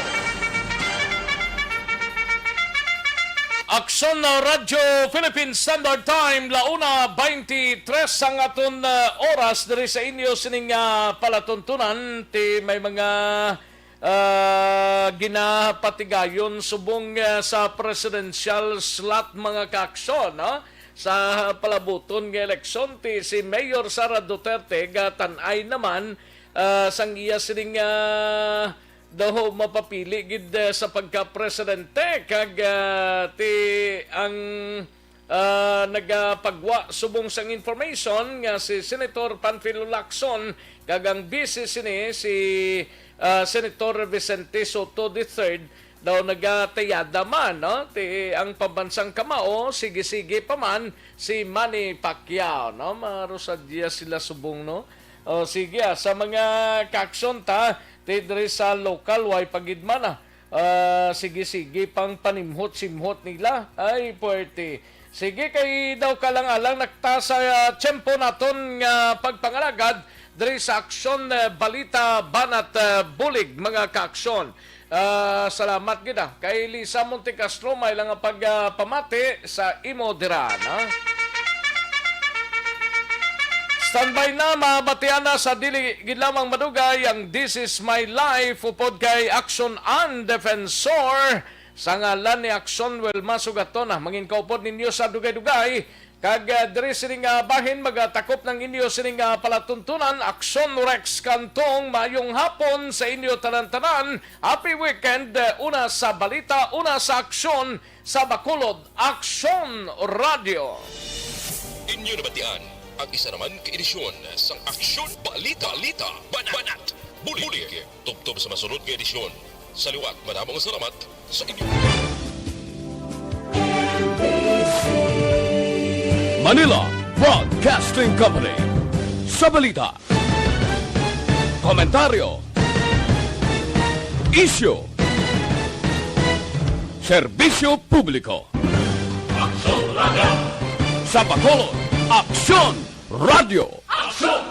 [SPEAKER 1] Aksyon Radyo Philippine Standard Time, 1:23 ang aton oras diri sa inyo sining palatuntunan ti may mga ginapatigayon subong sa presidential slot mga kaaksyon, no? Sa palabuton nga eleksyon ti si Mayor Sara Duterte gatanay naman sang iya sining daw mapapili gid sa pagka-presidente kag ti ang nagapagwa subong sang information nga si Senator Panfilo Lacson kag ang vice sini si Senator Vicente Soto III daw nagatayada man, no? Ti ang pambansang kamao sige-sige pa man si Manny Pacquiao, no? Marosadya sila subong, no? O sige, sa mga kaaksyon ta diri sa local way pagidman sige-sige pang panimhot-simhot nila ay puwerte. Sige kay daw kalang-alang nakta sa tiyempo naton nga pagpangalagad diri sa Aksyon Balita Banat Bulig mga kaaksyon. Salamat gid kay Lisa Monte Castro may lang pagpamati sa imo dira, no? Standby na, mabatian na sa dili lamang madugay ang This Is My Life upod kay Aksyon and Defensor sa ngalan ni Aksyon Wilma Sugaton. Mangin kaupod ninyo sa dugay-dugay kag diri sining bahin magatakop ng inyo sining palatuntunan. Aksyon Rex Cantong, mayong hapon sa inyo tanan-tanan. Happy weekend, una sa balita, una sa aksyon sa Bacolod Aksyon Radio.
[SPEAKER 3] Inyo nabatian ang isa naman ka-edisyon sa Aksyon Balita Banat Bulig. Tubtob sa masunod ka edisyon. Sa liwat, maraming salamat sa inyo.
[SPEAKER 7] Manila Broadcasting Company. Sa balita, komentaryo, isyu, serbisyo publiko. Aksyon Radio. Sa Bacolod, Aksyon Radio. Aksyon